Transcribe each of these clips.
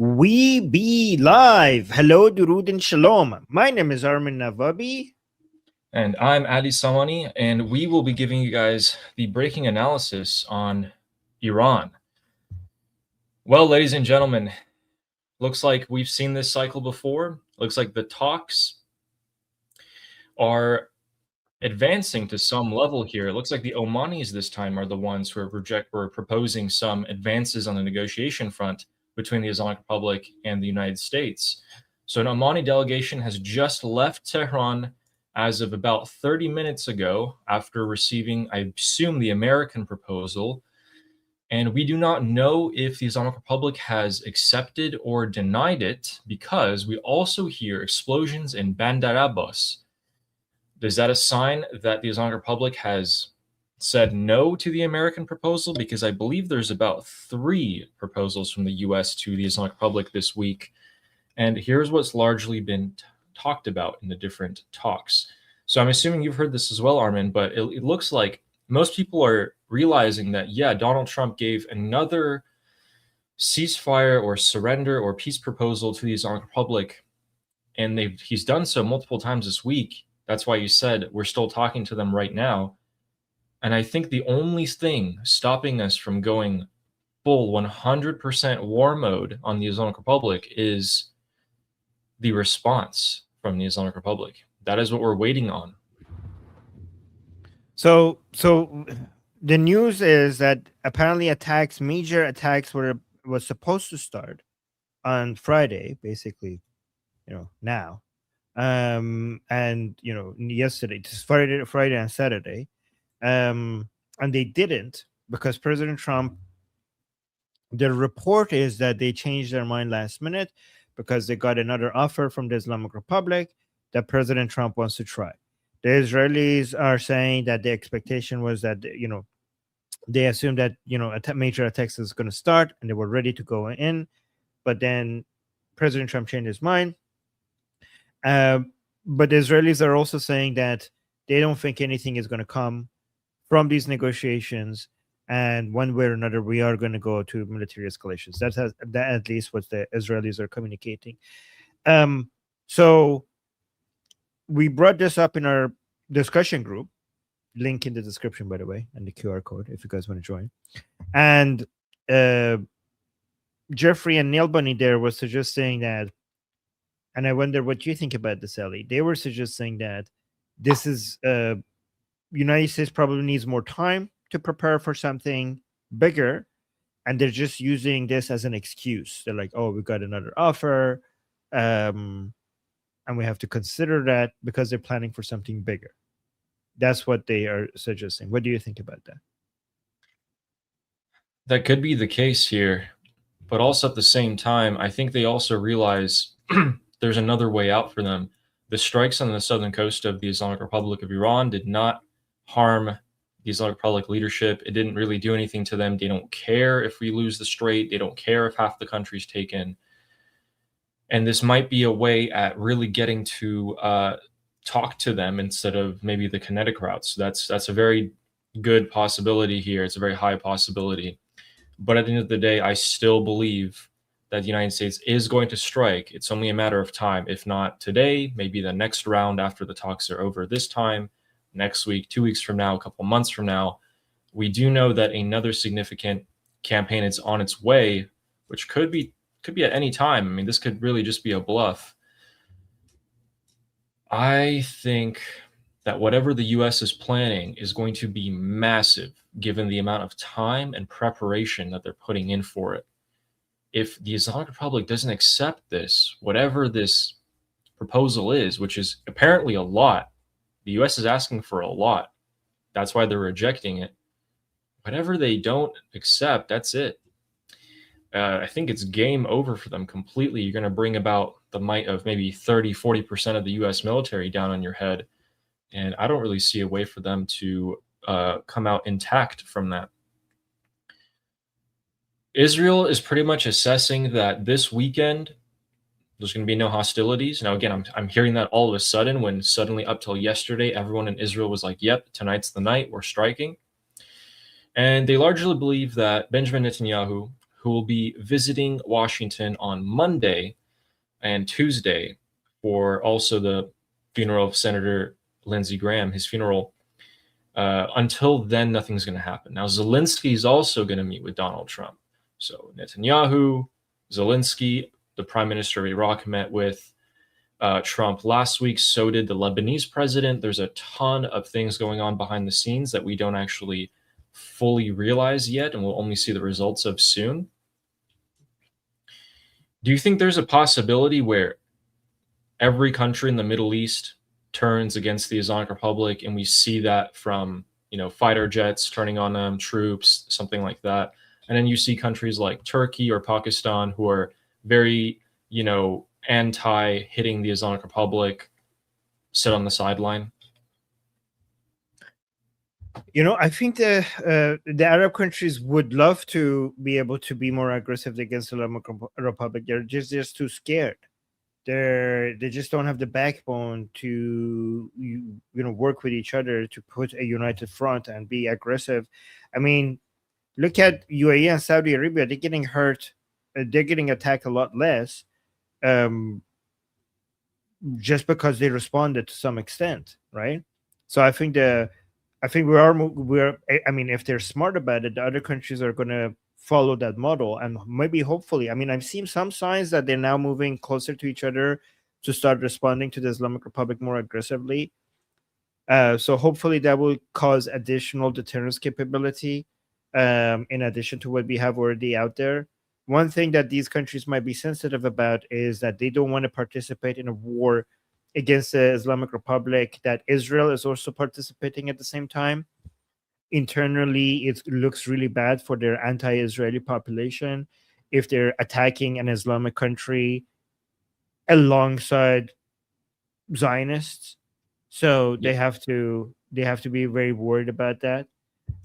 We be live. Hello, Durud and Shalom. My name is Armin Navabi. And I'm Adi Samani, and we will be giving you guys the breaking analysis on Iran. Well, ladies and gentlemen, looks like we've seen this cycle before. Looks like the talks are advancing to some level here. It looks like the Omanis this time are the ones who are proposing some advances on the negotiation front between the Islamic Republic and the United States. So an Omani delegation has just left Tehran as of about 30 minutes ago after receiving, I assume, the American proposal. And we do not know if the Islamic Republic has accepted or denied it because we also hear explosions in Bandar Abbas. Is that a sign that the Islamic Republic has said no to the American proposal? Because I believe there's about 3 proposals from the U.S. to the Islamic Republic this week. And here's what's largely been talked about in the different talks. So I'm assuming you've heard this as well, Armin, but it looks like most people are realizing that, yeah, Donald Trump gave another ceasefire or surrender or peace proposal to the Islamic Republic, and he's done so multiple times this week. That's why you said we're still talking to them right now. And I think the only thing stopping us from going full 100% war mode on the Islamic Republic is the response from the Islamic Republic. That is what we're waiting on. So the news is that apparently major attacks was supposed to start on Friday, basically, now. And yesterday, just Friday and Saturday. And they didn't because President Trump, the report is that they changed their mind last minute because they got another offer from the Islamic Republic that President Trump wants to try. The Israelis are saying that the expectation was that, they assumed that, major attacks is going to start and they were ready to go in. But then President Trump changed his mind. But the Israelis are also saying that they don't think anything is going to come from these negotiations. And one way or another, we are going to go to military escalations. That at least what the Israelis are communicating. So we brought this up in our discussion group, link in the description, by the way, and the QR code if you guys want to join. And Jeffrey and Neil Bunny there was suggesting that, and I wonder what you think about this, Ellie. They were suggesting that this is United States probably needs more time to prepare for something bigger, and they're just using this as an excuse. They're like, oh, we got another offer, and we have to consider that because they're planning for something bigger. That's what they are suggesting. What do you think about that? That could be the case here, but also at the same time, I think they also realize there's another way out for them. The strikes on the southern coast of the Islamic Republic of Iran did not harm the Islamic Republic leadership. It didn't really do anything to them. They don't care if we lose the strait. They don't care if half the country's taken. And this might be a way at really getting to talk to them instead of maybe the kinetic routes. That's a very good possibility here. It's a very high possibility. But at the end of the day, I still believe that the United States is going to strike. It's only a matter of time. If not today, maybe the next round after the talks are over this time, next week, 2 weeks from now, a couple months from now. We do know that another significant campaign is on its way, which could be at any time. I mean, this could really just be a bluff. I think that whatever the U.S. is planning is going to be massive, given the amount of time and preparation that they're putting in for it. If the Islamic Republic doesn't accept this, whatever this proposal is, which is apparently a lot, the U.S. is asking for a lot. That's why they're rejecting it. Whatever they don't accept, that's it. I think it's game over for them completely. You're going to bring about the might of maybe 30-40% of the U.S. military down on your head. And I don't really see a way for them to come out intact from that. Israel is pretty much assessing that this weekend there's going to be no hostilities. Now, again, I'm hearing that all of a sudden when suddenly up till yesterday, everyone in Israel was like, yep, tonight's the night, we're striking. And they largely believe that Benjamin Netanyahu, who will be visiting Washington on Monday and Tuesday for also the funeral of Senator Lindsey Graham, his funeral. Until then, nothing's going to happen. Now, Zelensky is also going to meet with Donald Trump. So Netanyahu, Zelensky, the prime minister of Iraq, met with Trump last week. So did the Lebanese president. There's a ton of things going on behind the scenes that we don't actually fully realize yet, and we'll only see the results of soon. Do you think there's a possibility where every country in the Middle East turns against the Islamic Republic, and we see that from, fighter jets turning on them, troops, something like that? And then you see countries like Turkey or Pakistan who are very, anti hitting the Islamic Republic, sit on the sideline. I think the Arab countries would love to be able to be more aggressive against the Islamic Republic. They're just too scared. They just don't have the backbone to work with each other to put a united front and be aggressive. I mean, look at UAE and Saudi Arabia. They're getting hurt. They're getting attacked a lot less, just because they responded to some extent, right? So I think we're. I mean, if they're smart about it, the other countries are going to follow that model, and maybe hopefully, I mean, I've seen some signs that they're now moving closer to each other to start responding to the Islamic Republic more aggressively. So hopefully that will cause additional deterrence capability, in addition to what we have already out there. One thing that these countries might be sensitive about is that they don't want to participate in a war against the Islamic Republic that Israel is also participating at the same time. Internally, it looks really bad for their anti-Israeli population if they're attacking an Islamic country alongside Zionists. So they have to be very worried about that.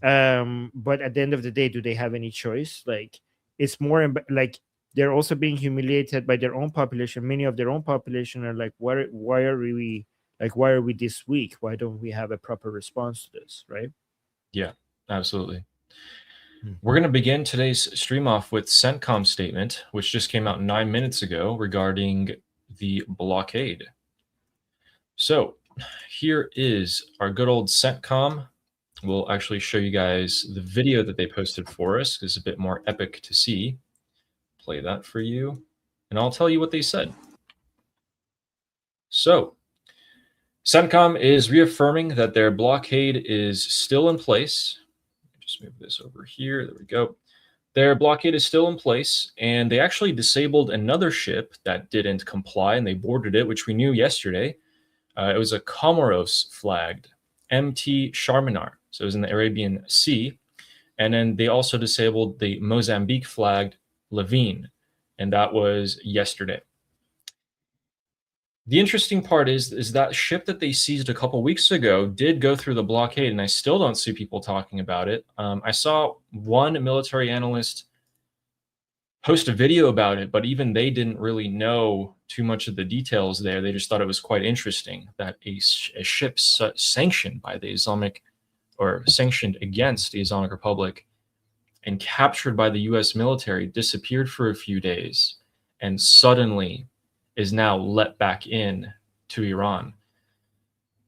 But at the end of the day, do they have any choice? Like, it's more like they're also being humiliated by their own population. Many of their own population are like, why are we this weak? Why don't we have a proper response to this, right? Yeah, absolutely. We're going to begin today's stream off with CENTCOM's statement, which just came out 9 minutes ago regarding the blockade. So here is our good old CENTCOM. We'll actually show you guys the video that they posted for us. It's a bit more epic to see. Play that for you, and I'll tell you what they said. So CENTCOM is reaffirming that their blockade is still in place. Just move this over here. There we go. Their blockade is still in place, and they actually disabled another ship that didn't comply, and they boarded it, which we knew yesterday. It was a Comoros flagged MT Charminar. So it was in the Arabian Sea. And then they also disabled the Mozambique flagged Levine, and that was yesterday. The interesting part is that ship that they seized a couple weeks ago did go through the blockade, and I still don't see people talking about it. I saw one military analyst post a video about it, but even they didn't really know too much of the details there. They just thought it was quite interesting that a ship sanctioned by the Islamic, or sanctioned against the Islamic Republic and captured by the U.S. military, disappeared for a few days and suddenly is now let back in to Iran.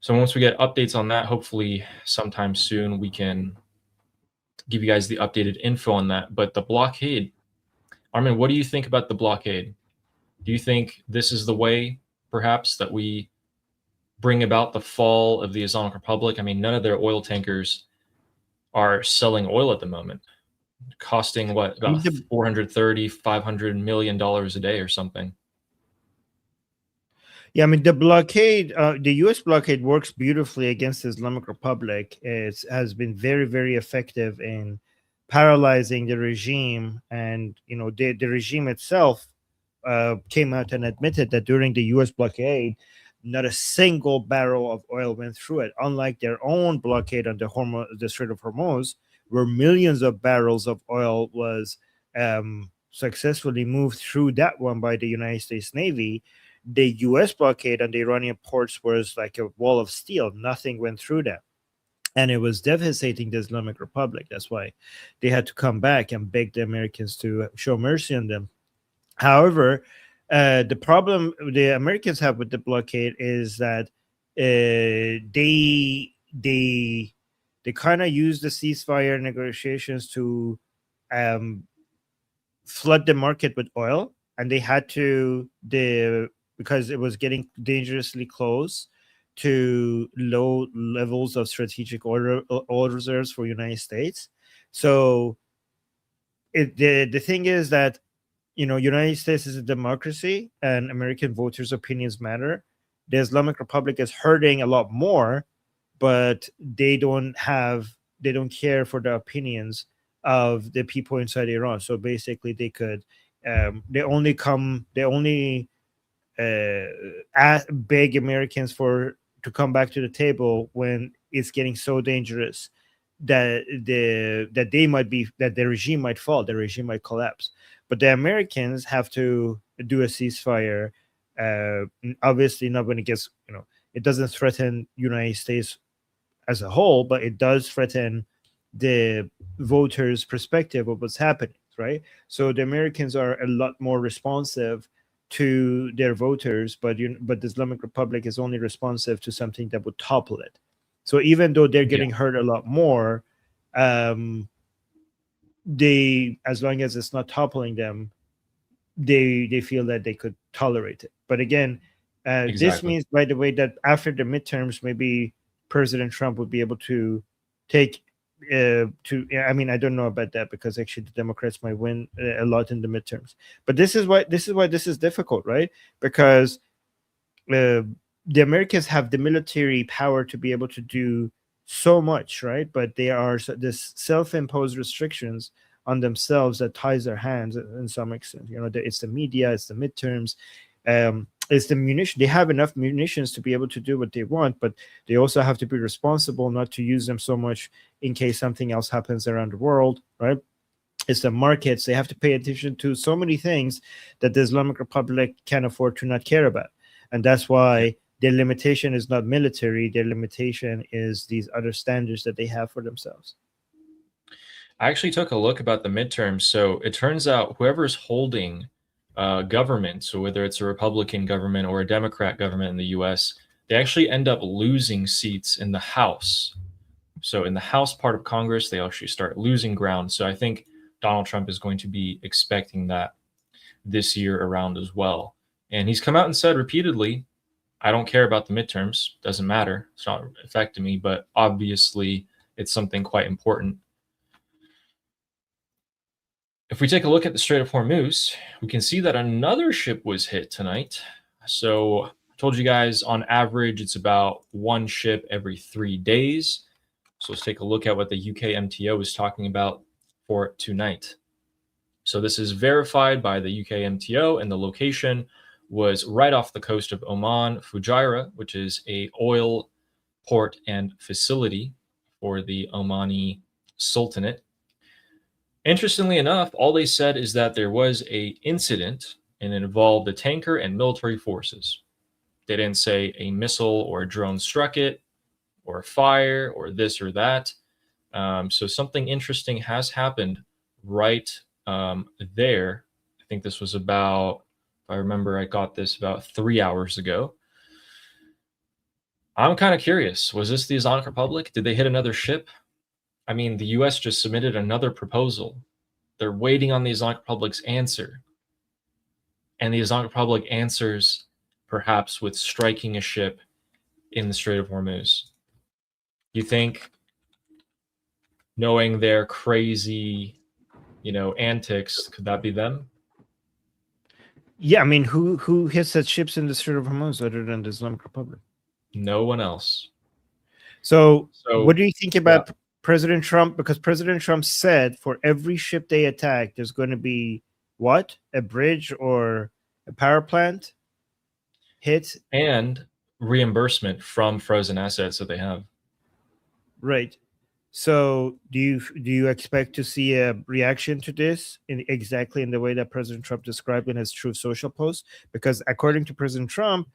So once we get updates on that, hopefully sometime soon, we can give you guys the updated info on that. But the blockade, Armin, what do you think about the blockade? Do you think this is the way, perhaps, that we bring about the fall of the Islamic Republic? I mean, none of their oil tankers are selling oil at the moment, costing what, about $430-500 million a day or something. Yeah, I mean, the blockade, the U.S. blockade works beautifully against the Islamic Republic. It has been very, very effective in paralyzing the regime. And, the regime itself came out and admitted that during the U.S. blockade, not a single barrel of oil went through it, unlike their own blockade on the Strait of Hormuz, where millions of barrels of oil was successfully moved through that one by the United States Navy. The U.S. blockade on the Iranian ports was like a wall of steel. Nothing went through that. and it was devastating the Islamic Republic. That's why they had to come back and beg the Americans to show mercy on them. However, the problem the Americans have with the blockade is that they kind of use the ceasefire negotiations to um, flood the market with oil, and they had to because it was getting dangerously close to low levels of strategic oil reserves for United States. So the thing is that United States is a democracy and American voters' opinions matter. The Islamic Republic is hurting a lot more, but they don't care for the opinions of the people inside Iran. So basically they could they only beg Americans to come back to the table when it's getting so dangerous that the regime might fall, the regime might collapse. But the Americans have to do a ceasefire. Obviously, not when it gets, it doesn't threaten United States as a whole, but it does threaten the voters' perspective of what's happening, right? So the Americans are a lot more responsive to their voters, but the Islamic Republic is only responsive to something that would topple it. So even though they're getting hurt a lot more, as long as it's not toppling them, they feel that they could tolerate it. But again, this means, by the way, that after the midterms, maybe President Trump would be able to take I don't know about that, because actually the Democrats might win a lot in the midterms. But this is why this is difficult, right? Because the Americans have the military power to be able to do so much, right? But they are this self-imposed restrictions on themselves that ties their hands in some extent. It's the media, it's the midterms, it's the munition. They have enough munitions to be able to do what they want, but they also have to be responsible not to use them so much in case something else happens around the world, right? It's the markets. They have to pay attention to so many things that the Islamic Republic can't afford to not care about. And that's why their limitation is not military. Their limitation is these other standards that they have for themselves. I actually took a look about the midterms. So it turns out whoever's holding government, so whether it's a Republican government or a Democrat government in the US, they actually end up losing seats in the House. So in the House part of Congress, they actually start losing ground. So I think Donald Trump is going to be expecting that this year around as well. And he's come out and said repeatedly, I don't care about the midterms. Doesn't matter. It's not affecting me, but obviously it's something quite important. If we take a look at the Strait of Hormuz, we can see that another ship was hit tonight. So I told you guys on average, it's about one ship every 3 days. So let's take a look at what the UK MTO is talking about for tonight. So this is verified by the UK MTO, and the location was right off the coast of Oman, Fujairah, which is a oil port and facility for the Omani Sultanate. Interestingly enough, all they said is that there was an incident and it involved a tanker and military forces. They didn't say a missile or a drone struck it, or a fire, or this or that. So something interesting has happened right there. I think this was about, if I remember, I got this about 3 hours ago. I'm kind of curious. Was this the Islamic Republic? Did they hit another ship? I mean, the US just submitted another proposal. They're waiting on the Islamic Republic's answer. And the Islamic Republic answers perhaps with striking a ship in the Strait of Hormuz. You think, knowing their crazy, antics, could that be them? Yeah, I mean, who hits that ships in the Strait of Hormuz other than the Islamic Republic? No one else. So what do you think about President Trump? Because President Trump said for every ship they attack, there's going to be what? A bridge or a power plant hit? And reimbursement from frozen assets that they have. Right. So do you expect to see a reaction to this exactly in the way that President Trump described in his Truth Social post? Because according to President Trump,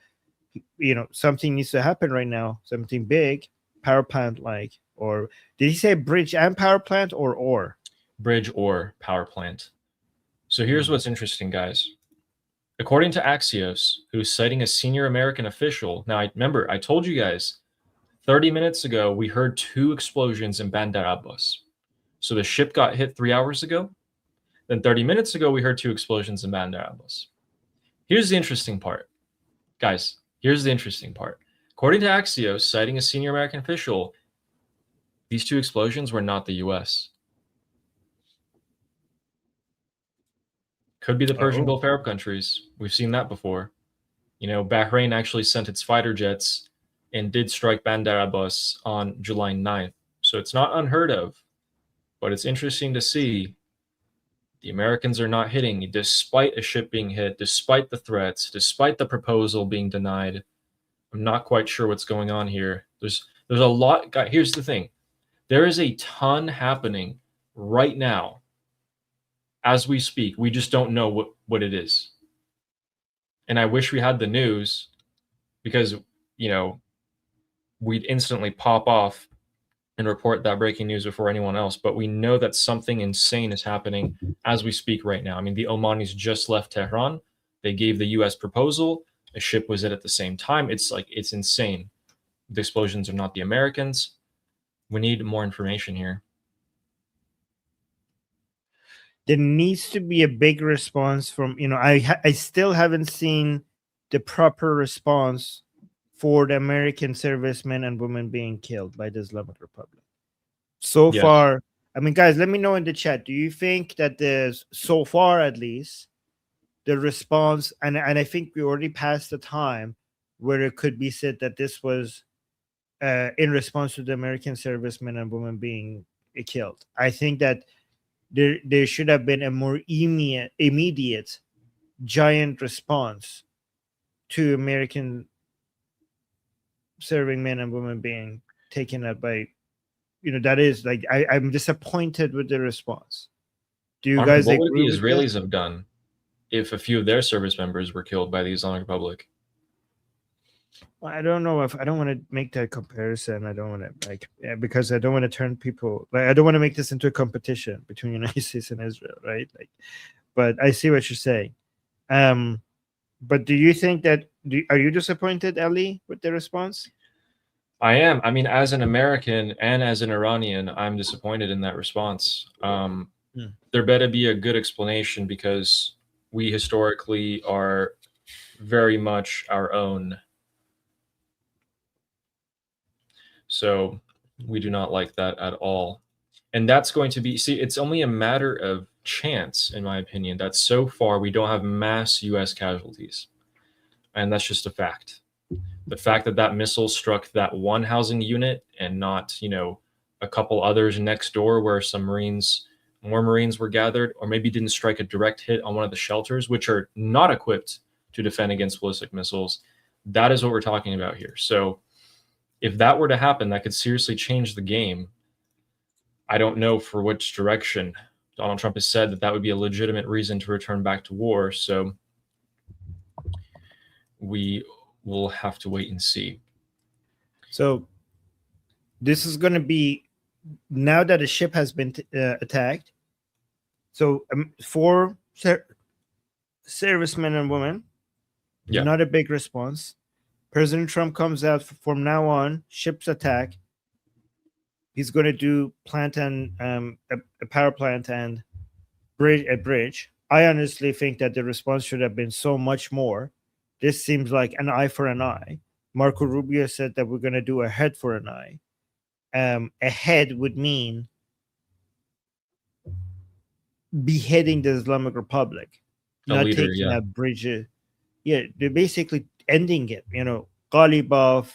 something needs to happen right now, something big, power plant like, Or did he say bridge and power plant or? Bridge or power plant. So here's what's interesting, guys. According to Axios, who's citing a senior American official, now remember, I told you guys 30 minutes ago, we heard 2 explosions in Bandar Abbas. So the ship got hit 3 hours ago. Then 30 minutes ago, we heard 2 explosions in Bandar Abbas. Here's the interesting part. Guys, here's the interesting part. According to Axios, citing a senior American official, these 2 explosions were not the U.S. Could be the Persian Gulf Arab countries. We've seen that before. You know, Bahrain actually sent its fighter jets and did strike Bandar Abbas on July 9th. So it's not unheard of, but it's interesting to see the Americans are not hitting, despite a ship being hit, despite the threats, despite the proposal being denied. I'm not quite sure what's going on here. There's a lot. Here's the thing. There is a ton happening right now as we speak. We just don't know what it is. And I wish we had the news, because, you know, we'd instantly pop off and report that breaking news before anyone else. But we know that something insane is happening as we speak right now. I mean, the Omanis just left Tehran. They gave the U.S. proposal. A ship was hit at the same time. It's insane. The explosions are not the Americans. We need more information here. There needs to be a big response from, you know, I still haven't seen the proper response for the American servicemen and women being killed by the Islamic Republic. So far, I mean, guys, let me know in the chat. Do you think that there's, so far at least, the response, and I think we already passed the time where it could be said that this was in response to the American servicemen and women being killed. I think that there should have been a more immediate giant response to American serving men and women being taken out by, you know, that is like, I'm disappointed with the response. Do you guys agree? What would the Israelis have done if a few of their service members were killed by the Islamic Republic? I don't know if I don't want to make that comparison. I don't want to because I don't want to turn people, like, I don't want to make this into a competition between United States and Israel, right? Like, but I see what you're saying. But do you think that are you disappointed, Ali, with the response? I am. I mean, as an American and as an Iranian, I'm disappointed in that response. There better be a good explanation, because we historically are very much our own. So we do not like that at all. And that's going to be, see, it's only a matter of chance, in my opinion, that so far we don't have mass U.S. casualties. And that's just a fact. The fact that that missile struck that one housing unit and not, you know, a couple others next door where some more Marines were gathered, or maybe didn't strike a direct hit on one of the shelters, which are not equipped to defend against ballistic missiles. That is what we're talking about here. So if that were to happen, that could seriously change the game. I don't know for which direction. Donald Trump has said that that would be a legitimate reason to return back to war. So we will have to wait and see. So this is going to be, now that a ship has been attacked. So 4 servicemen and women, not a big response. President Trump comes out from now on, ships attack. He's going to do plant and a power plant and a bridge. I honestly think that the response should have been so much more. This seems like an eye for an eye. Marco Rubio said that we're going to do a head for an eye. A head would mean beheading the Islamic Republic, not taking a bridge. Yeah, they're basically ending it. You know, Ghalibaf,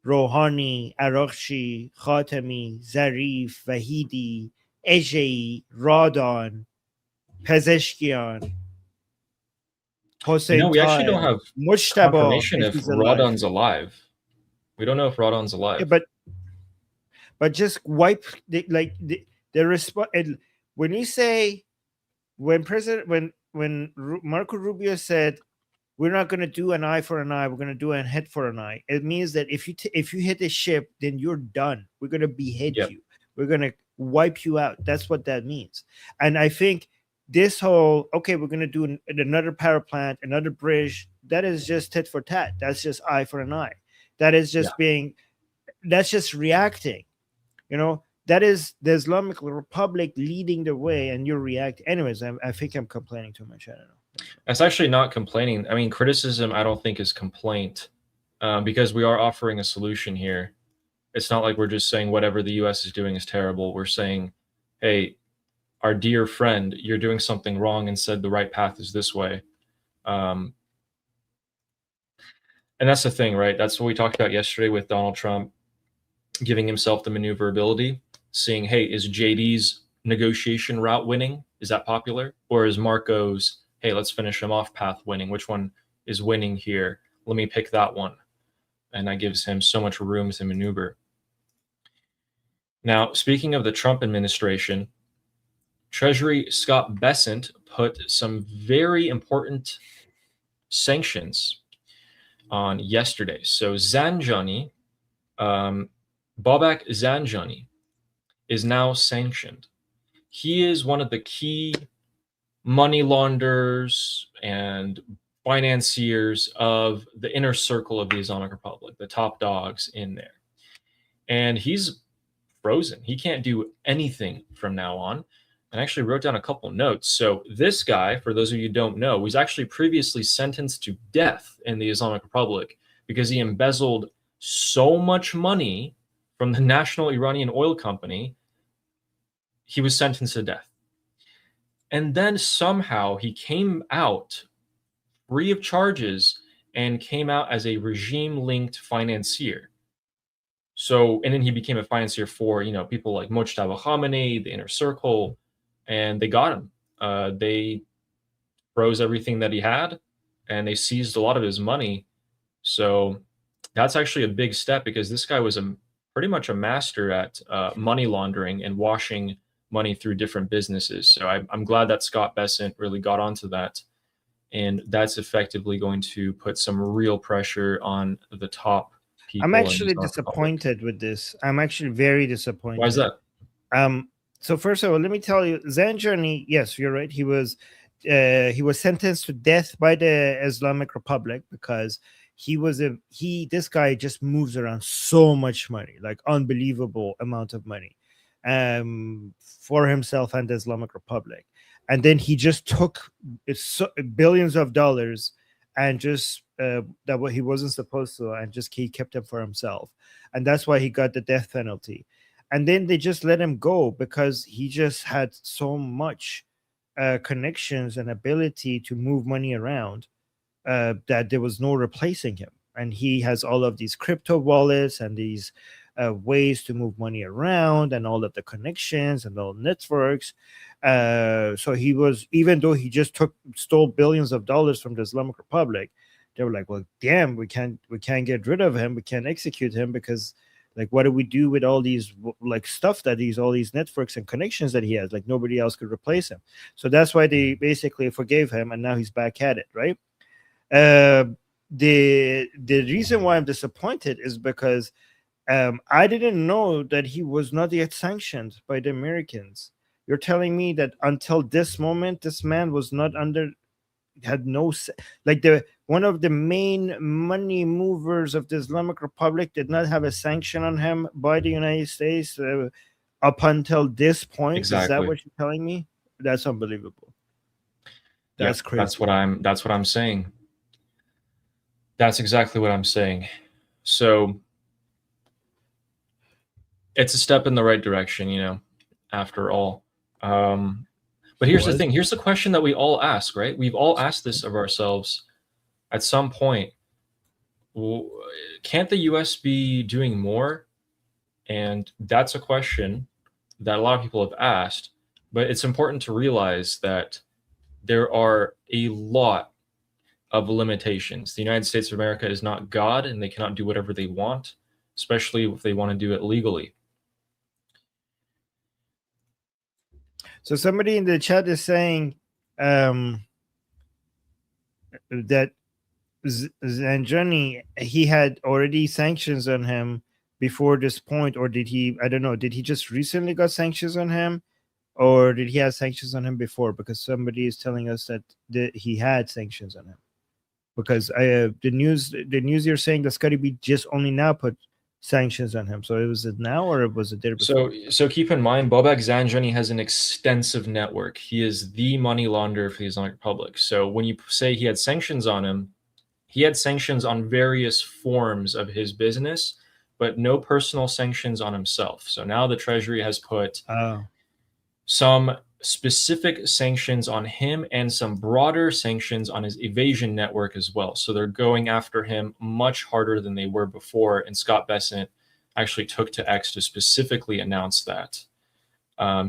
Rouhani, Araghchi, Khatami, Zarif, Vahidi, Ejei, Radon, Pezeshkian, Hossein. No, we actually don't have confirmation if Radon's alive. We don't know if Radon's alive. Yeah, but just wipe the response. When you say, when Marco Rubio said we're not going to do an eye for an eye. We're going to do a head for an eye. It means that if you hit a ship, then you're done. We're going to behead Yep. you. We're going to wipe you out. That's what that means. And I think this whole, okay, we're going to do another power plant, another bridge, that is just tit for tat. That's just eye for an eye. That is just that's just reacting. That is the Islamic Republic leading the way, and you react. Anyways, I think I'm complaining too much. I don't know. That's actually not complaining. I mean, criticism, I don't think, is complaint, because we are offering a solution here. It's not like we're just saying whatever the U.S. is doing is terrible. We're saying, hey, our dear friend, you're doing something wrong, and said the right path is this way. And that's the thing, right? That's what we talked about yesterday with Donald Trump giving himself the maneuverability, seeing, hey, is JD's negotiation route winning? Is that popular? Or is Marco's, hey, let's finish him off path winning? Which one is winning here? Let me pick that one. And that gives him so much room to maneuver. Now, speaking of the Trump administration, Treasury Scott Bessent put some very important sanctions on yesterday. So Zanjani, Babak Zanjani, is now sanctioned. He is one of the key money launderers and financiers of the inner circle of the Islamic Republic, the top dogs in there. And he's frozen. He can't do anything from now on. And I actually wrote down a couple notes. So this guy, for those of you who don't know, was actually previously sentenced to death in the Islamic Republic because he embezzled so much money from the national Iranian oil company. He was sentenced to death. And then somehow he came out free of charges and came out as a regime-linked financier. So, and then he became a financier for, people like Mojtaba Khamenei, the inner circle, and they got him. They froze everything that he had, and they seized a lot of his money. So that's actually a big step, because this guy was pretty much a master at money laundering and washing money through different businesses. So I'm glad that Scott Bessent really got onto that. And that's effectively going to put some real pressure on the top people. I'm actually disappointed with this. I'm actually very disappointed. Why is that? So first of all, let me tell you, Zanjani, yes, you're right. He was sentenced to death by the Islamic Republic because this guy just moves around so much money, like unbelievable amount of money, for himself and the Islamic Republic. And then he just took billions of dollars and just that what he wasn't supposed to, and just he kept them for himself. And that's why he got the death penalty. And then they just let him go because he just had so much connections and ability to move money around that there was no replacing him. And he has all of these crypto wallets and these ways to move money around and all of the connections and all networks. So he was, even though he just stole billions of dollars from the Islamic Republic, they were like, well, damn, we can't get rid of him. We can't execute him because, like, what do we do with all these stuff that all these networks and connections that he has? Like, nobody else could replace him. So that's why they basically forgave him, and now he's back at it, right? The reason why I'm disappointed is because I didn't know that he was not yet sanctioned by the Americans. You're telling me that until this moment, this man was not had no, like, one of the main money movers of the Islamic Republic did not have a sanction on him by the United States up until this point. Exactly. Is that what you're telling me? That's unbelievable. That's crazy. That's what I'm saying. That's exactly what I'm saying. So it's a step in the right direction, after all. But here's the thing. Here's the question that we all ask, right? We've all asked this of ourselves at some point. Can't the U.S. be doing more? And that's a question that a lot of people have asked. But it's important to realize that there are a lot of limitations. The United States of America is not God, and they cannot do whatever they want, especially if they want to do it legally. So somebody in the chat is saying that Zanjani, he had already sanctions on him before this point, or did he? I don't know. Did he just recently got sanctions on him, or did he have sanctions on him before? Because somebody is telling us that he had sanctions on him. Because the news you're saying that Scotty B just only now put sanctions on him. So it was it now, or was it there before? So keep in mind, Babak Zanjani has an extensive network. He is the money launderer for the Islamic Republic. So when you say he had sanctions on him, he had sanctions on various forms of his business, but no personal sanctions on himself. So now the Treasury has put some specific sanctions on him and some broader sanctions on his evasion network as well. So they're going after him much harder than they were before. And Scott Bessent actually took to X to specifically announce that,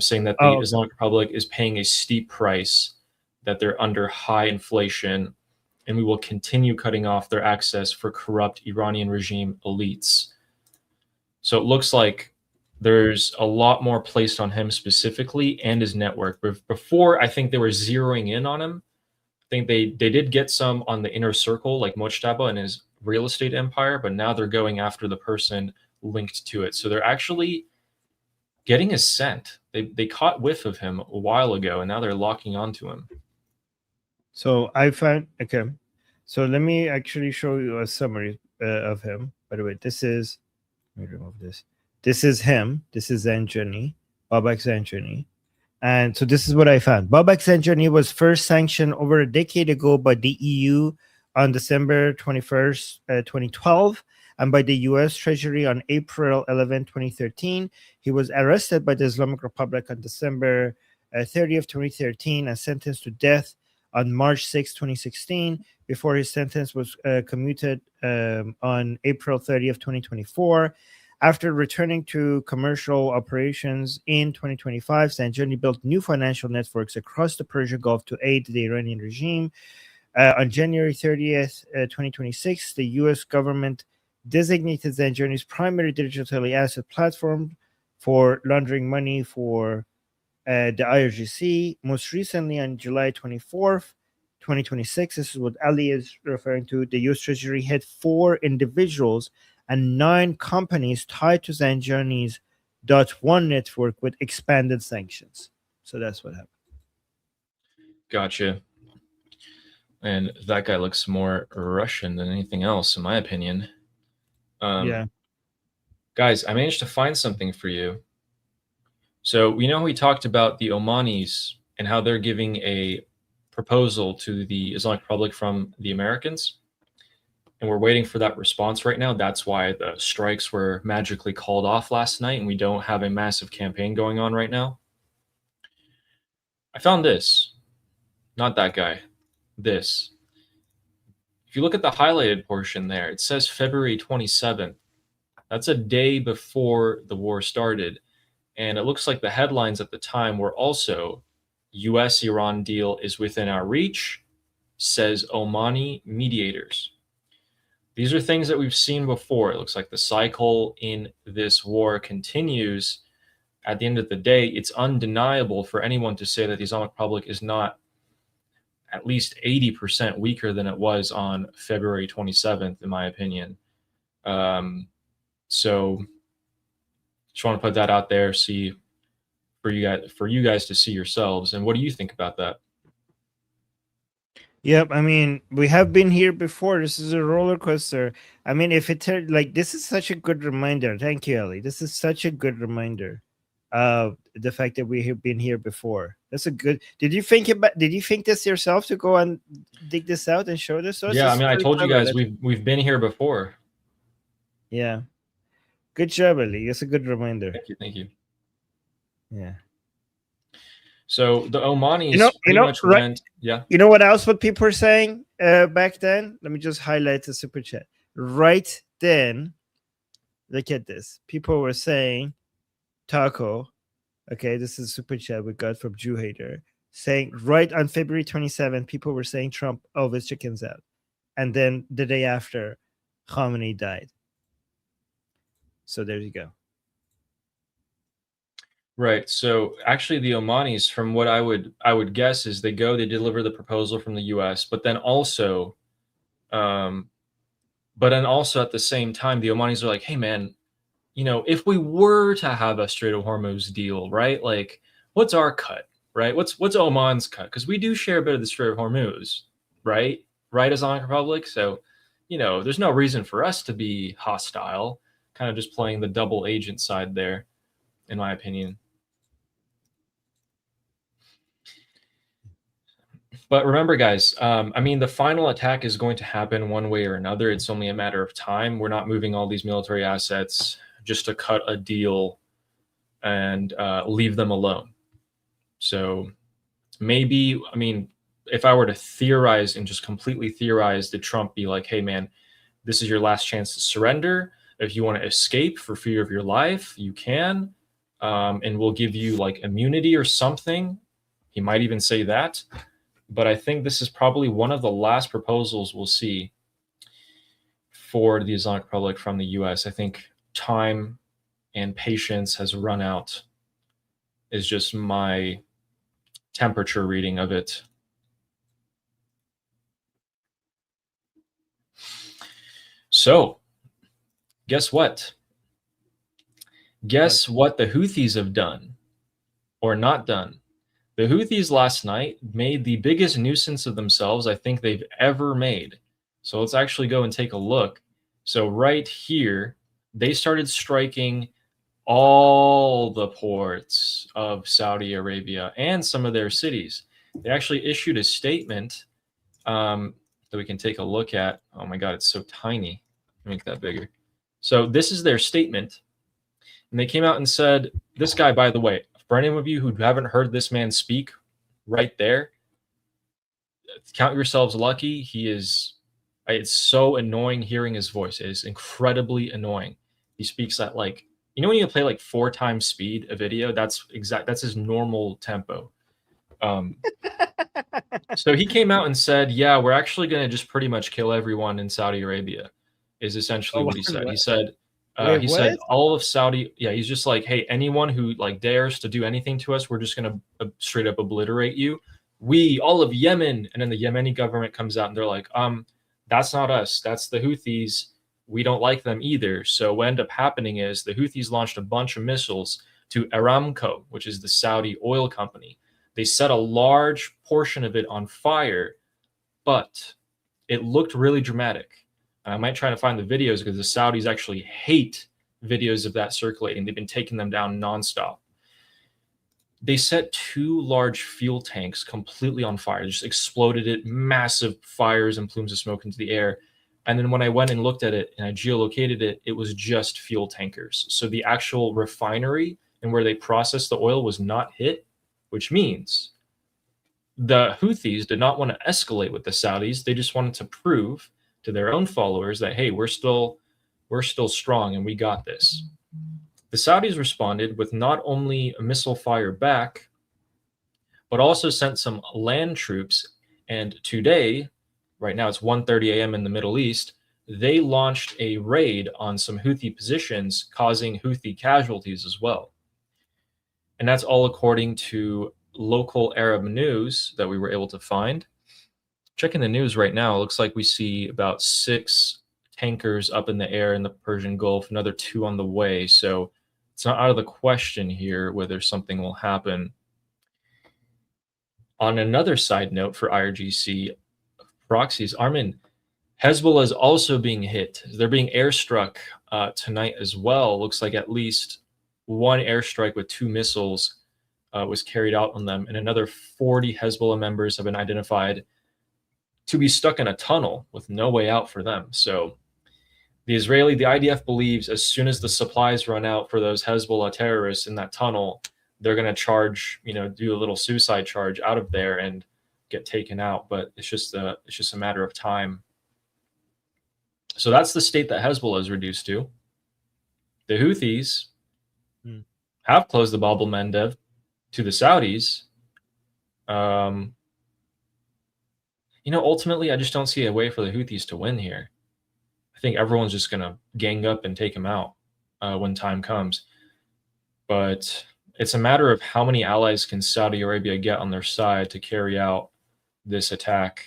saying that the Islamic Republic is paying a steep price, that they're under high inflation, and we will continue cutting off their access for corrupt Iranian regime elites. So it looks like there's a lot more placed on him specifically and his network. Before, I think they were zeroing in on him. I think they did get some on the inner circle, like Mojtaba and his real estate empire, but now they're going after the person linked to it. So they're actually getting a scent. They caught whiff of him a while ago, and now they're locking onto him. So I found, okay. So let me actually show you a summary of him. By the way, this is, let me remove this. This is him. This is Zanjani, Babak Zanjani. And so this is what I found. Babak Zanjani was first sanctioned over a decade ago by the EU on December 21st, 2012, and by the U.S. Treasury on April 11, 2013. He was arrested by the Islamic Republic on December 30th, 2013, and sentenced to death on March 6, 2016, before his sentence was commuted on April 30th, 2024. After returning to commercial operations in 2025, Zanjani built new financial networks across the Persian Gulf to aid the Iranian regime. On January 30th, 2026, the U.S. government designated Zanjani's primary digital asset platform for laundering money for the IRGC. Most recently, on July 24th, 2026, this is what Ali is referring to, the U.S. Treasury had 4 individuals and 9 companies tied to Zanjani's .1 network with expanded sanctions. So that's what happened. Gotcha. And that guy looks more Russian than anything else, in my opinion. Yeah. Guys, I managed to find something for you. So we know we talked about the Omanis and how they're giving a proposal to the Islamic Republic from the Americans. And we're waiting for that response right now. That's why the strikes were magically called off last night, and we don't have a massive campaign going on right now. I found this. Not that guy. This. If you look at the highlighted portion there, it says February 27th. That's a day before the war started. And it looks like the headlines at the time were also U.S.-Iran deal is within our reach, says Omani mediators. These are things that we've seen before. It looks like the cycle in this war continues. At the end of the day, it's undeniable for anyone to say that the Islamic Republic is not at least 80% weaker than it was on February 27th, in my opinion. So just want to put that out there, see for you guys to see yourselves. And what do you think about that? Yep, I mean, we have been here before. This is a roller coaster. I mean, if it like, this is such a good reminder. Thank you, Ali. This is such a good reminder of the fact that we have been here before. That's a good. Did you think this yourself to go and dig this out and show this? So yeah, I mean, I told you guys we've been here before. Yeah, good job, Ali. That's a good reminder. Thank you. Yeah. So the Omanis went. Yeah. You know what else? What people were saying back then? Let me just highlight the super chat. Right then, look at this. People were saying, Taco. Okay, this is super chat we got from Jew Hater saying right on February 27th, people were saying Trump, oh, his chicken's out, and then the day after, Khamenei died. So there you go. Right. So actually, the Omanis, from what I would guess, is they deliver the proposal from the U.S., but then also But then also at the same time, the Omanis are like, hey man, if we were to have a Strait of Hormuz deal, right? Like, what's our cut, right? What's Oman's cut? Because we do share a bit of the Strait of Hormuz, right? Right, Islamic Republic. So, there's no reason for us to be hostile. Kind of just playing the double agent side there, in my opinion. But remember, guys, the final attack is going to happen one way or another. It's only a matter of time. We're not moving all these military assets just to cut a deal and leave them alone. So maybe, if I were to theorize and just completely theorize, did Trump be like, hey, man, this is your last chance to surrender. If you want to escape for fear of your life, you can. And we'll give you like immunity or something. He might even say that. But I think this is probably one of the last proposals we'll see for the Islamic Republic from the US. I think time and patience has run out, is just my temperature reading of it. So, guess what? Guess what the Houthis have done or not done? The Houthis last night made the biggest nuisance of themselves I think they've ever made. So let's actually go and take a look. So right here, they started striking all the ports of Saudi Arabia and some of their cities. They actually issued a statement that we can take a look at. Oh my God, it's so tiny. Make that bigger. So this is their statement. And they came out and said, this guy, by the way, for any of you who haven't heard this man speak right there, count yourselves lucky. It's so annoying hearing his voice. It is incredibly annoying. He speaks at when you play like 4 times speed a video, that's his normal tempo. So he came out and said, yeah, we're actually going to just pretty much kill everyone in Saudi Arabia, is essentially what he said. He said, said all of Saudi. Yeah, he's just like, hey, anyone who dares to do anything to us, we're just going to straight up obliterate you. All of Yemen. And then the Yemeni government comes out and they're like, that's not us. That's the Houthis. We don't like them either. So what ended up happening is the Houthis launched a bunch of missiles to Aramco, which is the Saudi oil company. They set a large portion of it on fire, but it looked really dramatic. I might try to find the videos because the Saudis actually hate videos of that circulating. They've been taking them down nonstop. They set 2 large fuel tanks completely on fire. They just exploded it, massive fires and plumes of smoke into the air. And then when I went and looked at it and I geolocated it, it was just fuel tankers. So the actual refinery and where they processed the oil was not hit, which means the Houthis did not want to escalate with the Saudis. They just wanted to prove to their own followers that, hey, we're still strong and we got this. The Saudis responded with not only a missile fire back, but also sent some land troops. And today, right now it's 1:30 a.m. in the Middle East, they launched a raid on some Houthi positions, causing Houthi casualties as well. And that's all according to local Arab news that we were able to find. Checking the news right now, it looks like we see about 6 tankers up in the air in the Persian Gulf, another 2 on the way. So it's not out of the question here whether something will happen. On another side note for IRGC proxies, Armin, Hezbollah is also being hit. They're being airstruck tonight as well. Looks like at least 1 airstrike with 2 missiles was carried out on them, and another 40 Hezbollah members have been identified to be stuck in a tunnel with no way out for them. So the IDF believes as soon as the supplies run out for those Hezbollah terrorists in that tunnel, they're going to charge, do a little suicide charge out of there and get taken out. But it's just a matter of time. So that's the state that Hezbollah is reduced to. The Houthis have closed the Bab el-Mandeb to the Saudis. Ultimately, I just don't see a way for the Houthis to win here. I think everyone's just going to gang up and take them out when time comes. But it's a matter of how many allies can Saudi Arabia get on their side to carry out this attack.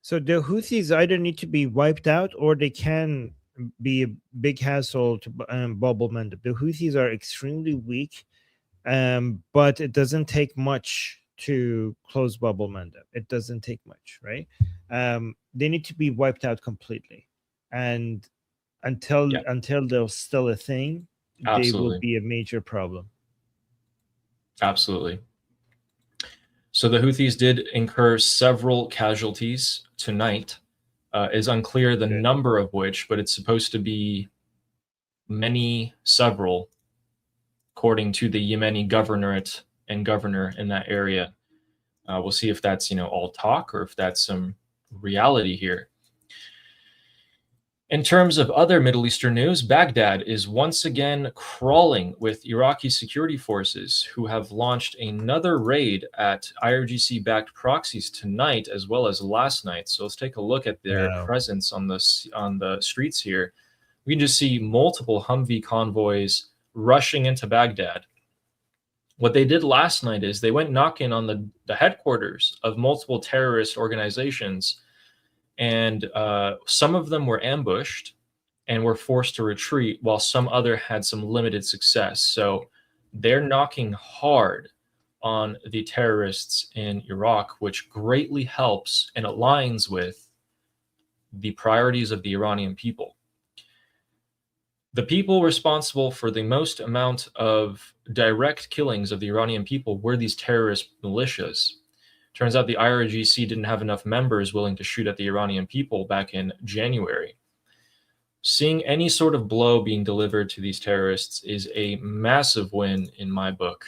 So the Houthis either need to be wiped out or they can be a big hassle to Bubble Mandeb. The Houthis are extremely weak, but it doesn't take much to close Bubble Mandeb. It doesn't take much, right? They need to be wiped out completely, and until they're still a thing, they will be a major problem. Absolutely. So the Houthis did incur several casualties tonight. It's unclear the number of which, but it's supposed to be several, according to the Yemeni governorate and governor in that area. We'll see if that's all talk or if that's some reality here. In terms of other Middle Eastern news, Baghdad is once again crawling with Iraqi security forces who have launched another raid at IRGC-backed proxies tonight as well as last night. So let's take a look at their presence on the streets here. We can just see multiple Humvee convoys rushing into Baghdad. What they did last night is they went knocking on the headquarters of multiple terrorist organizations, and some of them were ambushed and were forced to retreat, while some other had some limited success. So they're knocking hard on the terrorists in Iraq, which greatly helps and aligns with the priorities of the Iranian people. The people responsible for the most amount of direct killings of the Iranian people were these terrorist militias. Turns out the IRGC didn't have enough members willing to shoot at the Iranian people back in January. Seeing any sort of blow being delivered to these terrorists is a massive win in my book.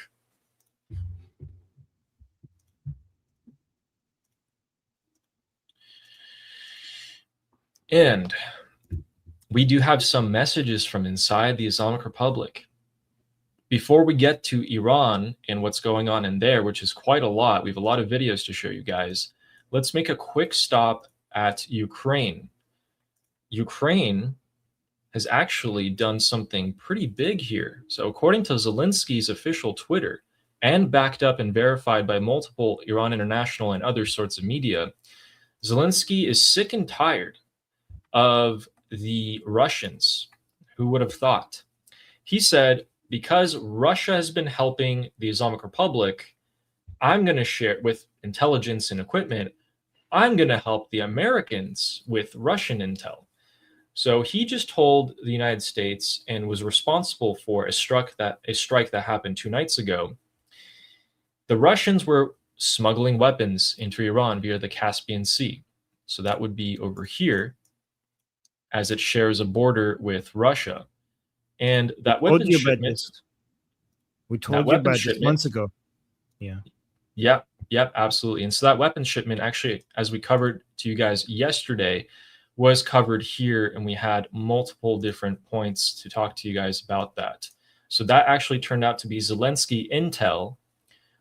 And we do have some messages from inside the Islamic Republic. Before we get to Iran and what's going on in there, which is quite a lot, we have a lot of videos to show you guys. Let's make a quick stop at Ukraine. Ukraine has actually done something pretty big here. So according to Zelensky's official Twitter, and backed up and verified by multiple Iran International and other sorts of media, Zelensky is sick and tired of the Russians. Who would have thought? He said, because Russia has been helping the Islamic Republic, I'm going to share with intelligence and equipment. I'm going to help the Americans with Russian intel. So he just told the United States and was responsible for a strike that happened 2 nights ago. The Russians were smuggling weapons into Iran via the Caspian Sea. So that would be over here, as it shares a border with Russia. And that weapon shipment, we told you about this months ago. Yep, absolutely. And so that weapon shipment, actually, as we covered to you guys yesterday, was covered here, and we had multiple different points to talk to you guys about that. So that actually turned out to be Zelensky intel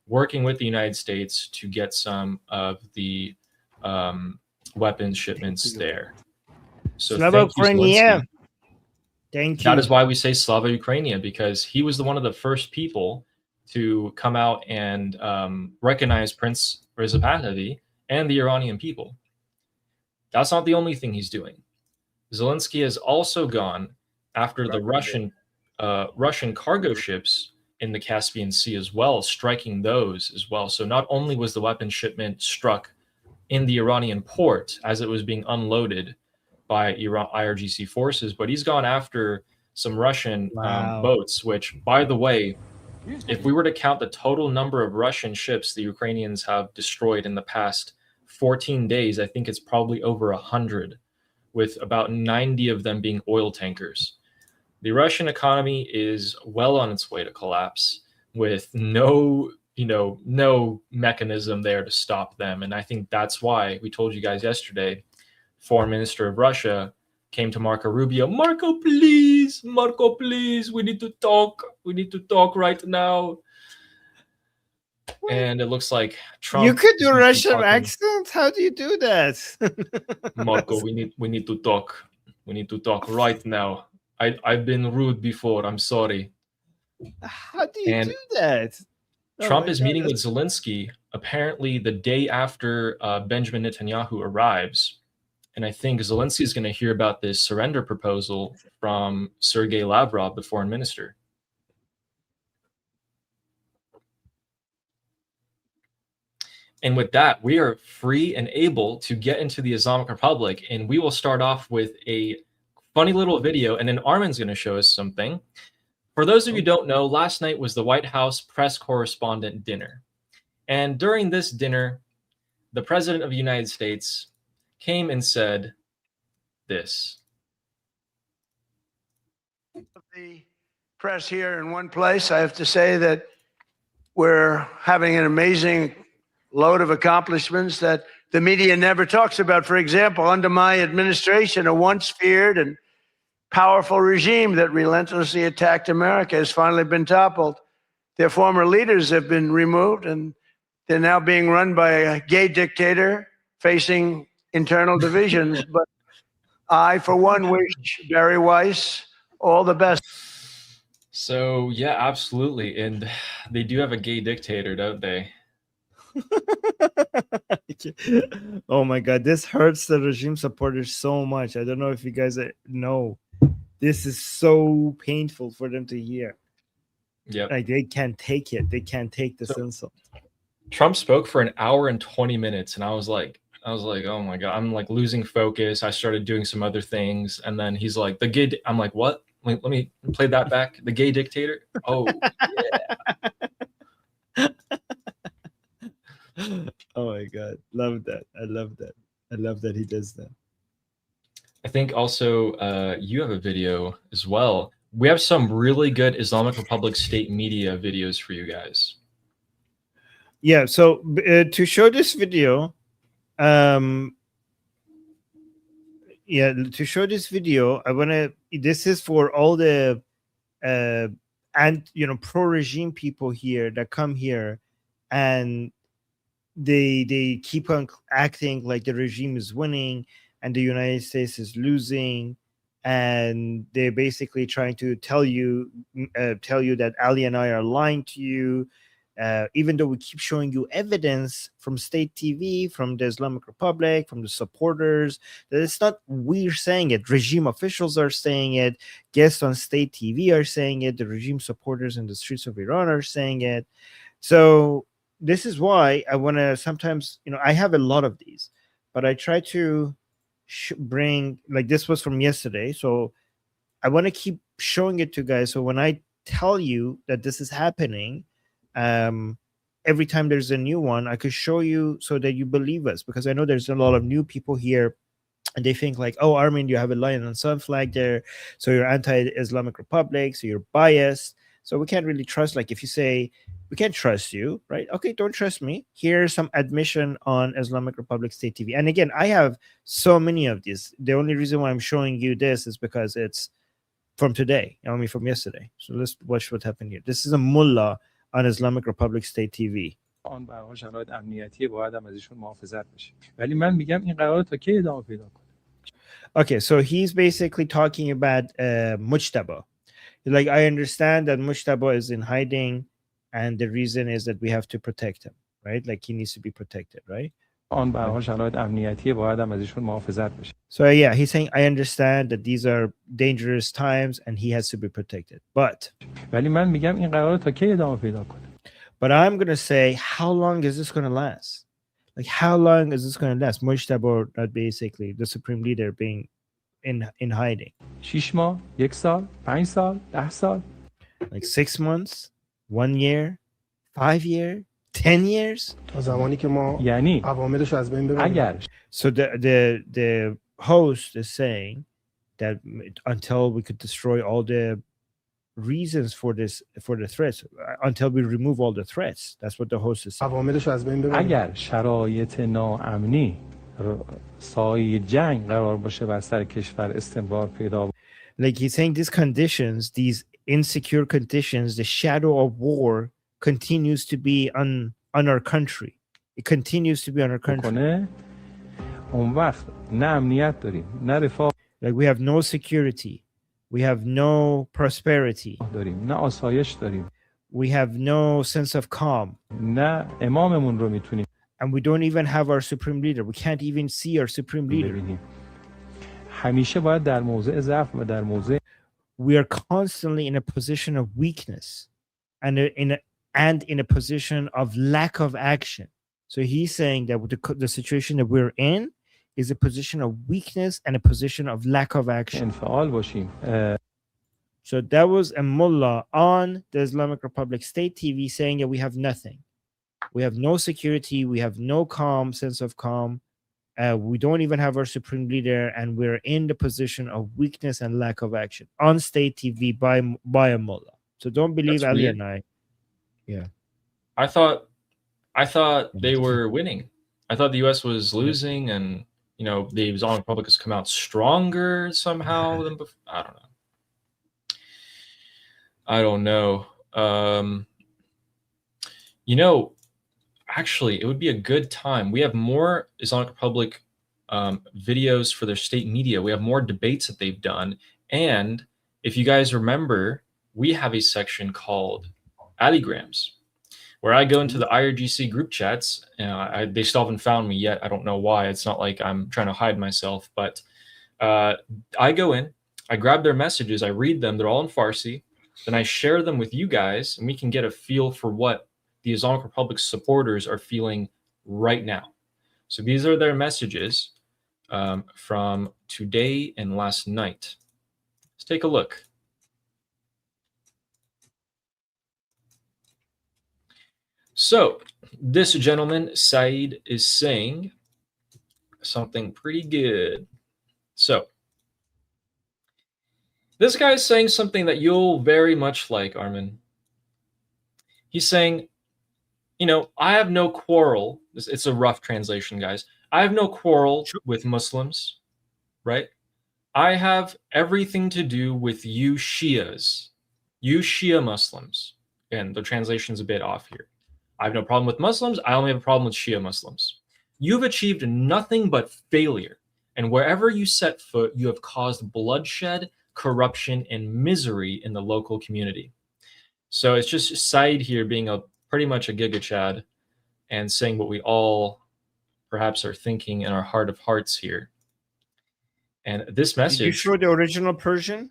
working with the United States to get some of the weapons shipments there. So Slava Ukraine. Thank you. That is why we say Slava Ukraine, because he was one of the first people to come out and recognize Prince Reza Pahlavi and the Iranian people. That's not the only thing he's doing. Zelensky has also gone after the Russian cargo ships in the Caspian Sea as well, striking those as well. So not only was the weapon shipment struck in the Iranian port as it was being unloaded by IRGC forces, but he's gone after some Russian boats, which, by the way, if we were to count the total number of Russian ships the Ukrainians have destroyed in the past 14 days, I think it's probably over 100, with about 90 of them being oil tankers. The Russian economy is well on its way to collapse, with no mechanism there to stop them. And I think that's why we told you guys yesterday, Foreign Minister of Russia came to Marco Rubio. Marco, please, we need to talk. We need to talk right now. And it looks like Trump. You could do a Russian accent. How do you do that? Marco, we need to talk. We need to talk right now. I've been rude before. I'm sorry. How do you do that? Trump is meeting with Zelensky apparently the day after Benjamin Netanyahu arrives. And I think Zelensky is going to hear about this surrender proposal from Sergei Lavrov, the foreign minister. And with that, we are free and able to get into the Islamic Republic. And we will start off with a funny little video. And then Armin's going to show us something. For those of you who don't know, last night was the White House press correspondent dinner. And during this dinner, the President of the United States came and said this. The press here in one place, I have to say that we're having an amazing load of accomplishments that the media never talks about. For example, under my administration, a once feared and powerful regime that relentlessly attacked America has finally been toppled. Their former leaders have been removed, and they're now being run by a gay dictator facing internal divisions. But I, for one, wish Barry Weiss all the best. So, yeah, absolutely. And they do have a gay dictator, don't they? Oh my God, this hurts the regime supporters so much. I don't know if you guys know. This is so painful for them to hear. Yeah, like they can't take it. They can't take this insult. Trump spoke for an hour and 20 minutes, and I was like, oh my God, I'm like losing focus. I started doing some other things, and then he's like, the gay. I'm like, what? Let me play that back. The gay dictator. Oh yeah. Oh my God, love that. I love that. I love that he does that. I think also you have a video as well. We have some really good Islamic Republic state media videos for you guys. Yeah, so to show this video, to show this video, I want to, this is for all the pro-regime people here that come here, and they keep on acting like the regime is winning and the United States is losing, and they're basically trying to tell you that Ali and I are lying to you, even though we keep showing you evidence from state TV, from the Islamic Republic, from the supporters, that it's not we're saying it. Regime officials are saying it. Guests on state TV are saying it. The regime supporters in the streets of Iran are saying it. So this is why I want to sometimes, I have a lot of these, but I try to bring, like this was from yesterday. So I want to keep showing it to you guys. So when I tell you that this is happening, every time there's a new one, I could show you so that you believe us, because I know there's a lot of new people here and they think like, oh, Armin, you have a lion and sun flag there, so you're anti-Islamic Republic, so you're biased. So we can't really trust, like if you say, we can't trust you, right? Okay, don't trust me. Here's some admission on Islamic Republic State TV. And again, I have so many of these. The only reason why I'm showing you this is because it's from today, from yesterday. So let's watch what happened here. This is a mullah on Islamic Republic State TV. آن به هر شرایط امنیتی باید هم ازشون محافظت بشه. ولی من میگم این قرار تا کی ادامه پیدا کنه. Okay, so he's basically talking about Mujtaba. Like, I understand that Mujtaba is in hiding, and the reason is that we have to protect him, right? Like, he needs to be protected, right? آن به هر شرایط امنیتی باید هم ازشون محافظت بشه. So yeah, he's saying, I understand that these are dangerous times and he has to be protected. But ولی من میگم این قرار تا کی ادامه پیدا کنه. But I'm going to say, how long is this going to last? Like, how long is this going to last? Mujtaba, not basically the supreme leader, being in hiding. 6 ماه، 1 سال، 5 سال، 10 سال. Like 6 months, 1 year, 5 years, 10 years. یعنی اگر So the host is saying that until we could destroy all the reasons for the threats, until we remove all the threats. That's what the host is saying. اگر شرایط ناامنی سایه جنگ قرار باشه بر سر کشور استمرار پیدا. Like he's saying, these conditions, these insecure conditions, the shadow of war continues to be on our country. It continues to be on our country. اون وقت نه امنیت داریم، نه رفاه. Like we have no security, we have no prosperity, داریم، نه آسایش داریم. We have no sense of calm. نه اماممون رو میتونیم And we don't even have our supreme leader. We can't even see our supreme leader. ببینیم. همیشه باید در موضع ضعف و در موضع We are constantly in a position of weakness and in a position of lack of action. So he's saying that the situation that we're in is a position of weakness and a position of lack of action. انفعال باشیم. So that was a mullah on the Islamic Republic State TV saying that we have nothing. We have no security. We have no calm, sense of calm. We don't even have our supreme leader, and we're in the position of weakness and lack of action on state TV by a mullah. So don't believe That's Ali weird. and I. Yeah. I thought they were winning. I thought the U.S. was losing, and you know the Islamic Republic has come out stronger somehow than before. I don't know. You know, actually, it would be a good time. We have more Islamic Republic videos for their state media. We have more debates that they've done. And if you guys remember, we have a section called Aligrams, where I go into the IRGC group chats. They still haven't found me yet. I don't know why. It's not like I'm trying to hide myself, but I go in, I grab their messages, I read them. They're all in Farsi. Then I share them with you guys, and we can get a feel for what the Islamic Republic supporters are feeling right now. So these are their messages from today and last night. Let's take a look. So this gentleman, Saeed, is saying something pretty good. So this guy is saying something that you'll very much like, Armin. He's saying, you know, I have no quarrel. It's a rough translation, guys. I have no quarrel with Muslims, right? I have everything to do with you Shias, you Shia Muslims. And the translation's a bit off here. I have no problem with Muslims. I only have a problem with Shia Muslims. You've achieved nothing but failure. And wherever you set foot, you have caused bloodshed, corruption, and misery in the local community. So it's just Said here being pretty much a Giga Chad and saying what we all perhaps are thinking in our heart of hearts here. And this message... Did you show the original Persian?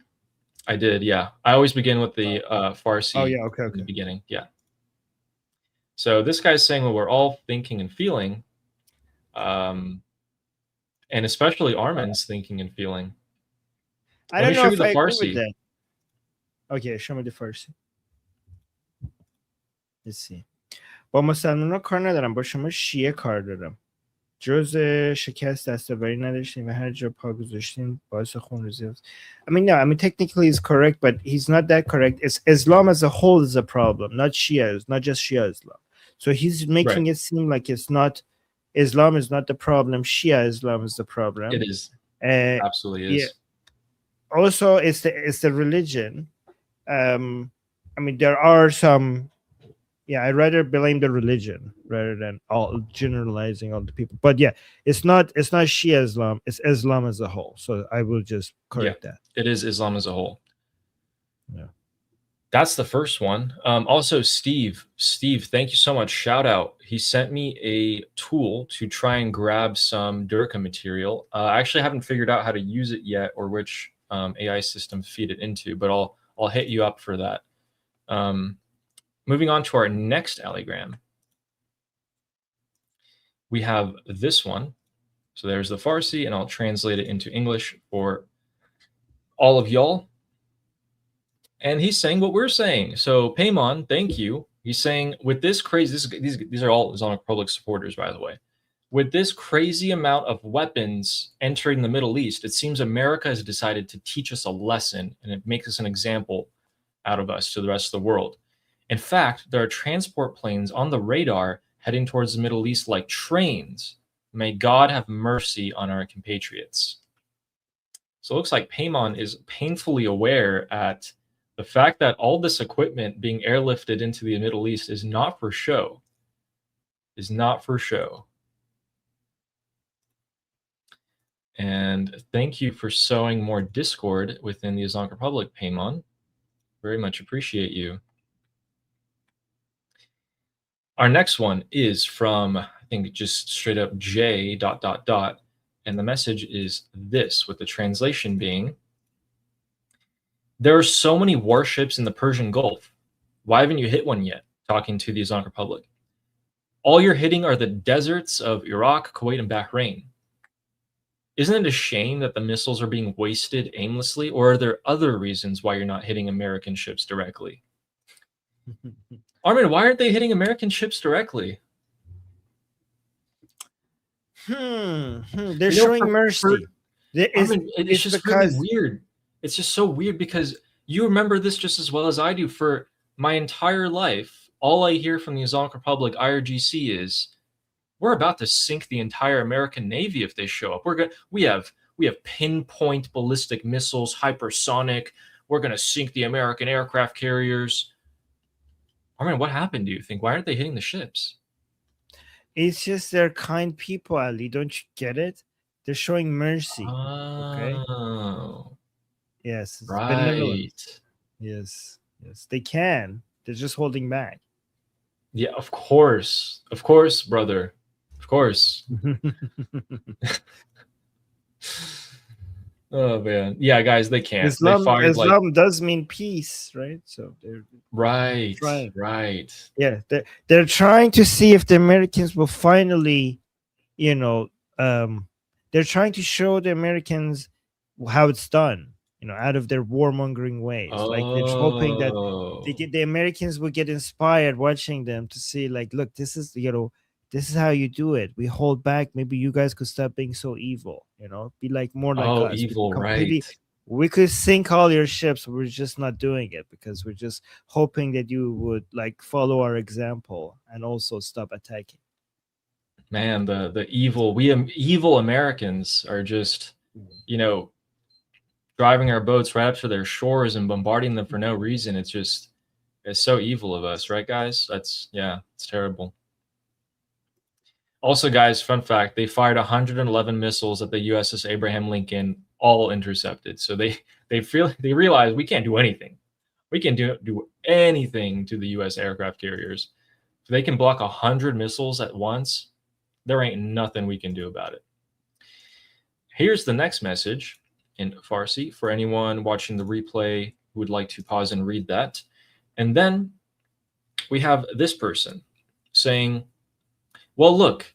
I did, yeah. I always begin with the Farsi okay. in the beginning, yeah. So this guy's saying what we're all thinking and feeling, and especially Armin's thinking and feeling. I don't know if I agree with that. Okay, show me the Farsi. Let's see. با مسلمان ها کار ندارم، با شما شیعه کار دارم. جز شکست دستاوری نداشتیم و هر جا پا گذاشتیم باعث خونریزی است. I mean, technically he's correct, but he's not that correct. It's Islam as a whole is a problem, not Shia, not just Shia Islam. So he's making it seem like it's not, Islam is not the problem, Shia Islam is the problem. It is. Absolutely is. Yeah. Also, it's the religion. I mean, there are some. Yeah, I'd rather blame the religion rather than all generalizing all the people. But yeah, it's not Shia Islam, it's Islam as a whole. So I will just correct that. It is Islam as a whole. Yeah. That's the first one. Also, Steve, thank you so much. Shout out. He sent me a tool to try and grab some Durkheim material. I actually haven't figured out how to use it yet or which AI system to feed it into, but I'll hit you up for that. Moving on to our next allogram. We have this one. So there's the Farsi, and I'll translate it into English for all of y'all. And he's saying what we're saying. So Payman, thank you. He's saying with this crazy, these are all Islamic Republic supporters, by the way. With this crazy amount of weapons entering the Middle East, it seems America has decided to teach us a lesson, and it makes us an example out of us to the rest of the world. In fact, there are transport planes on the radar heading towards the Middle East like trains. May God have mercy on our compatriots. So it looks like Payman is painfully aware at the fact that all this equipment being airlifted into the Middle East is not for show. Is not for show. And thank you for sowing more discord within the Islamic Republic, Payman. Very much appreciate you. Our next one is from, I think, just straight up J ... And the message is this, with the translation being, there are so many warships in the Persian Gulf. Why haven't you hit one yet? Talking to the Islamic Republic. All you're hitting are the deserts of Iraq, Kuwait, and Bahrain. Isn't it a shame that the missiles are being wasted aimlessly, or are there other reasons why you're not hitting American ships directly? Armin, why aren't they hitting American ships directly? They're showing mercy. Armin, it's just because really weird. It's just so weird because you remember this just as well as I do. For my entire life, all I hear from the Islamic Republic IRGC is, we're about to sink the entire American Navy if they show up. We have pinpoint ballistic missiles, hypersonic. We're going to sink the American aircraft carriers. I mean, what happened, do you think? Why aren't they hitting the ships? It's just they're kind people, Ali. Don't you get it? They're showing mercy. Okay. Oh, yes. It's right. benevolent. Yes. They can. They're just holding back. Yeah, of course, brother. Of course. Oh man, yeah, guys, they can't. Islam does mean peace, right? So they're right. Yeah, they're trying to see if the Americans will finally, they're trying to show the Americans how it's done, out of their warmongering ways. Like they're hoping that the Americans will get inspired watching them to see, like, look, this is how you do it. We hold back. Maybe you guys could stop being so evil, be like more like us. Evil, right? We could sink all your ships. We're just not doing it because we're just hoping that you would like follow our example and also stop attacking. Man, the evil Americans are just, driving our boats right up to their shores and bombarding them for no reason. It's so evil of us, right, guys? It's terrible. Also, guys, fun fact, they fired 111 missiles at the USS Abraham Lincoln, all intercepted. So they realized we can't do anything. We can't do anything to the US aircraft carriers. If they can block 100 missiles at once, there ain't nothing we can do about it. Here's the next message in Farsi for anyone watching the replay who would like to pause and read that. And then we have this person saying, well, look,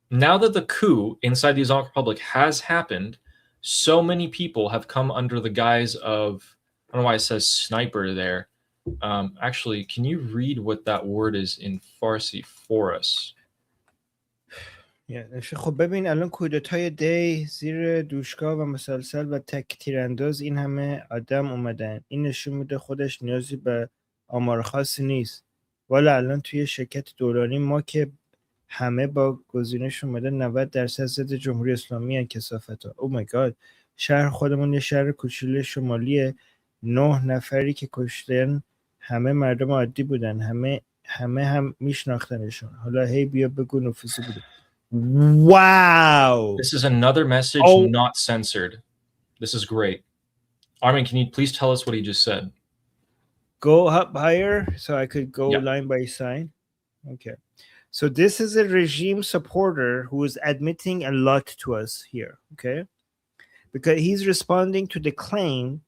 now that the coup inside the Islamic Republic has happened, so many people have come under the guise of, I don't know why it says sniper there. Actually, can you read what that word is in Farsi for us? خب ببین الان کودتای دی زیر دوشگاه و مسلسل و تک تیرانداز این همه آدم اومدن. این نشون میده خودش نیازی به آمار خاصی نیست. والا الان توی شرکت دورانی ما که همه با گزینش اومده 90% ضد جمهوری اسلامی ان کثافتا. او مای گاد. شهر خودمون یه شهر کوچولوی شمالیه. 9 نفری که کشتن همه مردم عادی بودن. همه هم میشناختنشون. حالا هی بیا بگو نفوذی بوده. Wow. This is another message not censored. This is great. Armin, can you please tell us what he just said? Go up higher so I could go line by line. Okay. So this is a regime supporter who is admitting a lot to us here. Okay. Because he's responding to the claim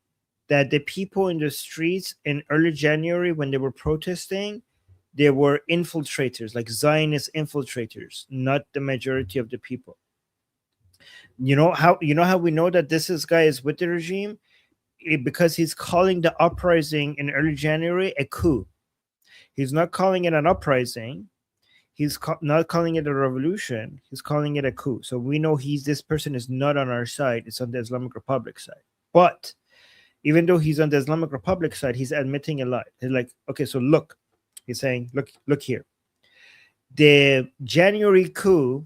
that the people in the streets in early January when they were protesting, they were infiltrators, like Zionist infiltrators, not the majority of the people. You know how we know that this guy is with the regime? Because he's calling the uprising in early January a coup. He's not calling it an uprising. He's not calling it a revolution. He's calling it a coup. So we know this person is not on our side. It's on the Islamic Republic side. But even though he's on the Islamic Republic side, he's admitting a lie. He's like, okay, so look. He's saying, look here. The January coup,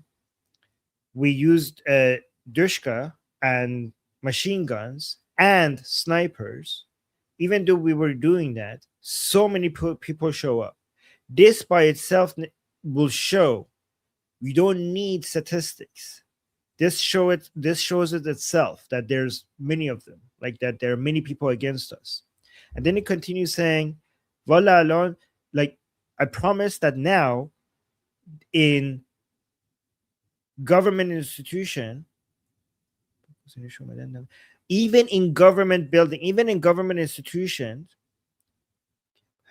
we used dushka and machine guns and snipers. Even though we were doing that, so many people show up. This by itself will show we don't need statistics. This shows it itself that there's many of them, like that there are many people against us. And then it continues saying, Wala alon, like, I promise that now in government institution, even in government building, even in government institutions,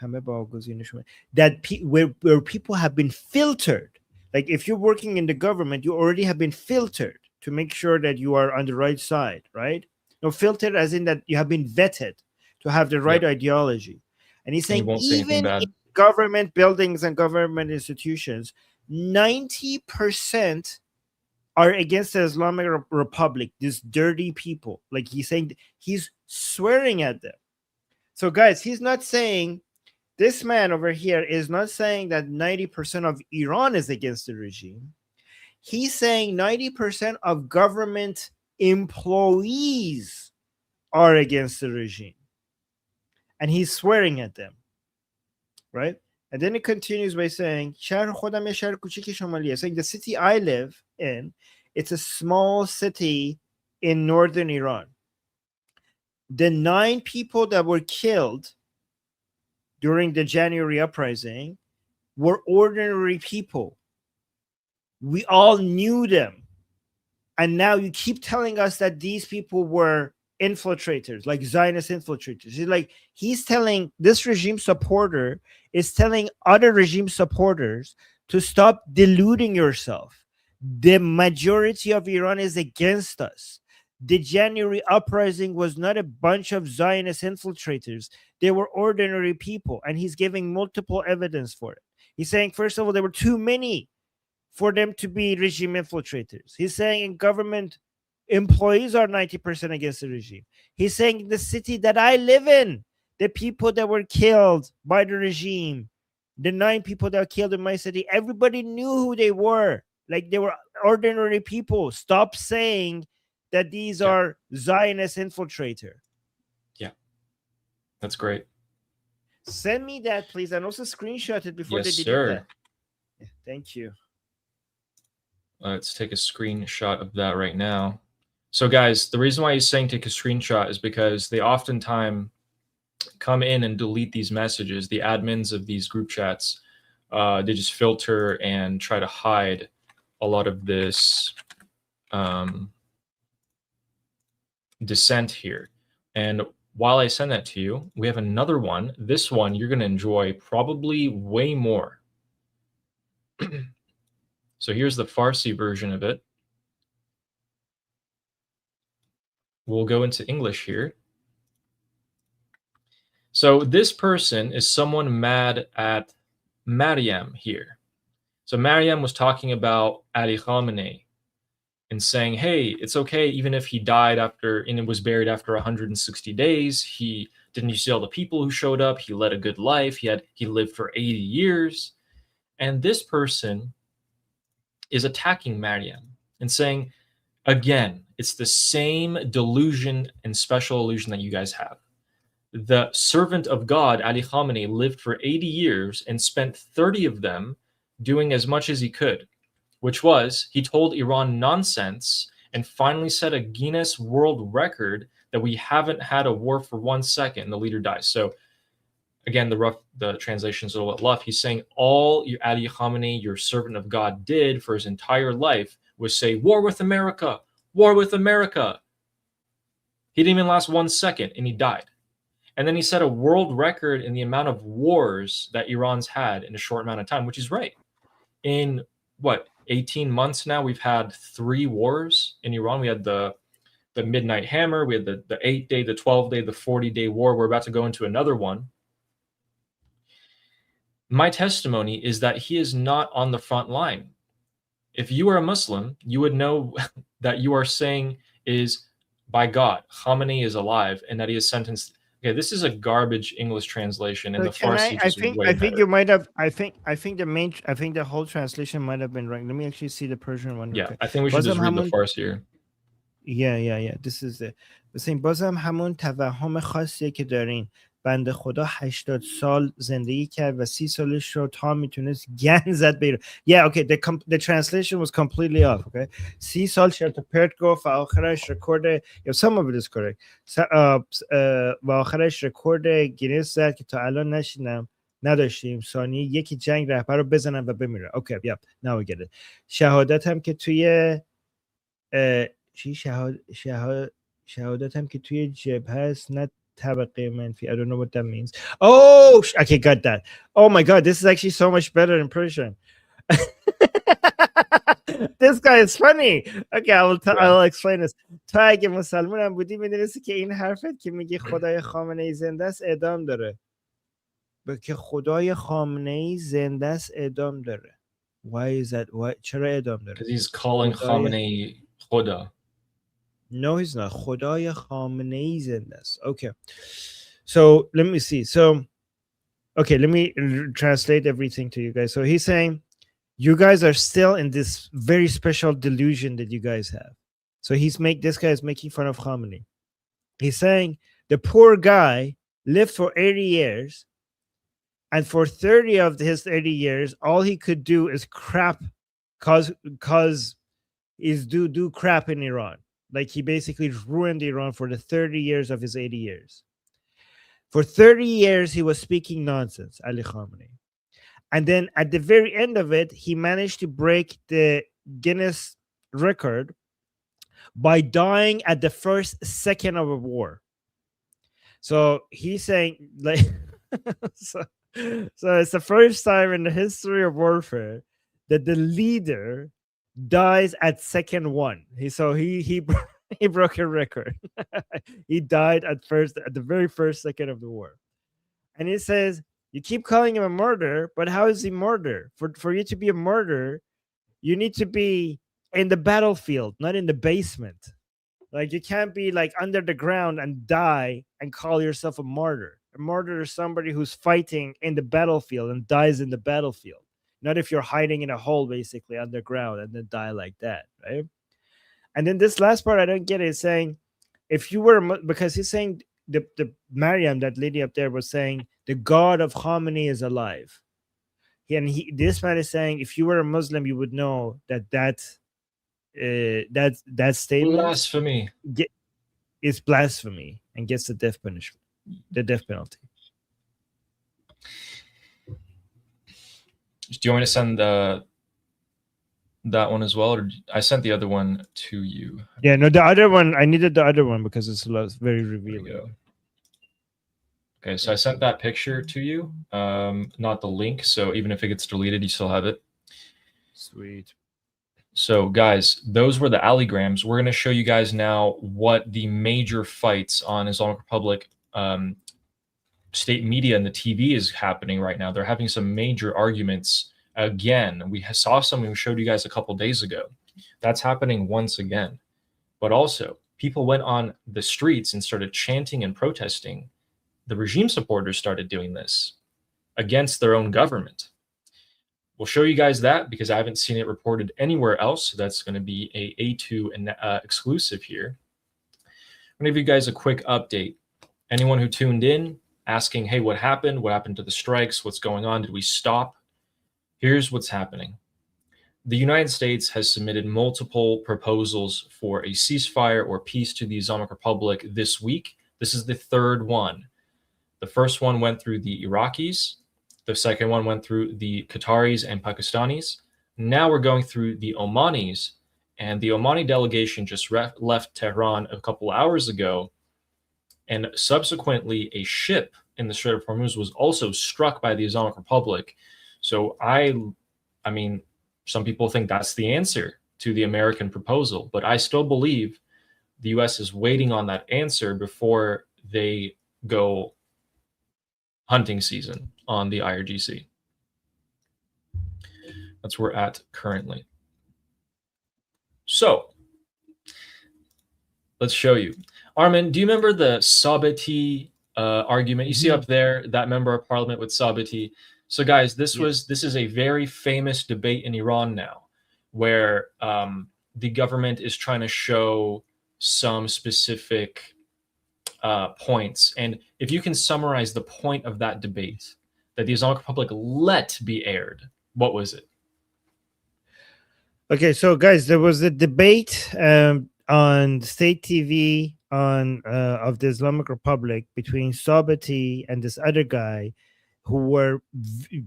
that where people have been filtered. Like if you're working in the government, you already have been filtered to make sure that you are on the right side, right? No, filtered as in that you have been vetted to have the right ideology. And he's saying even in government buildings and government institutions, 90% are against the Islamic Republic, these dirty people. Like he's saying, he's swearing at them. So guys, he's not saying, this man over here is not saying that 90% of Iran is against the regime. He's saying 90% of government employees are against the regime. And he's swearing at them, right? And then it continues by saying, saying the city I live in, it's a small city in northern Iran. The 9 people that were killed during the January uprising were ordinary people. We all knew them. And now you keep telling us that these people were infiltrators, like Zionist infiltrators. He's telling, this regime supporter is telling other regime supporters to stop deluding yourself. The majority of Iran is against us. The January uprising was not a bunch of Zionist infiltrators. They were ordinary people, and he's giving multiple evidence for it. He's saying, first of all, there were too many for them to be regime infiltrators. He's saying in government, employees are 90% against the regime. He's saying the city that I live in, the people that were killed by the regime, the 9 people that were killed in my city, everybody knew who they were. Like they were ordinary people. Stop saying that these are Zionist infiltrator. Yeah, that's great. Send me that, please, and also screenshot it before they delete that. Yeah, thank you. Let's take a screenshot of that right now. So, guys, the reason why he's saying take a screenshot is because they oftentimes come in and delete these messages. The admins of these group chats, they just filter and try to hide a lot of this dissent here. And while I send that to you, we have another one. This one you're going to enjoy probably way more. So here's the Farsi version of it. We'll go into English here. So this person is someone mad at Maryam here. So Maryam was talking about Ali Khamenei and saying, hey, it's okay even if he died after and was buried after 160 days. Didn't you see all the people who showed up? He led a good life. He lived for 80 years. And this person is attacking Maryam and saying, again, it's the same delusion and special illusion that you guys have. The servant of God, Ali Khamenei, lived for 80 years and spent 30 of them doing as much as he could, which was he told Iran nonsense and finally set a Guinness World Record that we haven't had a war for 1 second and the leader dies. So again, the translation is a little bit rough. He's saying all Ali Khamenei, your servant of God, did for his entire life was say, war with America, war with America. He didn't even last 1 second and he died. And then he set a world record in the amount of wars that Iran's had in a short amount of time, which is right. In 18 months now, we've had 3 wars in Iran. We had the Midnight Hammer, we had the 8-day, the 12-day, the 40-day war. We're about to go into another one. My testimony is that he is not on the front line. If you are a Muslim, you would know that you are saying is, by God, Khamenei is alive and that he is sentenced. Okay, this is a garbage English translation, and the Farsi is way better. I think you might have. I think the whole translation might have been right. Let me actually see the Persian one. Yeah, I think we should just read the Farsi here. Yeah. This is the same. بازم همون توهم خاصیه که دارین. بنده خدا 80 سال زندگی کرد و 30 سالش رو تا میتونست گند زد به ایران. Yeah, okay, the translation was completely off, okay? 30 سال چرت و پرت گفت و آخرش رکورد some of it is correct. و آخرش رکورد گینس زد که تا الان نشیدم نداشتیم ثانیه یکی جنگ رهبر رو بزنن و بمیره. اوکی یپ now we get it. شهادت هم که توی چی شهادت هم که توی جبهه است نه طبقه منفی. I don't know what that means. Oh, okay, got that. Oh my god, this is actually so much better in Persian. This guy is funny. Okay, I'll explain this. تو اگه مسلمان هم بودی میدونستی که این حرفت که میگه خدای خامنه ای زنده است اعدام داره. که خدای خامنه ای زنده است اعدام داره. Why is that? Why? چرا اعدام داره؟ Because he's calling Khamenei Khoda. No, he's not. خدای خامنه ای زنده است. Okay. So let me see. So, okay, let me translate everything to you guys. So he's saying, you guys are still in this very special delusion that you guys have. So this guy is making fun of Khamenei. He's saying the poor guy lived for 80 years, and for 30 of his 80 years, all he could do is crap, do crap in Iran. Like he basically ruined Iran for the 30 years of his 80 years. For 30 years, he was speaking nonsense, Ali Khamenei. And then at the very end of it, he managed to break the Guinness record by dying at the first second of a war. So he's saying, like, so it's the first time in the history of warfare that the leader dies at second one. He broke a record. He died at the very first second of the war. And he says, you keep calling him a murderer, but how is he murder? For you to be a murderer, you need to be in the battlefield, not in the basement. Like you can't be like under the ground and die and call yourself a martyr. A martyr is somebody who's fighting in the battlefield and dies in the battlefield. Not if you're hiding in a hole basically underground and then die like that, right? And then this last part I don't get is saying, if you were, because he's saying the Mariam, that lady up there was saying the God of Khamenei is alive. This man is saying if you were a Muslim, you would know that statement Blasphemy is blasphemy and gets the death punishment, the death penalty. Do you want me to send that one as well, or I sent the other one to you? Yeah, no, the other one, I needed the other one because it's very revealing. Okay, so I sent that picture to you, not the link. So even if it gets deleted, you still have it. Sweet. So guys, those were the alligrams. We're going to show you guys now what the major fights on Islamic Republic state media and the TV is happening right now. They're having some major arguments again. We saw some we showed you guys a couple days ago. That's happening once again. But also, people went on the streets and started chanting and protesting. The regime supporters started doing this against their own government. We'll show you guys that because I haven't seen it reported anywhere else. So that's going to be a A2 exclusive here. I'm going to give you guys a quick update. Anyone who tuned in asking, hey, what happened? What happened to the strikes? What's going on? Did we stop? Here's what's happening. The United States has submitted multiple proposals for a ceasefire or peace to the Islamic Republic this week. This is the third one. The first one went through the Iraqis. The second one went through the Qataris and Pakistanis. Now we're going through the Omanis. And the Omani delegation just left Tehran a couple hours ago. And subsequently, a ship in the Strait of Hormuz was also struck by the Islamic Republic. So I mean, some people think that's the answer to the American proposal, but I still believe the U.S. is waiting on that answer before they go hunting season on the IRGC. That's where we're at currently. So let's show you. Armin, do you remember the Sabati argument? You see up there, that member of parliament with Sabati. So guys, this is a very famous debate in Iran now, where the government is trying to show some specific points. And if you can summarize the point of that debate that the Islamic Republic let be aired, what was it? Okay, so guys, there was a debate on state TV of the Islamic Republic between Sabati and this other guy who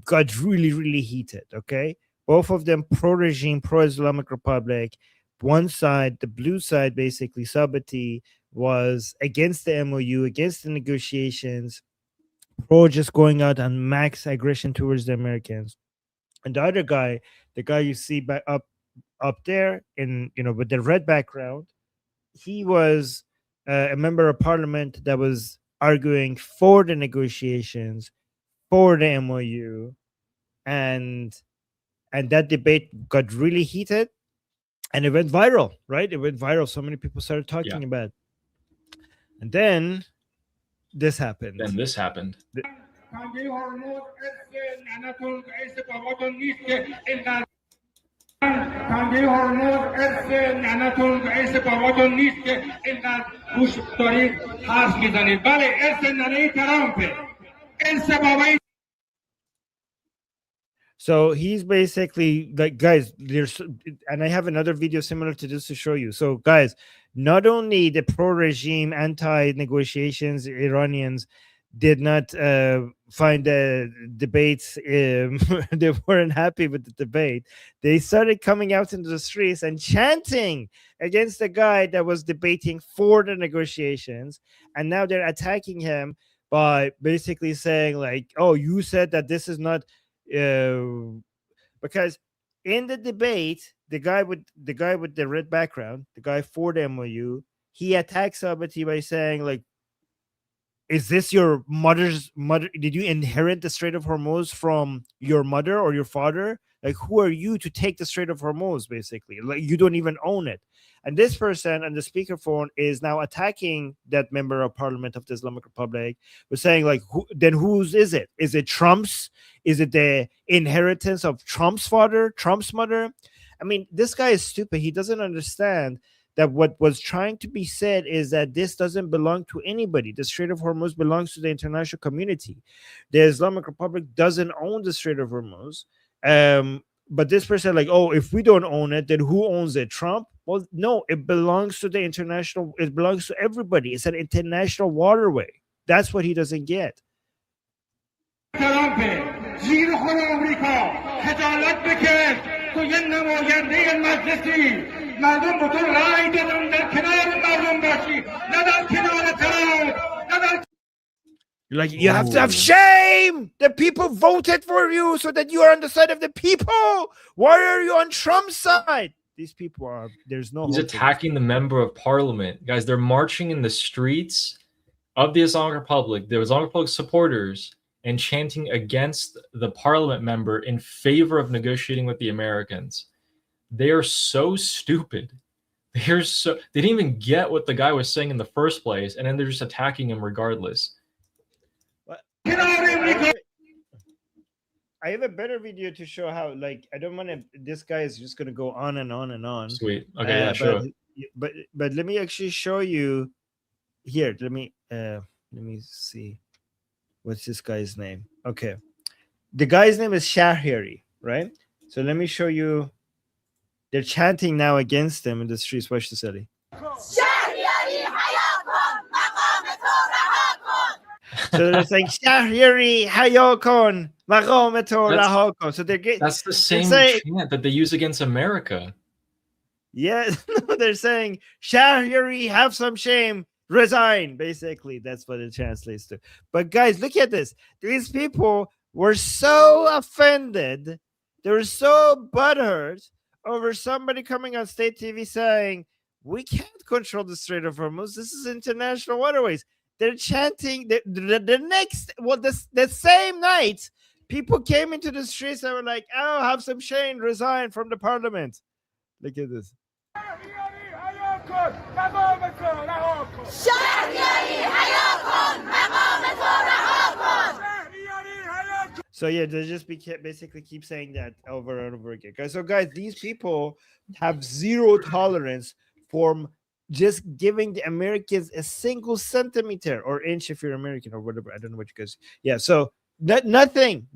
got really, really heated. Okay, both of them pro-regime, pro-Islamic Republic. One side, the blue side, basically, Sabati, was against the MOU, against the negotiations, pro just going out on max aggression towards the Americans. And the other guy, the guy you see back up there in, with the red background, he was a member of parliament that was arguing for the negotiations, for the MOU, and that debate got really heated, and it went viral, right? It went viral. So many people started talking about it. And then this happened. So he's basically like, guys, there's, and I have another video similar to this to show you. So guys, not only the pro-regime, anti-negotiations Iranians did not find the debates, they weren't happy with the debate. They started coming out into the streets and chanting against the guy that was debating for the negotiations. And now they're attacking him by basically saying like, oh, you said that this is not, because in the debate, the guy with the red background, the guy for the MOU, he attacks Sabati by saying like, is this your mother's mother? Did you inherit the Strait of Hormuz from your mother or your father? Like, who are you to take the Strait of Hormuz? Basically, like, you don't even own it. And this person on the speakerphone is now attacking that member of parliament of the Islamic Republic, was saying like, then whose is it? Is it Trump's? Is it the inheritance of Trump's father, Trump's mother? I mean, this guy is stupid. He doesn't understand that what was trying to be said is that this doesn't belong to anybody. The Strait of Hormuz belongs to the international community. The Islamic Republic doesn't own the Strait of Hormuz. But this person, like, oh, if we don't own it, then who owns it? Trump? Well, no, it belongs to the international. It belongs to everybody. It's an international waterway. That's what he doesn't get. Like, you have to have shame. The people voted for you so that you are on the side of the people. Why are you on Trump's side? These people are, there's no. He's attacking the member of parliament. Guys, they're marching in the streets of the Islamic Republic. There was Islamic Republic supporters and chanting against the parliament member in favor of negotiating with the Americans. They are so stupid. They didn't even get what the guy was saying in the first place, and then they're just attacking him regardless. I have a better video to show how, like, I don't want to, this guy is just going to go on and on and on. Sweet. Okay, yeah, sure. But let me actually show you here. Let me see. What's this guy's name? Okay. The guy's name is Shahriari, right? So let me show you. They're chanting now against them in the streets. Watch this, Ali. So they're saying Shahriari hayakon maqam to rahakon. So that's the same chant that they use against America. Yeah, no, they're saying Shahriari, have some shame, resign. Basically, that's what it translates to. But guys, look at this. These people were so offended. They were so butthurt over somebody coming on state TV saying, we can't control the Strait of Hormuz. This is international waterways. They're chanting the same night. People came into the streets and were like, oh, have some shame, resign from the parliament. Look at this. So yeah, they just basically keep saying that over and over again. So guys, these people have zero tolerance for just giving the Americans a single centimeter or inch if you're American or whatever. I don't know what you guys. Yeah, so nothing.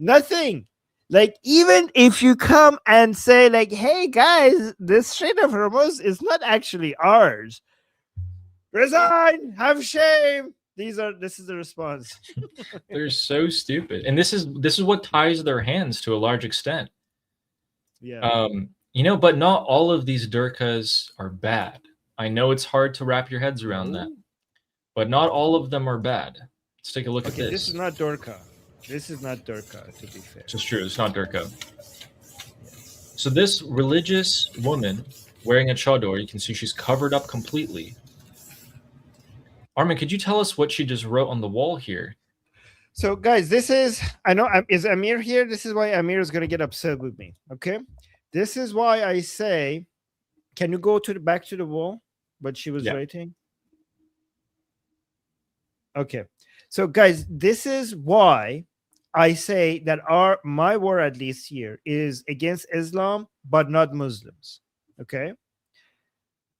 Like, even if you come and say like, hey guys, this Strait of Hormuz is not actually ours. Resign, have shame. This is the response. They're so stupid, and this is what ties their hands to a large extent. Yeah. But not all of these Durkas are bad. I know it's hard to wrap your heads around that, but not all of them are bad. Let's take a look at Okay, this. this is not Durka. This is not Durka, to be fair. It's true. It's not Durka. So this religious woman wearing a chador, you can see she's covered up completely. Armin, could you tell us what she just wrote on the wall here? So, guys, this is, I know, is Amir here? This is why Amir is going to get upset with me. Okay. This is why I say, can you go back to the wall? What she was writing? Okay. So, guys, this is why I say that my war, at least here, is against Islam, but not Muslims. Okay.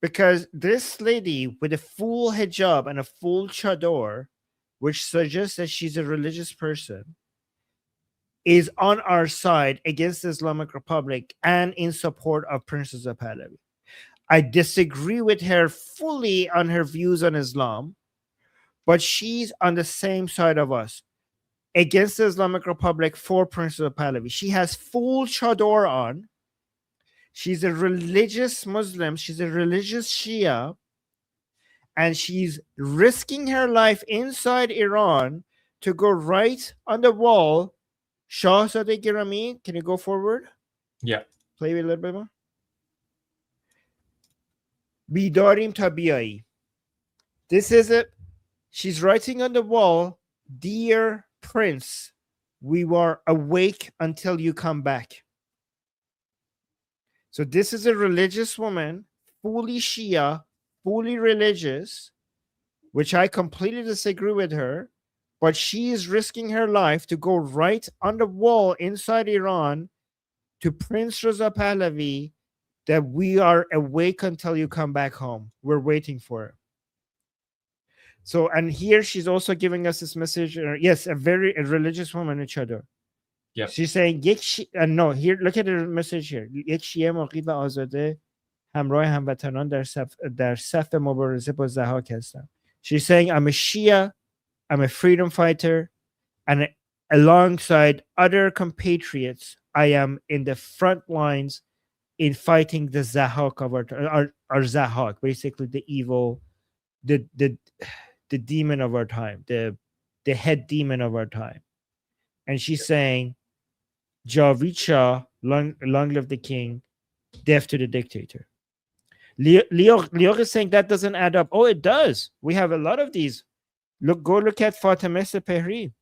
Because this lady with a full hijab and a full chador, which suggests that she's a religious person, is on our side against the Islamic Republic and in support of Princess of Pahlavi. I disagree with her fully on her views on Islam, but she's on the same side of us against the Islamic Republic for Princess of Pahlavi. She has full chador on. She's a religious Muslim. She's a religious Shia. And she's risking her life inside Iran to go right on the wall. Shahzadeh Girami, can you go forward? Yeah. Play a little bit more. Bidarim ta biyai. This is it. She's writing on the wall, "Dear Prince, we were awake until you come back." So this is a religious woman, fully Shia, fully religious, which I completely disagree with her, but she is risking her life to go right on the wall inside Iran to Prince Reza Pahlavi that we are awake until you come back home. We're waiting for it. So, and here she's also giving us this message. Yes, a religious woman in chador. Yeah. She's saying, no, here, look at the message here. یک شیعه مقیم و آزاده همراه هموطنان در صف مبارزه با ضحاک هستم. She's saying, I'm a Shia, I'm a freedom fighter, and alongside other compatriots, I am in the front lines in fighting the Zahak of our Zahak, basically the evil, the demon of our time, the head demon of our time. And she's saying, Javid Shah, long live the king, death to the dictator. Leo is saying that doesn't add up. Oh, it does. We have a lot of these. Go look at Fatemeh Sepehri.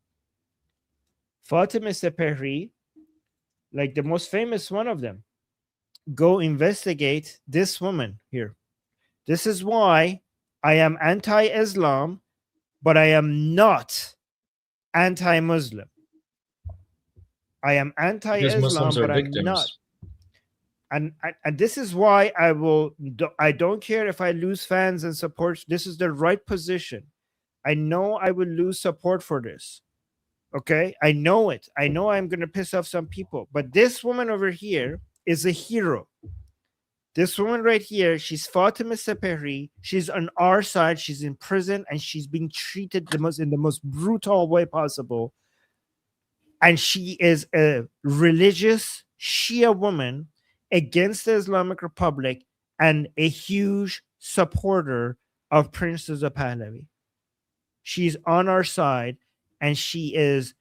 Fatemeh Sepehri, like the most famous one of them. Go investigate this woman here. This is why I am anti-Islam, but I am not anti-Muslim. I am anti-Islam, but I'm not. And this is why I don't care if I lose fans and support. This is the right position. I know I will lose support for this. Okay? I know it. I know I'm going to piss off some people. But this woman over here is a hero. This woman right here, she's Fatemeh Sepehri. She's on our side. She's in prison and she's being treated in the most brutal way possible. And she is a religious Shia woman against the Islamic Republic and a huge supporter of Princess of Pahlavi. She's on our side and she is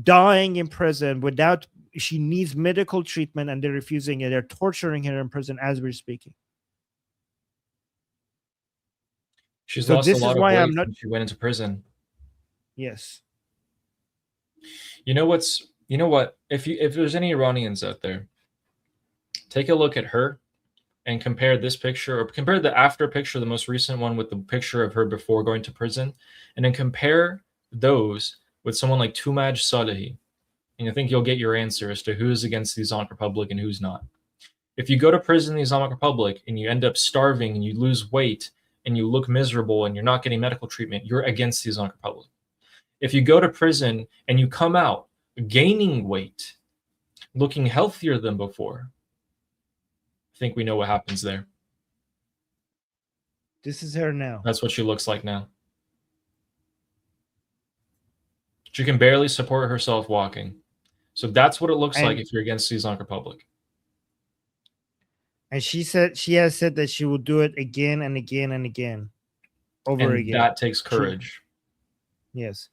dying in prison she needs medical treatment and they're refusing it. They're torturing her in prison as we're speaking. She's lost a lot of weight when she went into prison. Yes. You know what? If there's any Iranians out there, take a look at her and compare this picture, or compare the after picture, the most recent one, with the picture of her before going to prison, and then compare those with someone like Tumaj Salehi, and I think you'll get your answer as to who's against the Islamic Republic and who's not. If you go to prison in the Islamic Republic and you end up starving and you lose weight and you look miserable and you're not getting medical treatment, you're against the Islamic Republic. If you go to prison and you come out gaining weight, looking healthier than before, I think we know what happens there. This is her now. That's what she looks like now. She can barely support herself walking. So that's what it looks like And if you're against the Islamic Republic. and she has said that she will do it again and again and again, over And again. that takes courage. Yes.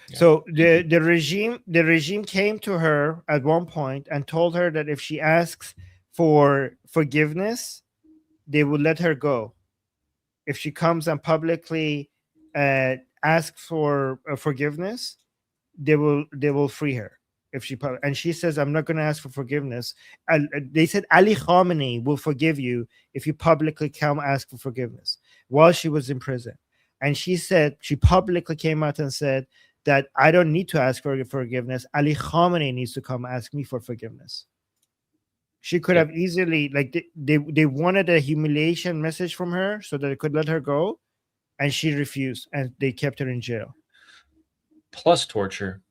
Yeah. So the regime came to her at one point and told her that if she asks for forgiveness, they will let her go. If she comes and publicly asks for forgiveness, they will free her. If she and she says, "I'm not going to ask for forgiveness." And they said Ali Khamenei will forgive you if you publicly come ask for forgiveness, while she was in prison. And she said, she publicly came out and said that I don't need to ask for forgiveness. Ali Khamenei needs to come ask me for forgiveness. She could have easily, like, they wanted a humiliation message from her so that they could let her go, and she refused, and they kept her in jail. Plus torture.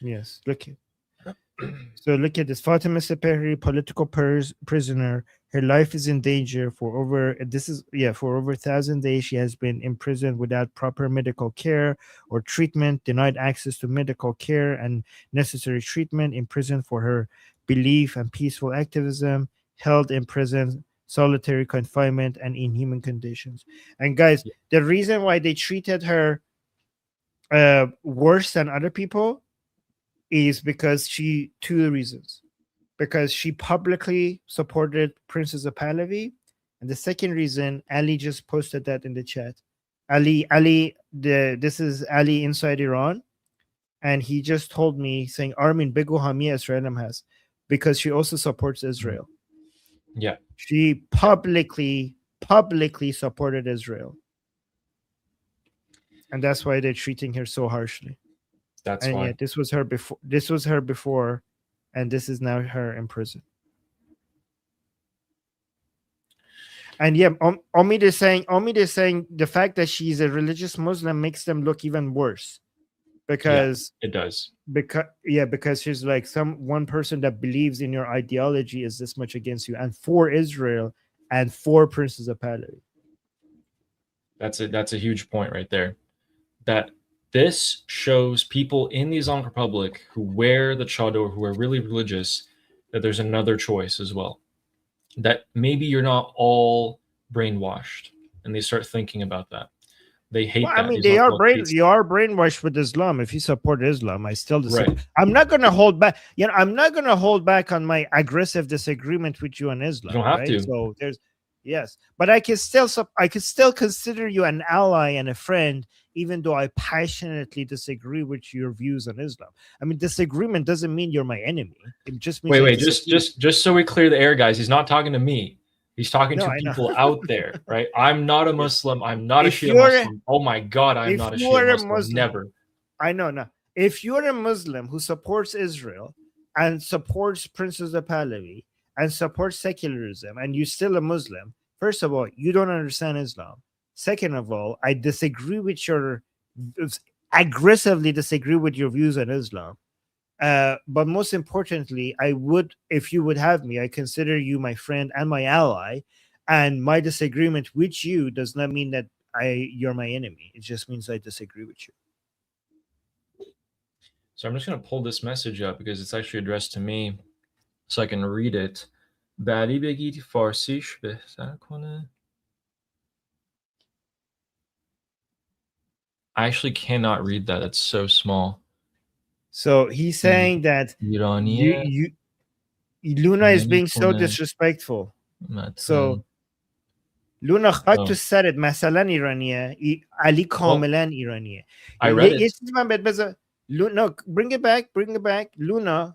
Yes, look. So look at this. Fatima Sepehri, political prisoner. Her life is in danger for over 1,000 days. She has been imprisoned without proper medical care or treatment, denied access to medical care and necessary treatment, imprisoned for her belief and peaceful activism, held in prison, solitary confinement, and inhuman conditions. And guys, the reason why they treated her worse than other people is because two reasons. Because she publicly supported Princess of Pahlavi, and the second reason, Ali just posted that in the chat. This is Ali inside Iran, and he just told me saying Armin Begu Hamia Israelim has, because she also supports Israel. Yeah, she publicly supported Israel, and that's why they're treating her so harshly. That's and why. yet this was her before, and this is now her in prison. And yeah, Omid is saying the fact that she's a religious Muslim makes them look even worse, because it does. Because she's like one person that believes in your ideology is this much against you, and for Israel and for Princess of Pahlavi. That's a huge point right there. That this shows people in the Islamic Republic who wear the chador, who are really religious, that there's another choice as well. That maybe you're not all brainwashed, and they start thinking about that. They hate that. I mean, they are brainwashed with Islam. If you support Islam, I still disagree. Right. I'm not going to hold back. I'm not going to hold back on my aggressive disagreement with you on Islam. You don't have to. So yes, but I can still consider you an ally and a friend, even though I passionately disagree with your views on Islam. I mean, disagreement doesn't mean you're my enemy. It just means just so we clear the air, guys. He's not talking to me. He's talking to people out there, right? I'm not a Muslim. I'm not a Shia Muslim. Oh my God, I'm not a Shia Muslim. Never. I know. No. If you're a Muslim who supports Israel and supports Princess of Pahlavi and supports secularism, and you're still a Muslim, first of all, you don't understand Islam. Second of all, I aggressively disagree with your views on Islam. But most importantly, if you would have me, I consider you my friend and my ally, and my disagreement with you does not mean that you're my enemy. It just means I disagree with you. So I'm just going to pull this message up because it's actually addressed to me, so I can read it. بعدی بگید فارسیش بهتر کنه. I actually cannot read that. It's so small. So he's saying that Luna is being so disrespectful. So Luna خاک تو سرت مثلا ایرانیه، علی کاملا ایرانیه. I read it. No, bring it back. Luna,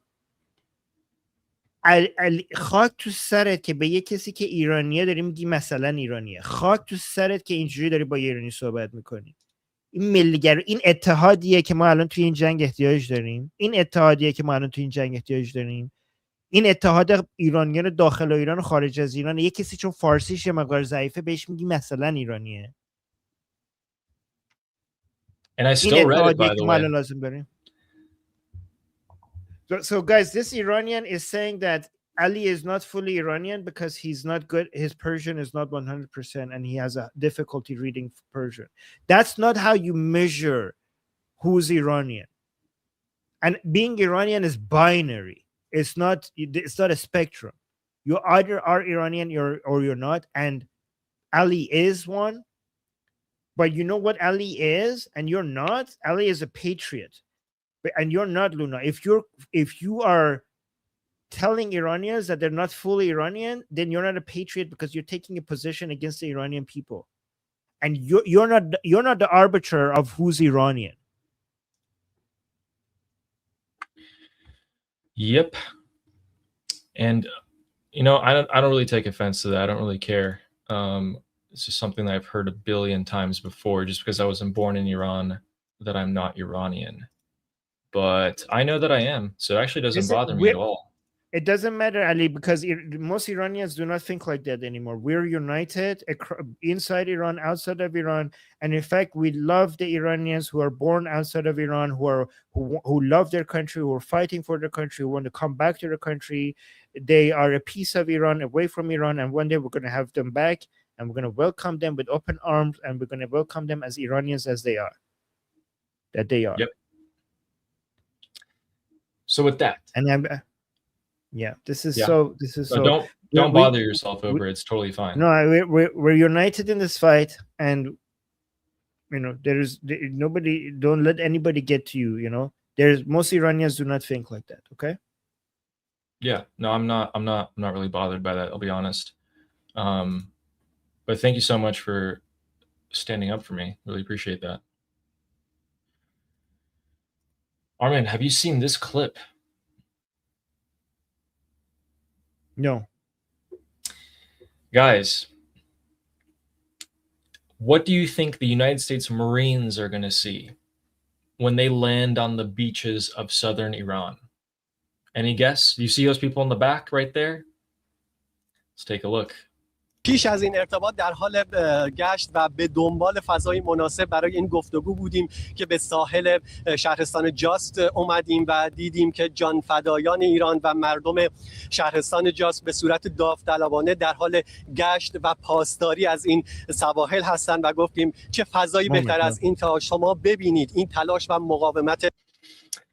خاک تو سرت که به یه کسی که ایرانیه داری میگی مثلا ایرانیه. خاک تو سرت که اینجوری داری با ایرانی صحبت میکنی. این ملیگرا، این اتحادیه که ما الان توی این جنگ احتیاج داریم. این اتحاد ایرانیان داخل ایران و خارج از ایران. یه کسی چون فارسیش یه مقدار ضعیفه بهش میگی مثلا ایرانیه. And I still read it, by the way. So guys, this Iranian is saying that Ali is not fully Iranian because he's not good. His Persian is not 100%, and he has a difficulty reading Persian. That's not how you measure who's Iranian. And being Iranian is binary. It's not a spectrum. You either are Iranian or you're not. And Ali is one. But you know what Ali is, and you're not? Ali is a patriot. And you're not, Luna. If you are telling Iranians that they're not fully Iranian, then you're not a patriot because you're taking a position against the Iranian people. And you're not the arbiter of who's Iranian. Yep. And you know, I don't really take offense to that. I don't really care. It's just something that I've heard a billion times before, just because I wasn't born in Iran, that I'm not Iranian. But I know that I am, so it actually doesn't bother me at all. It doesn't matter, Ali, because most Iranians do not think like that anymore. We're united inside Iran, outside of Iran, and in fact, we love the Iranians who are born outside of Iran, who love their country, who are fighting for their country, who want to come back to their country. They are a piece of Iran, away from Iran, and one day we're going to have them back, and we're going to welcome them with open arms, and we're going to welcome them as Iranians as they are. That they are. Yep. So with that, and yeah, this is so. Don't bother yourself over it. It's totally fine. No, we're united in this fight, and you know nobody. Don't let anybody get to you. You know, most Iranians do not think like that. Okay. Yeah. No, I'm not really bothered by that. I'll be honest. But thank you so much for standing up for me. Really appreciate that. Armin, have you seen this clip? No. Guys, what do you think the United States Marines are going to see when they land on the beaches of southern Iran? Any guess? You see those people in the back right there? Let's take a look. پیش از این ارتباط در حال گشت و به دنبال فضای مناسب برای این گفتگو بودیم که به ساحل شهرستان جاست اومدیم و دیدیم که جانفدایان ایران و مردم شهرستان جاست به صورت داوطلبانه در حال گشت و پاسداری از این سواحل هستند و گفتیم چه فضایی بهتر از این تا شما ببینید این تلاش و مقاومت.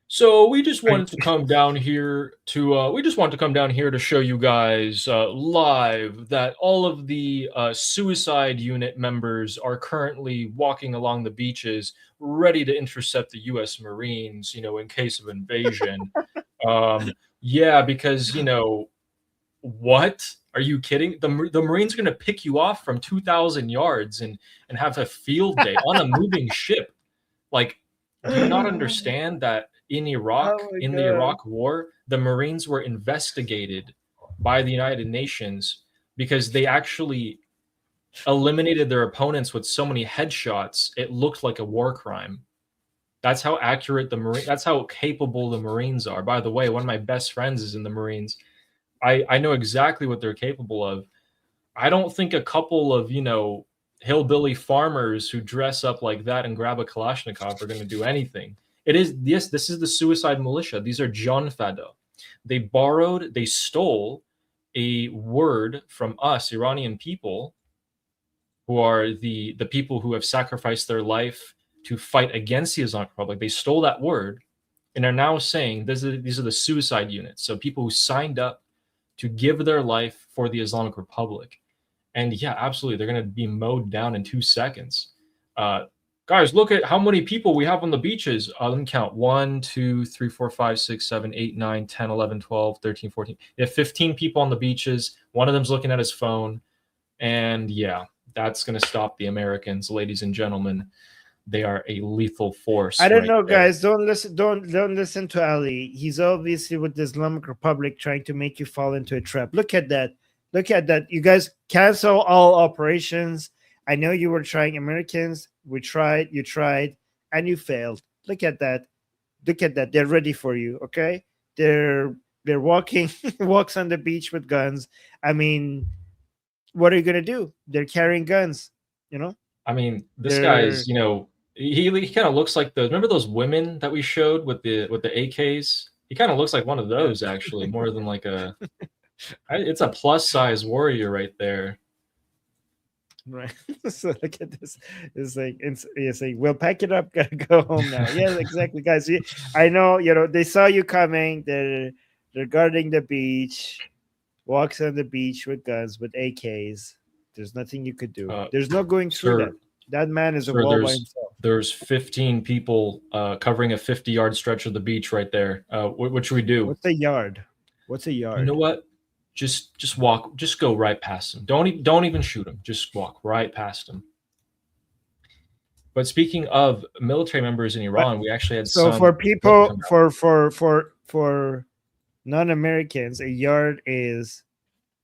So we just wanted to come down here to show you guys live that all of the suicide unit members are currently walking along the beaches, ready to intercept the U.S. Marines, you know, in case of invasion. Yeah, because, you know, what? Are you kidding? The Marines are going to pick you off from 2,000 yards and have a field day on a moving ship. Like, do you not understand that in Iraq, the Iraq War, the Marines were investigated by the United Nations because they actually eliminated their opponents with so many headshots, it looked like a war crime. That's how accurate that's how capable the Marines are. By the way, one of my best friends is in the Marines. I know exactly what they're capable of. I don't think a couple of, you know, hillbilly farmers who dress up like that and grab a Kalashnikov are going to do anything. This is the suicide militia. These are John Fado. They stole a word from us, Iranian people, who are the people who have sacrificed their life to fight against the Islamic Republic. They stole that word and are now saying these are the suicide units. So people who signed up to give their life for the Islamic Republic. And yeah, absolutely, they're going to be mowed down in 2 seconds. Guys, look at how many people we have on the beaches. Let me count. 1, 2, 3, 4, 5, 6, 7, 8, 9, 10, 11, 12, 13, 14. You have 15 people on the beaches. One of them's looking at his phone. And yeah, that's going to stop the Americans, ladies and gentlemen. They are a lethal force. I don't know, guys. Don't listen to Ali. He's obviously with the Islamic Republic trying to make you fall into a trap. Look at that. Look at that. You guys cancel all operations. I know you were trying, Americans. We tried, you tried, and you failed. Look at that. Look at that. They're ready for you, okay? They're walks on the beach with guns. I mean, what are you going to do? They're carrying guns, you know? I mean, this guy's, you know, he kind of looks like remember those women that we showed with the AKs? He kind of looks like one of those, actually, more than like a It's a plus size warrior right there. Right. So look at this. It's like we'll pack it up, gotta go home now. Yes, exactly, guys. I know, they saw you coming. They're guarding the beach, walks on the beach with guns, with AKs. There's nothing you could do. There's no going through that. That man is a wall by himself. There's 15 people covering a 50-yard stretch of the beach right there. What should we do? What's a yard? What's a yard? You know what? Just walk. Just go right past them. Don't even shoot them. Just walk right past them. But speaking of military members in Iran, we actually had so for people for non-Americans, a yard is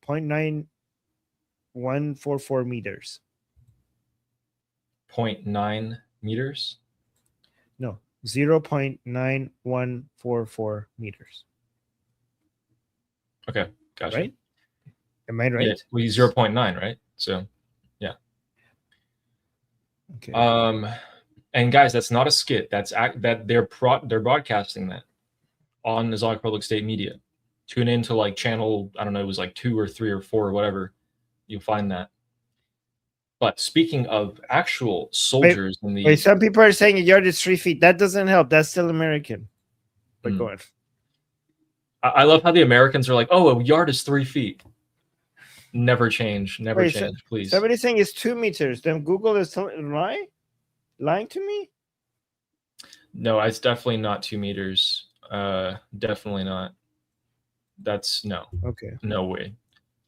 0.9144 meters. 0.9 meters? No, 0.9144 meters. Okay, gotcha. Right? Am I right? Yeah, we 0.9, right? So, yeah. Okay. And guys, that's not a skit. That they're broadcasting that on Islamic Republic State media. Tune into like channel, I don't know, it was like 2 or 3 or 4 or whatever. You'll find that. But speaking of actual soldiers in the... Wait, some people are saying a yard is 3 feet. That doesn't help. That's still American. But go on. I love how the Americans are like, oh, a yard is 3 feet. Never change. Never change, please. Somebody's saying it's 2 meters. Then Google is lying to me? No, it's definitely not 2 meters. Definitely not. That's no. Okay. No way.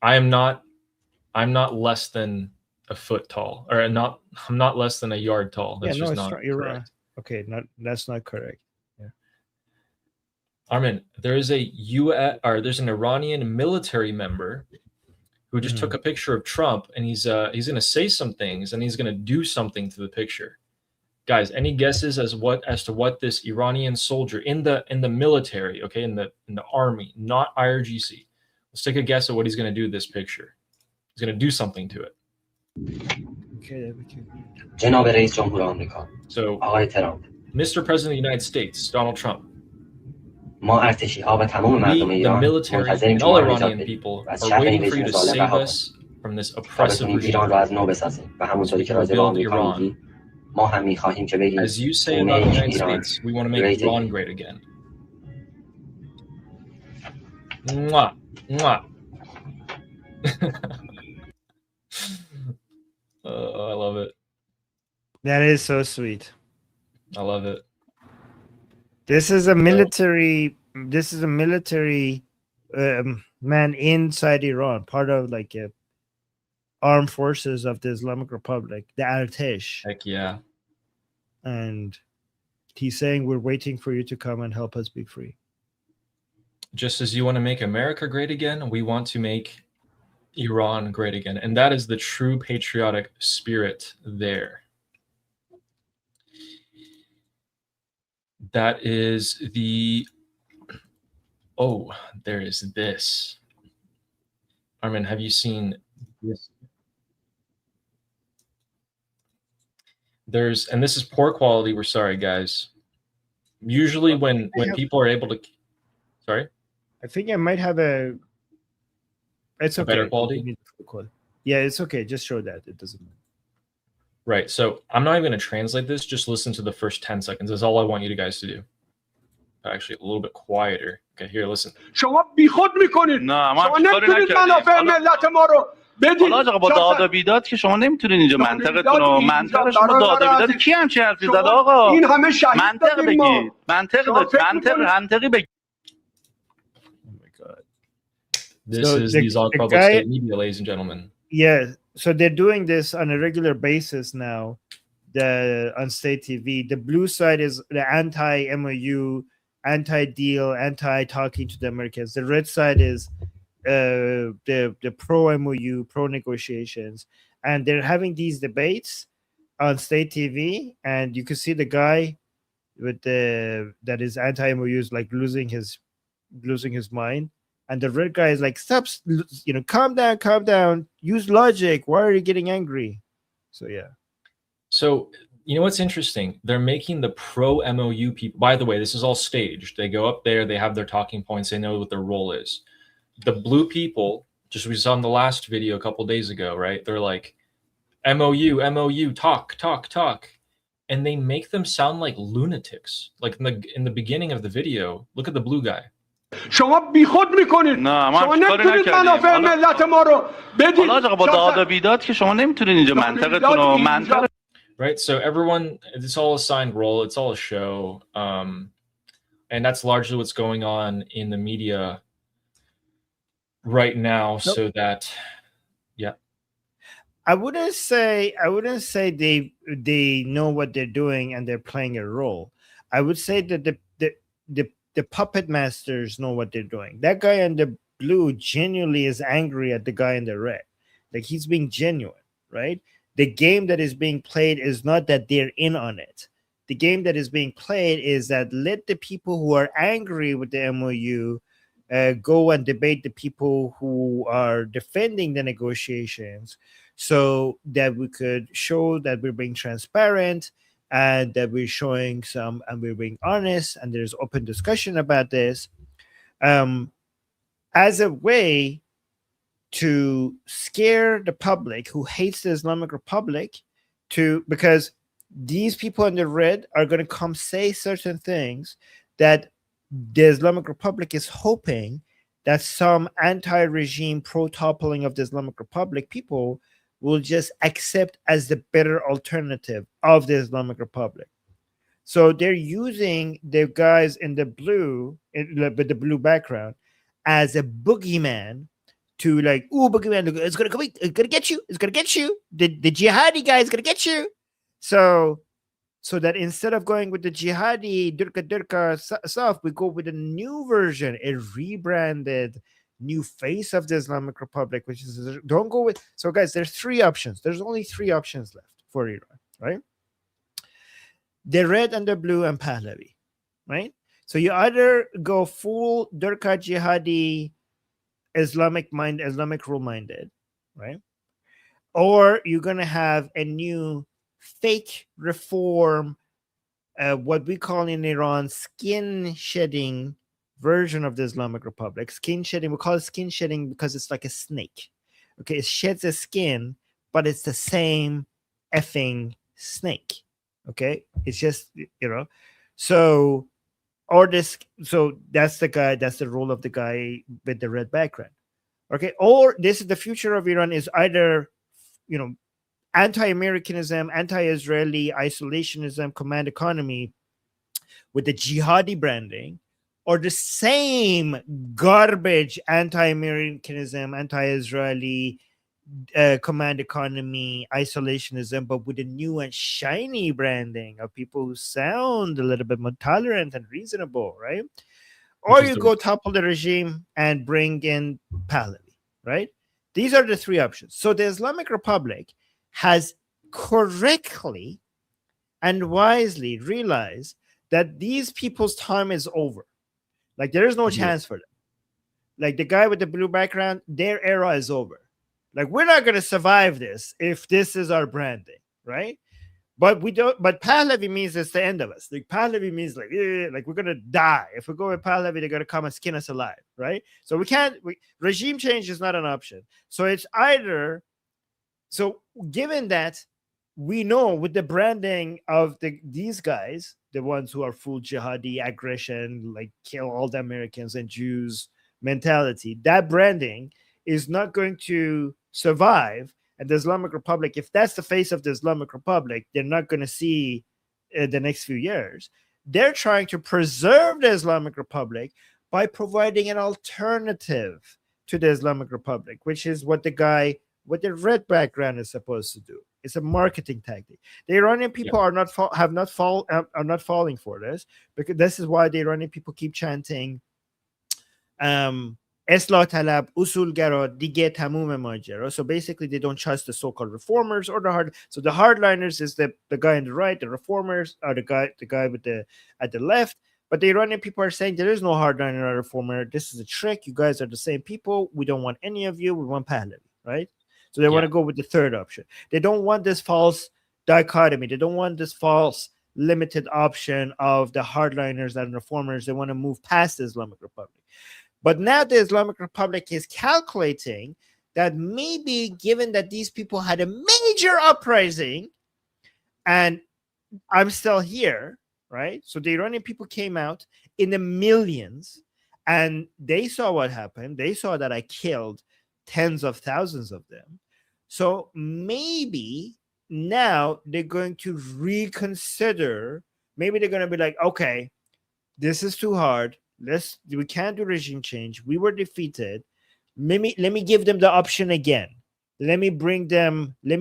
I'm not less than a foot tall, or I'm not less than a yard tall. That's just not you're correct. wrong. Okay, that's not correct. Yeah. Armin, there's an Iranian military member who just took a picture of Trump, and he's going to say some things, and he's going to do something to the picture. Guys, any guesses as to what this Iranian soldier in the military, okay, in the army, not IRGC? Let's take a guess at what he's going to do to this picture. He's going to do something to it. Okay. جناب رئیس جمهور آمریکا So, آقای ترامپ Mr. President of the United States, Donald Trump, ما ارتشی ها و تمام مردم we, the ایران military منتظریم and که all ما رو نجات Iranian بدید people و از are شر این waiting for you رژیم to ظالم save رها us کنید from this تا oppressive بتونیم ایران رو regime. از نو بسازیم و همونطوری که We can راجع به build آمریکا Iran. میگی ما هم میخواهیم که بگیم As you say we about the make United Iran States, we want to make great Iran again. great again. Mwah. Mwah. I love it. That is so sweet. I love it. This is a military man inside Iran, part of like armed forces of the Islamic Republic, the Artesh. Heck yeah. And he's saying we're waiting for you to come and help us be free. Just as you want to make America great again, we want to make Iran great again. And that is the true patriotic spirit there. That is the... Oh, there is this. Armin, have you seen this? And this is poor quality. We're sorry, guys. Usually when people are able to... Sorry? I think I might have it's okay. Better quality? Yeah, it's okay. Just show that. It doesn't matter. Right. So I'm not even going to translate this. Just listen to the first 10 seconds. That's all I want you guys to do. Actually, a little bit quieter. Okay, here, listen. شما بیخود میکنید. نه ما نمیتونید منافع ملت ما رو بدید. حالا با داد و بیداد که شما نمیتونید اینجا منطقتون رو منطق شما داد و بیداد کی همچین حرفی زد آقا؟ این همه شهید منطق بگید. منطقی بگید. Oh my god. This is the Islamic Public State media, ladies and gentlemen. Yeah, so they're doing this on a regular basis now. On state TV, the blue side is the anti-MOU, anti-deal, anti-talking to the Americans. The red side is the pro-MOU, pro-negotiations, and they're having these debates on state TV. And you can see the guy with that is anti-MOU is like losing his mind, and the red guy is like, "Stop, calm down, use logic. Why are you getting angry?" So yeah. So, you know what's interesting? They're making the pro-MOU people. By the way, this is all staged. They go up there, they have their talking points, they know what their role is. the blue people, just we saw in the last video a couple days ago, right? They're like, MOU, talk, and they make them sound like lunatics. Like in the beginning of the video, look at the blue guy. شما بیخود میکنید. نه ما شما کاری نمیتونید نکردیم. منافع ملت ما رو بدید. حالا آقا با داد و بیداد که شما نمیتونید اینجا منطقتون رو منطق. Right, so everyone, it's all assigned role, it's all a show, and that's largely what's going on in the media right now. So that, yeah, I wouldn't say they know what they're doing and they're playing a role. I would say that the puppet masters know what they're doing. That guy in the blue genuinely is angry at the guy in the red. Like, he's being genuine, right? The game that is being played is not that they're in on it. The game that is being played is that let the people who are angry with the MOU go and debate the people who are defending the negotiations, so that we could show that we're being transparent and that we're showing some, and we're being honest, and there's open discussion about this, as a way to scare the public who hates the Islamic Republic, because these people in the red are going to come say certain things that the Islamic Republic is hoping that some anti-regime pro-toppling of the Islamic Republic people will just accept as the better alternative of the Islamic Republic. So they're using the guys in the blue, with the blue background, as a boogeyman to, like, oh, boogeyman, it's gonna come, it's gonna get you, it's gonna get you. The jihadi guy is gonna get you. So that instead of going with the jihadi durka stuff, we go with a new version, a rebranded new face of the Islamic Republic, which is, don't go with. So guys, there's three options. There's only three options left for Iran, right? The red and the blue and Pahlavi, right? So you either go full Durka jihadi Islamic rule minded, right? Or you're gonna have a new fake reform, what we call in Iran skin shedding version of the Islamic Republic. Skin shedding, we call it skin shedding because it's like a snake. Okay, it sheds a skin, but it's the same effing snake. Okay, it's just, so, or this, so that's the guy, that's the role of the guy with the red background. Okay, or this is the future of Iran, is either, anti-Americanism, anti-Israeli isolationism, command economy with the jihadi branding, or the same garbage anti-Americanism, anti-Israeli command economy, isolationism, but with a new and shiny branding of people who sound a little bit more tolerant and reasonable, right? Or you go topple the regime and bring in Pahlavi, right? These are the three options. So the Islamic Republic has correctly and wisely realized that these people's time is over. Like, there is no chance for them. Like, the guy with the blue background, their era is over. Like, we're not going to survive this if this is our branding, right? But we don't. But Pahlavi means it's the end of us. Like, Pahlavi means like we're going to die. If we go with Pahlavi, they're going to come and skin us alive, right? So we can't. Regime change is not an option. So it's either. So given that we know with the branding of these guys, the ones who are full jihadi aggression, like kill all the Americans and Jews mentality, that branding is not going to survive. And the Islamic Republic, if that's the face of the Islamic Republic, they're not going to see the next few years. They're trying to preserve the Islamic Republic by providing an alternative to the Islamic Republic, which is what the guy with the red background is supposed to do. It's a marketing tactic. The Iranian people are not falling for this, because this is why the Iranian people keep chanting Islah talab usulgara dige tamum majera. So basically, they don't trust the so-called reformers or the hard. So the hardliners is the guy on the right. The reformers are the guy with at the left. But the Iranian people are saying there is no hardliner or reformer. This is a trick. You guys are the same people. We don't want any of you. We want Pahlavi, right? So they want to go with the third option. They don't want this false dichotomy. They don't want this false limited option of the hardliners and reformers. They want to move past the Islamic Republic. But now the Islamic Republic is calculating that maybe, given that these people had a major uprising and I'm still here, right? So the Iranian people came out in the millions and they saw what happened. They saw that I killed tens of thousands of them. So maybe now they're going to reconsider. Maybe they're going to be like, okay, this is too hard. We can't do regime change. We were defeated. Let me give them the option again. Let me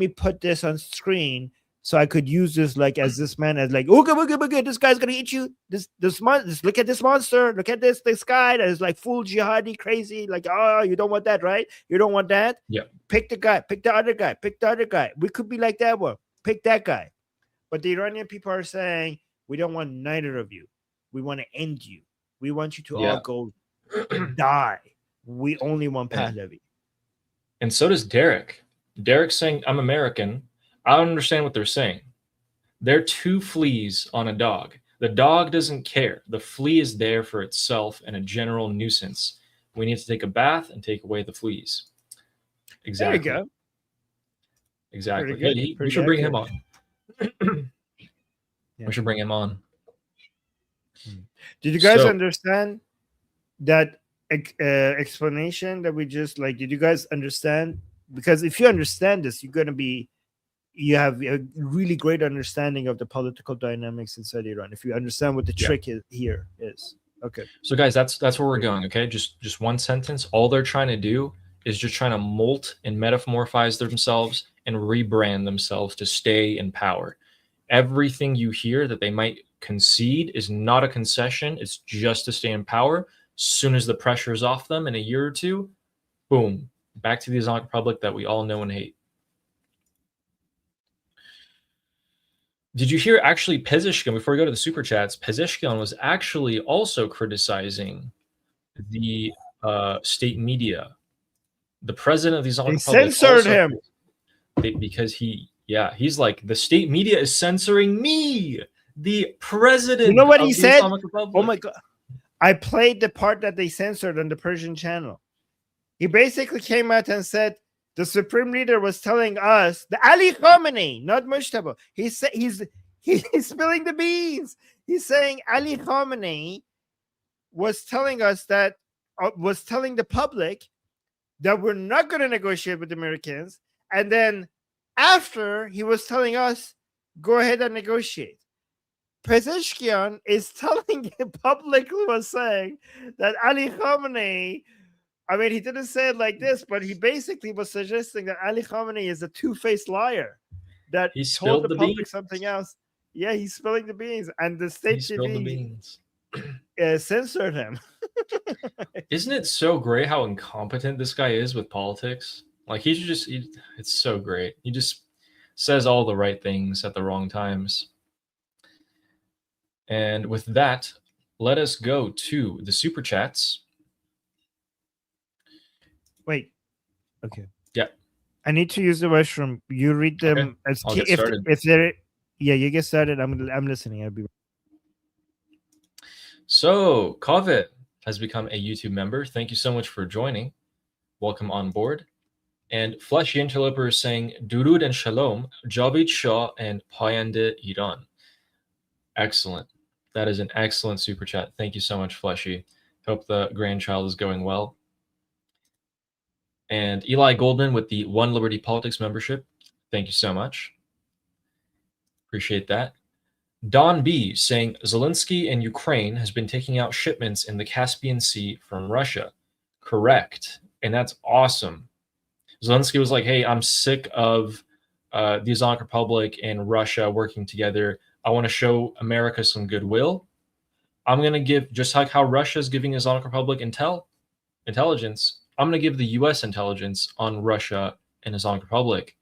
put this on screen so I could use this like as this man as like, okay, this guy's gonna eat you. This look at this monster. Look at this guy that is like full jihadi crazy. Like, oh, you don't want that, right? You don't want that. Yeah. Pick the guy. Pick the other guy. Pick the other guy. We could be like that one. Pick that guy. But the Iranian people are saying we don't want neither of you. We want to end you. We want you to all go die. We only want Pahlavi. And so does Derek. Derek's saying, I'm American. I don't understand what they're saying. They're two fleas on a dog. The dog doesn't care. The flea is there for itself and a general nuisance. We need to take a bath and take away the fleas. Exactly. There you go. Exactly. Hey, we should bring him on. We should bring him on. Did you guys understand that explanation that we just like? Did you guys understand? Because if you understand this, you have a really great understanding of the political dynamics inside Iran. If you understand what the trick here is. Okay. So guys, that's where we're going. Okay. Just one sentence. All they're trying to do is just trying to molt and metamorphose themselves and rebrand themselves to stay in power. Everything you hear that they might concede is not a concession. It's just to stay in power. As soon as the pressure is off them in a year or two, boom, back to the Islamic Republic that we all know and hate. Did you hear actually Pezeshkian, before we go to the super chats, Pezeshkian was actually also criticizing the state media. The president of the Islamic Republic censored him because he's like, the state media is censoring me, the president. You know what of he the said? Islamic Republic. Oh my God. I played the part that they censored on the Persian channel. He basically came out and said, the supreme leader was telling us, the Ali Khamenei, not Mujtaba. He's spilling the beans. He's saying Ali Khamenei was telling us that, was telling the public that we're not going to negotiate with the Americans. And then after, he was telling us, go ahead and negotiate. Pezeshkian is telling the public, who was saying that Ali Khamenei, I mean, he didn't say it like this, but he basically was suggesting that Ali Khamenei is a two-faced liar that he told the public beans. something else. Yeah, he's spilling the beans, and the state TV censored him. Isn't it so great how incompetent this guy is with politics? Like it's so great. He just says all the right things at the wrong times. And with that, let us go to the super chats. Wait. Okay. Yeah. I need to use the restroom. You read them as I'll get if started. they're you get started. I'm listening. I'll be. So Kovet has become a YouTube member. Thank you so much for joining. Welcome on board. And Fleshy Interloper is saying Durud and Shalom, Javid Shah and Payande Iran. Excellent. That is an excellent super chat. Thank you so much, Fleshy. Hope the grandchild is going well. And Eli Goldman with the One Liberty Politics membership. Thank you so much. Appreciate that. Don B saying Zelensky and Ukraine has been taking out shipments in the Caspian Sea from Russia. Correct. And that's awesome. Zelensky was like, hey, I'm sick of the Islamic Republic and Russia working together. I want to show America some goodwill. I'm going to give, just like how Russia is giving Islamic Republic intelligence, I'm going to give the U.S. intelligence on Russia and Islamic Republic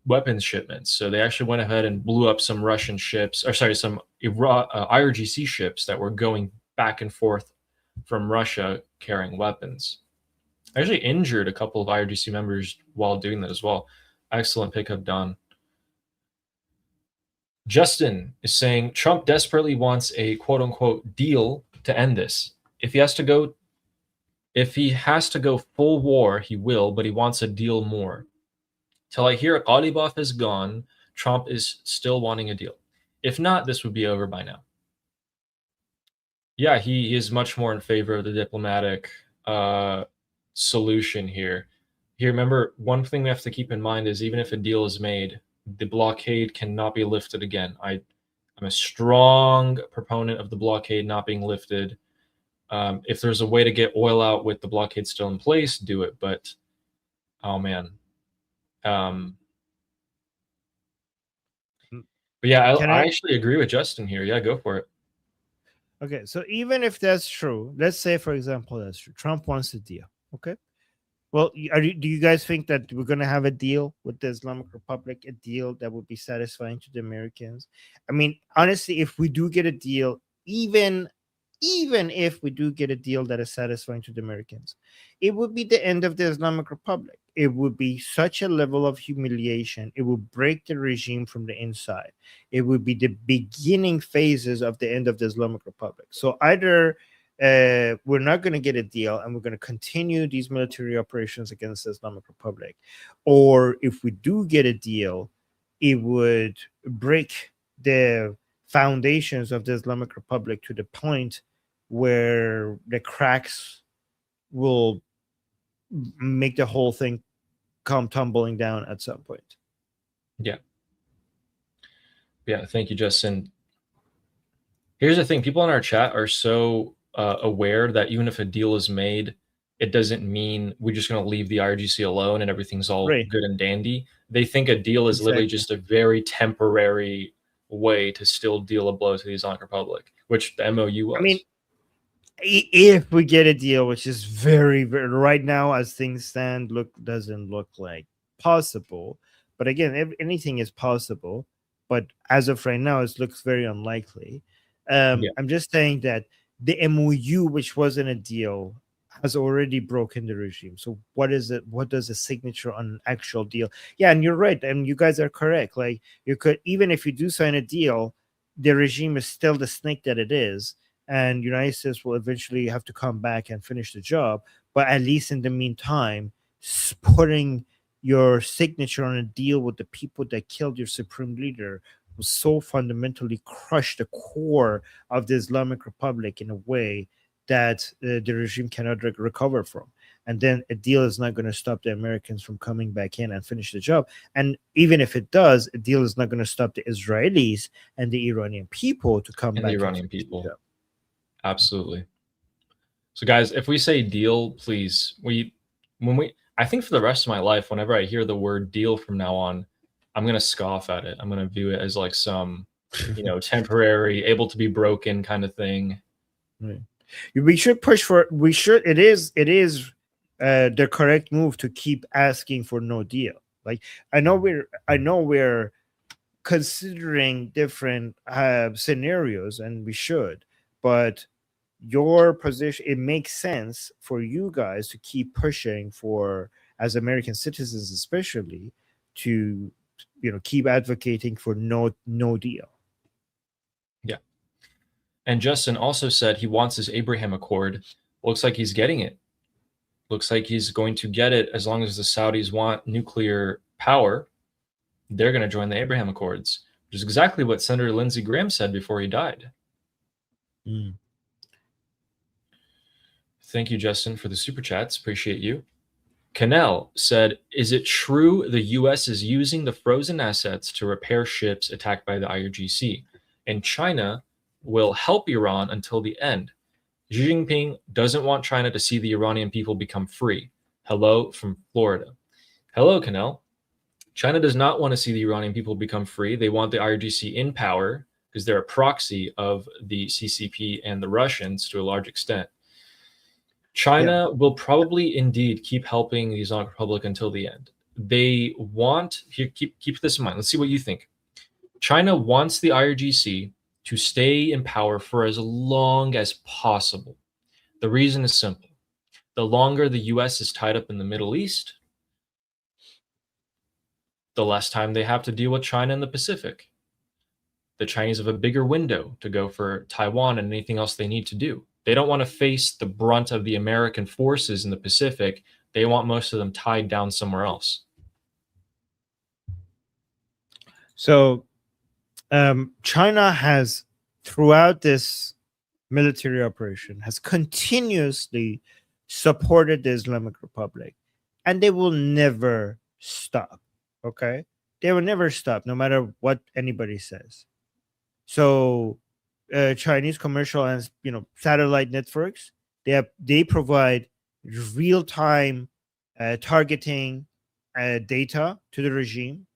weapons shipments. So they actually went ahead and blew up some Russian ships, some IRGC ships that were going back and forth from Russia carrying weapons. I actually injured a couple of IRGC members while doing that as well. Excellent pickup, Don. Justin is saying Trump desperately wants a quote-unquote deal to end this. If he has to go If he has to go full war, he will, but he wants a deal more. Till I hear Ghalibaf is gone, Trump is still wanting a deal. If not, this would be over by now. Yeah, he is much more in favor of the diplomatic solution here. Here, remember, one thing we have to keep in mind is even if a deal is made, the blockade cannot be lifted again. I'm a strong proponent of the blockade not being lifted. If there's a way to get oil out with the blockade still in place, do it. But, oh man. But yeah, I actually agree with Justin here. Yeah, go for it. Okay, so even if that's true, let's say, for example, that's true. Trump wants a deal. Okay. Well, do you guys think that we're going to have a deal with the Islamic Republic, a deal that would be satisfying to the Americans? I mean, honestly, if we do get a deal, even if we do get a deal that is satisfying to the Americans, it would be the end of the Islamic Republic. It would be such a level of humiliation. It would break the regime from the inside. It would be the beginning phases of the end of the Islamic Republic. So either we're not going to get a deal and we're going to continue these military operations against the Islamic Republic, or if we do get a deal, it would break the foundations of the Islamic Republic to the point where the cracks will make the whole thing come tumbling down at some point. Yeah. Thank you, Justin. Here's the thing: people in our chat are so aware that even if a deal is made, it doesn't mean we're just going to leave the IRGC alone and everything's all good and dandy. They think a deal is literally just a very temporary way to still deal a blow to the Islamic Republic, which the MOU was. I mean, if we get a deal, which is very, very right now as things stand, doesn't look like possible. But again, anything is possible. But as of right now, it looks very unlikely. I'm just saying that the MOU, which wasn't a deal, has already broken the regime. So what is it? What does a signature on an actual deal? Yeah, and you're right, and you guys are correct. Like, you could, even if you do sign a deal, the regime is still the snake that it is, and United States will eventually have to come back and finish the job. But at least in the meantime, putting your signature on a deal with the people that killed your supreme leader will so fundamentally crush the core of the Islamic Republic in a way that the regime cannot recover from. And then a deal is not going to stop the Americans from coming back in and finish the job. And even if it does, a deal is not going to stop the Israelis and the Iranian people to come back. The Iranian people. Absolutely. So guys, if we say deal, please, I think for the rest of my life, whenever I hear the word deal from now on, I'm going to scoff at it. I'm going to view it as like some, temporary, able to be broken kind of thing. Right. We should push for, it is the correct move to keep asking for no deal. Like, I know we're considering different scenarios, and we should, but your position, it makes sense for you guys to keep pushing for, as American citizens especially, to keep advocating for no deal. Yeah. And Justin also said he wants his Abraham Accord. Looks like he's getting it. Looks like he's going to get it. As long as the Saudis want nuclear power, they're going to join the Abraham Accords, which is exactly what Senator Lindsey Graham said before he died. Thank you, Justin, for the super chats. Appreciate you. Canel said, is it true the U.S. is using the frozen assets to repair ships attacked by the IRGC, and China will help Iran until the end? Xi Jinping doesn't want China to see the Iranian people become free. Hello from Florida. Hello, Canel. China does not want to see the Iranian people become free. They want the IRGC in power because they're a proxy of the CCP and the Russians to a large extent. China will probably indeed keep helping the Islamic Republic until the end. They want, here, keep this in mind. Let's see what you think. China wants the IRGC to stay in power for as long as possible. The reason is simple. The longer the US is tied up in the Middle East, the less time they have to deal with China in the Pacific. The Chinese have a bigger window to go for Taiwan and anything else they need to do. They don't want to face the brunt of the American forces in the Pacific. They want most of them tied down somewhere else. So China has, throughout this military operation, has continuously supported the Islamic Republic, and they will never stop. Okay, they will never stop, no matter what anybody says. So Chinese commercial and satellite networks, they provide real-time targeting data to the regime.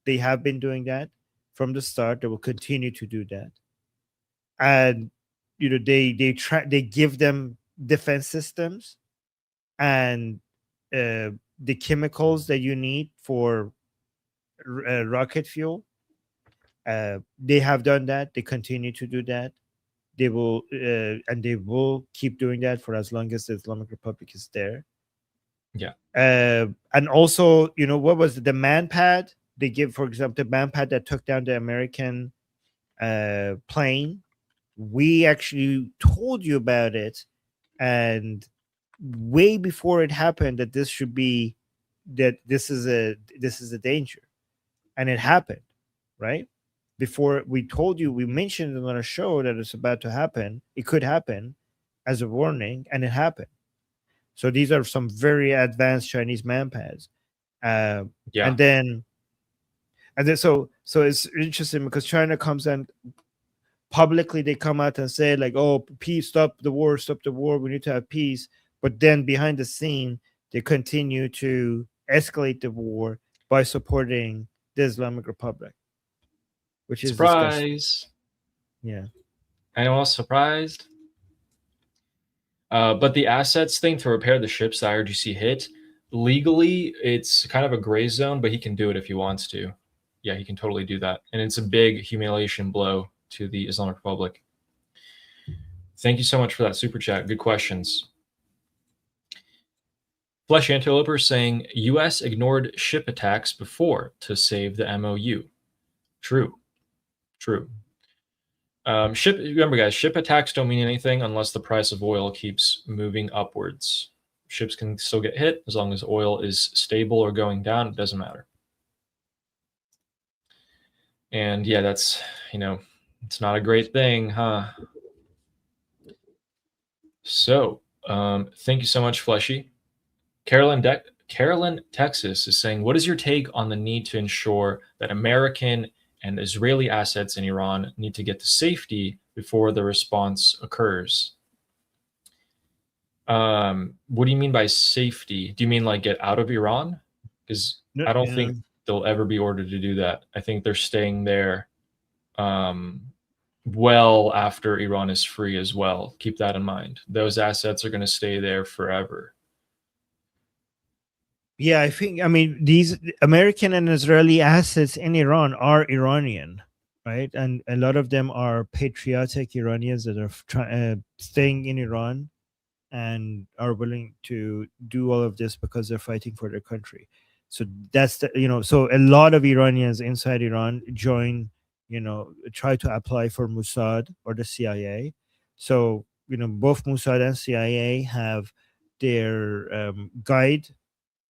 They have been doing that from the start. They will continue to do that. And they give them defense systems and the chemicals that you need for rocket fuel. They have done that. They continue to do that. They will and they will keep doing that for as long as the Islamic Republic is there. Yeah. And also, what was the manpad they give? For example, the manpad that took down the American plane. We actually told you about it, and way before it happened, that this is a danger, and it happened, right? Before we told you, we mentioned it on our show that it's about to happen. It could happen as a warning, and it happened. So these are some very advanced Chinese manpads. Yeah. And then so it's interesting because China comes and publicly they come out and say like, oh, peace, stop the war, we need to have peace. But then behind the scene, they continue to escalate the war by supporting the Islamic Republic, which is surprise. Disgusting. Yeah. Anyone else surprised? But the assets thing to repair the ships the IRGC hit, legally, it's kind of a gray zone, but he can do it if he wants to. Yeah, he can totally do that. And it's a big humiliation blow to the Islamic Republic. Thank you so much for that super chat. Good questions. Flesh Anteloper saying, U.S. ignored ship attacks before to save the MOU. True. Remember, guys, ship attacks don't mean anything unless the price of oil keeps moving upwards. Ships can still get hit as long as oil is stable or going down. It doesn't matter. And yeah, that's, it's not a great thing, huh? So, thank you so much, Fleshy. Carolyn, Texas is saying, what is your take on the need to ensure that American and Israeli assets in Iran need to get to safety before the response occurs? What do you mean by safety? Do you mean like get out of Iran? Because I don't think they'll ever be ordered to do that. I think they're staying there well after Iran is free as well. Keep that in mind. Those assets are going to stay there forever. Yeah, these American and Israeli assets in Iran are Iranian, right? And a lot of them are patriotic Iranians that are staying in Iran and are willing to do all of this because they're fighting for their country. So that's so a lot of Iranians inside Iran try to apply for Mossad or the CIA. So both Mossad and CIA have their guide.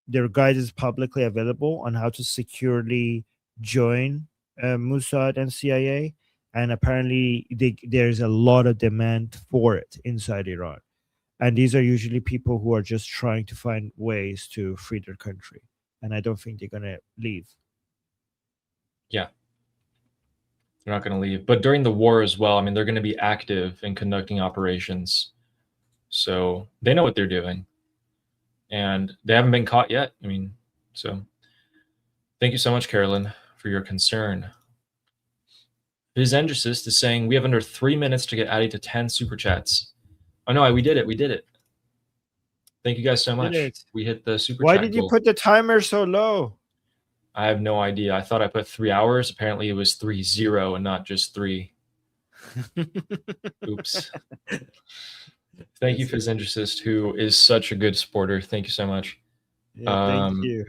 Their guide is publicly available on how to securely join Mossad and CIA, and apparently there's a lot of demand for it inside Iran. And these are usually people who are just trying to find ways to free their country. And I don't think they're going to leave. Yeah. They're not going to leave. But during the war as well, they're going to be active in conducting operations. So they know what they're doing. And they haven't been caught yet. So thank you so much, Carolyn, for your concern. Biz Endricist is saying we have under 3 minutes to get added to 10 super chats. Oh no, we did it. Thank you guys so much. We hit the super chat. Why did you put the timer so low? I have no idea. I thought I put 3 hours. Apparently it was 3-0 and not just 3. Oops. Thank you, Fizz Endricist, who is such a good supporter. Thank you so much. Yeah, thank you.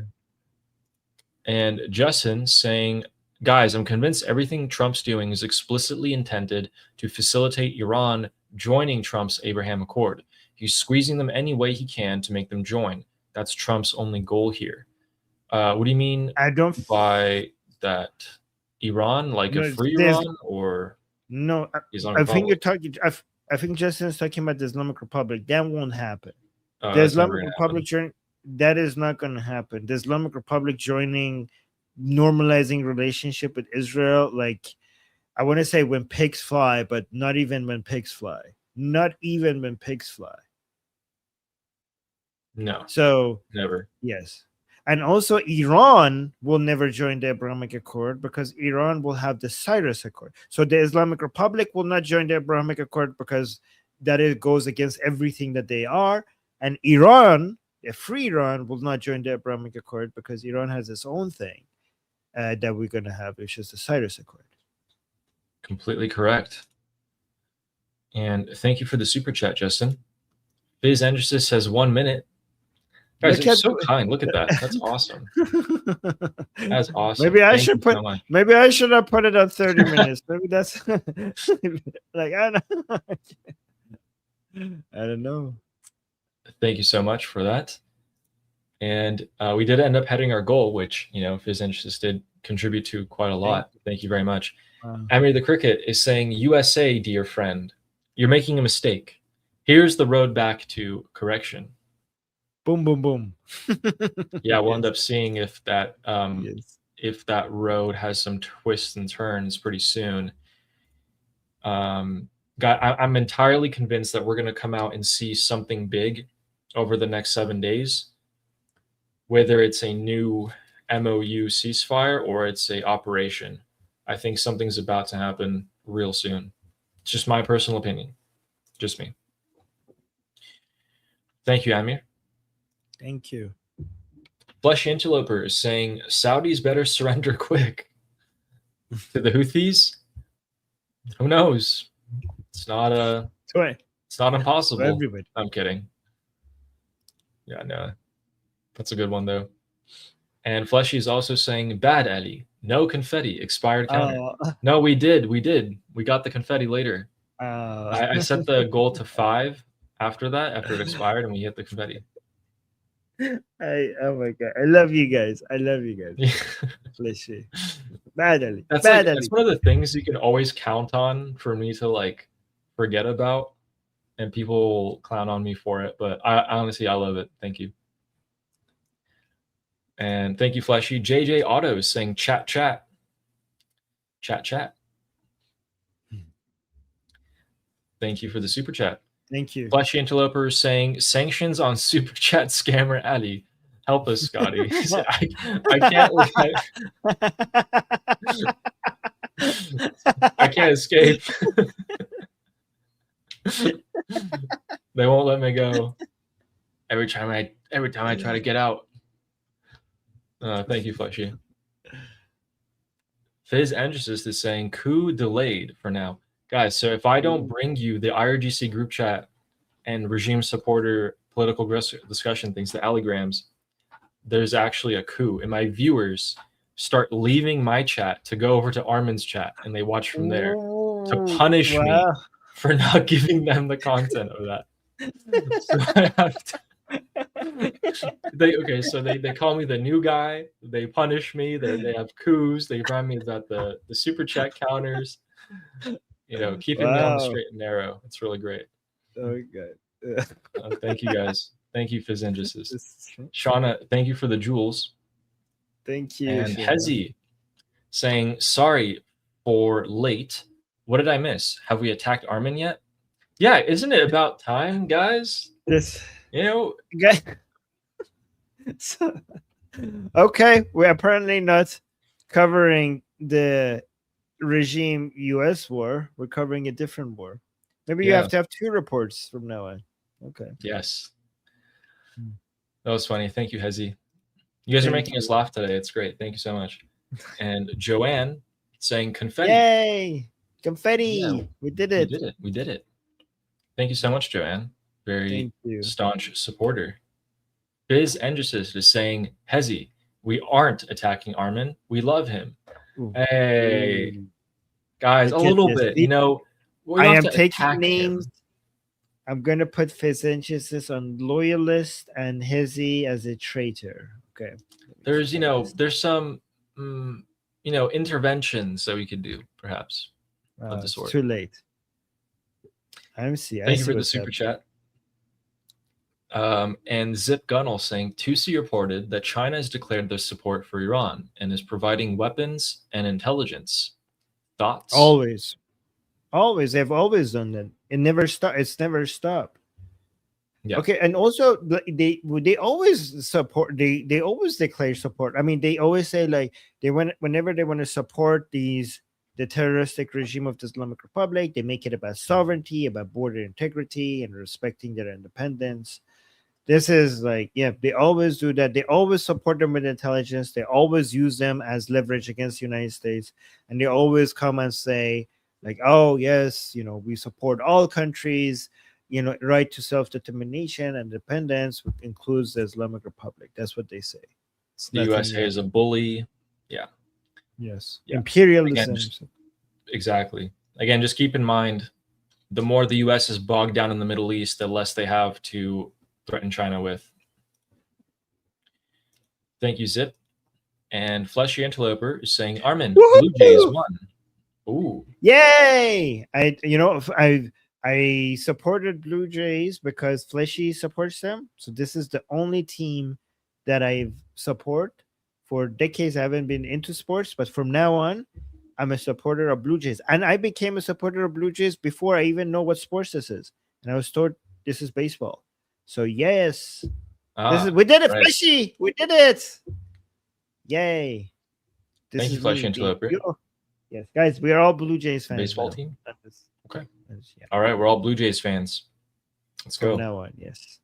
And Justin saying, guys, I'm convinced everything Trump's doing is explicitly intended to facilitate Iran joining Trump's Abraham Accord. He's squeezing them any way he can to make them join. That's Trump's only goal here. What do you mean I don't by that? Iran, like a free Iran, or no? Islamic I think Republic? you're talking. I think Justin's talking about the Islamic Republic. That won't happen. Oh, The that's never Islamic gonna Republic joining, that is not going to happen. The Islamic Republic joining, normalizing relationship with Israel, like I want to say when pigs fly, but not even when pigs fly. Not even when pigs fly. No, So never. yes. And also Iran will never join the Abrahamic Accord because Iran will have the Cyrus Accord. So the Islamic Republic will not join the Abrahamic Accord because that it goes against everything that they are. And Iran, the free Iran, will not join the Abrahamic Accord because Iran has its own thing that we're going to have, which is the Cyrus Accord. Completely correct. And thank you for the super chat, Justin. Biz Andrews has 1 minute. Guys, you're so kind. Look at that. That's awesome. That's awesome. Maybe I Thank should you put. so much. Maybe I should have put it on 30 minutes. Maybe that's like I don't know. Thank you so much for that. And we did end up hitting our goal, which, you know, if his interests did contribute to quite a lot. Thank you very much. Amir the Cricket is saying, USA, dear friend, you're making a mistake. Here's the road back to correction. Boom, boom, boom. Yeah, we'll end up seeing if that Yes. if that road has some twists and turns pretty soon. I'm entirely convinced that we're going to come out and see something big over the next 7 days, whether it's a new MOU ceasefire or it's a operation. I think something's about to happen real soon. It's just my personal opinion. Just me. Thank you, Amir. Thank you. Fleshy Interloper is saying Saudis better surrender quick to the Houthis. Who knows? It's not impossible. Everybody. I'm kidding. Yeah, no. That's a good one though. And Fleshy is also saying bad Ali. No confetti. Expired counter. No, we did. We got the confetti later. I set the goal to 5 after that, after it expired, and we hit the confetti. Oh my god, I love you guys. Fleshy. Badly. That's one of the things you can always count on for me to like forget about, and people clown on me for it. But I honestly, I love it. Thank you. And thank you, Fleshy. JJ Auto is saying chat. Thank you for the super chat. Thank you. Fleshy Interloper is saying sanctions on super chat scammer Ali. Help us, Scotty. I can't. I can't escape. They won't let me go. Every time I try to get out. Thank you, Fleshy. Fizz Andrews is saying coup delayed for now. Guys, so if I don't bring you the IRGC group chat and regime supporter political discussion things, the alligrams, there's actually a coup. And my viewers start leaving my chat to go over to Armin's chat, and they watch from there to punish me for not giving them the content of that. So I have to... they call me the new guy. They punish me. They have coups. They remind me about the super chat counters. You know, keeping me on the straight and narrow. It's really great. Oh god. Thank you guys. Thank you, Fizzengesis. Shauna, thank you for the jewels. Thank you. And Hezi saying sorry for late. What did I miss? Have we attacked Armin yet? Yeah, isn't it about time, guys? Yes. You know, guys. Okay, we're apparently not covering the regime U.S. war. We're covering a different war. Maybe you have to have 2 reports from now on. Okay. Yes. That was funny. Thank you, Hezi. You guys are making us laugh today. It's great. Thank you so much. And Joanne saying confetti. Yay! Confetti. Yeah, we did it. We did it. Thank you so much, Joanne. Very staunch supporter. Biz Andrews is saying, Hezi, we aren't attacking Armin. We love him. Ooh. Hey, guys, a little bit. You know, I am taking names. I'm gonna put Fezentius on loyalist and Hezi as a traitor. Okay. There's some interventions that we could do perhaps of the It's sort. too late. I see. Thank you for the super chat. And Zip Gunnel saying, Tusi reported that China has declared their support for Iran and is providing weapons and intelligence. Thoughts? Always. They've always done that. It never stopped. It's never stopped. Yeah. Okay, and also they always support. They always declare support. I mean, they always say like whenever they want to support the terroristic regime of the Islamic Republic, they make it about sovereignty, about border integrity, and respecting their independence. This is like, yeah, they always do that. They always support them with intelligence. They always use them as leverage against the United States, and they always come and say like, oh yes, we support all countries. Right to self-determination and independence, which includes the Islamic Republic. That's what they say. The USA is a bully. Yeah. Yes. Yeah. Imperialism. Again, exactly. Again, just keep in mind, the more the US is bogged down in the Middle East, the less they have to threaten China with. Thank you, Zip. And Fleshy Interloper is saying, Armin, Blue Jays won. Ooh. Yay! I supported Blue Jays because Fleshy supports them. So this is the only team that I support. For decades, I haven't been into sports, but from now on, I'm a supporter of Blue Jays. And I became a supporter of Blue Jays before I even know what sports this is. And I was told this is baseball. So yes, we did it, right. Fleshy. We did it. Yay. Thank you, Fleshy Interloper. Yes, guys, we are all Blue Jays fans. Baseball team? Okay. Yeah. All right, we're all Blue Jays fans. Let's go. From now on, yes.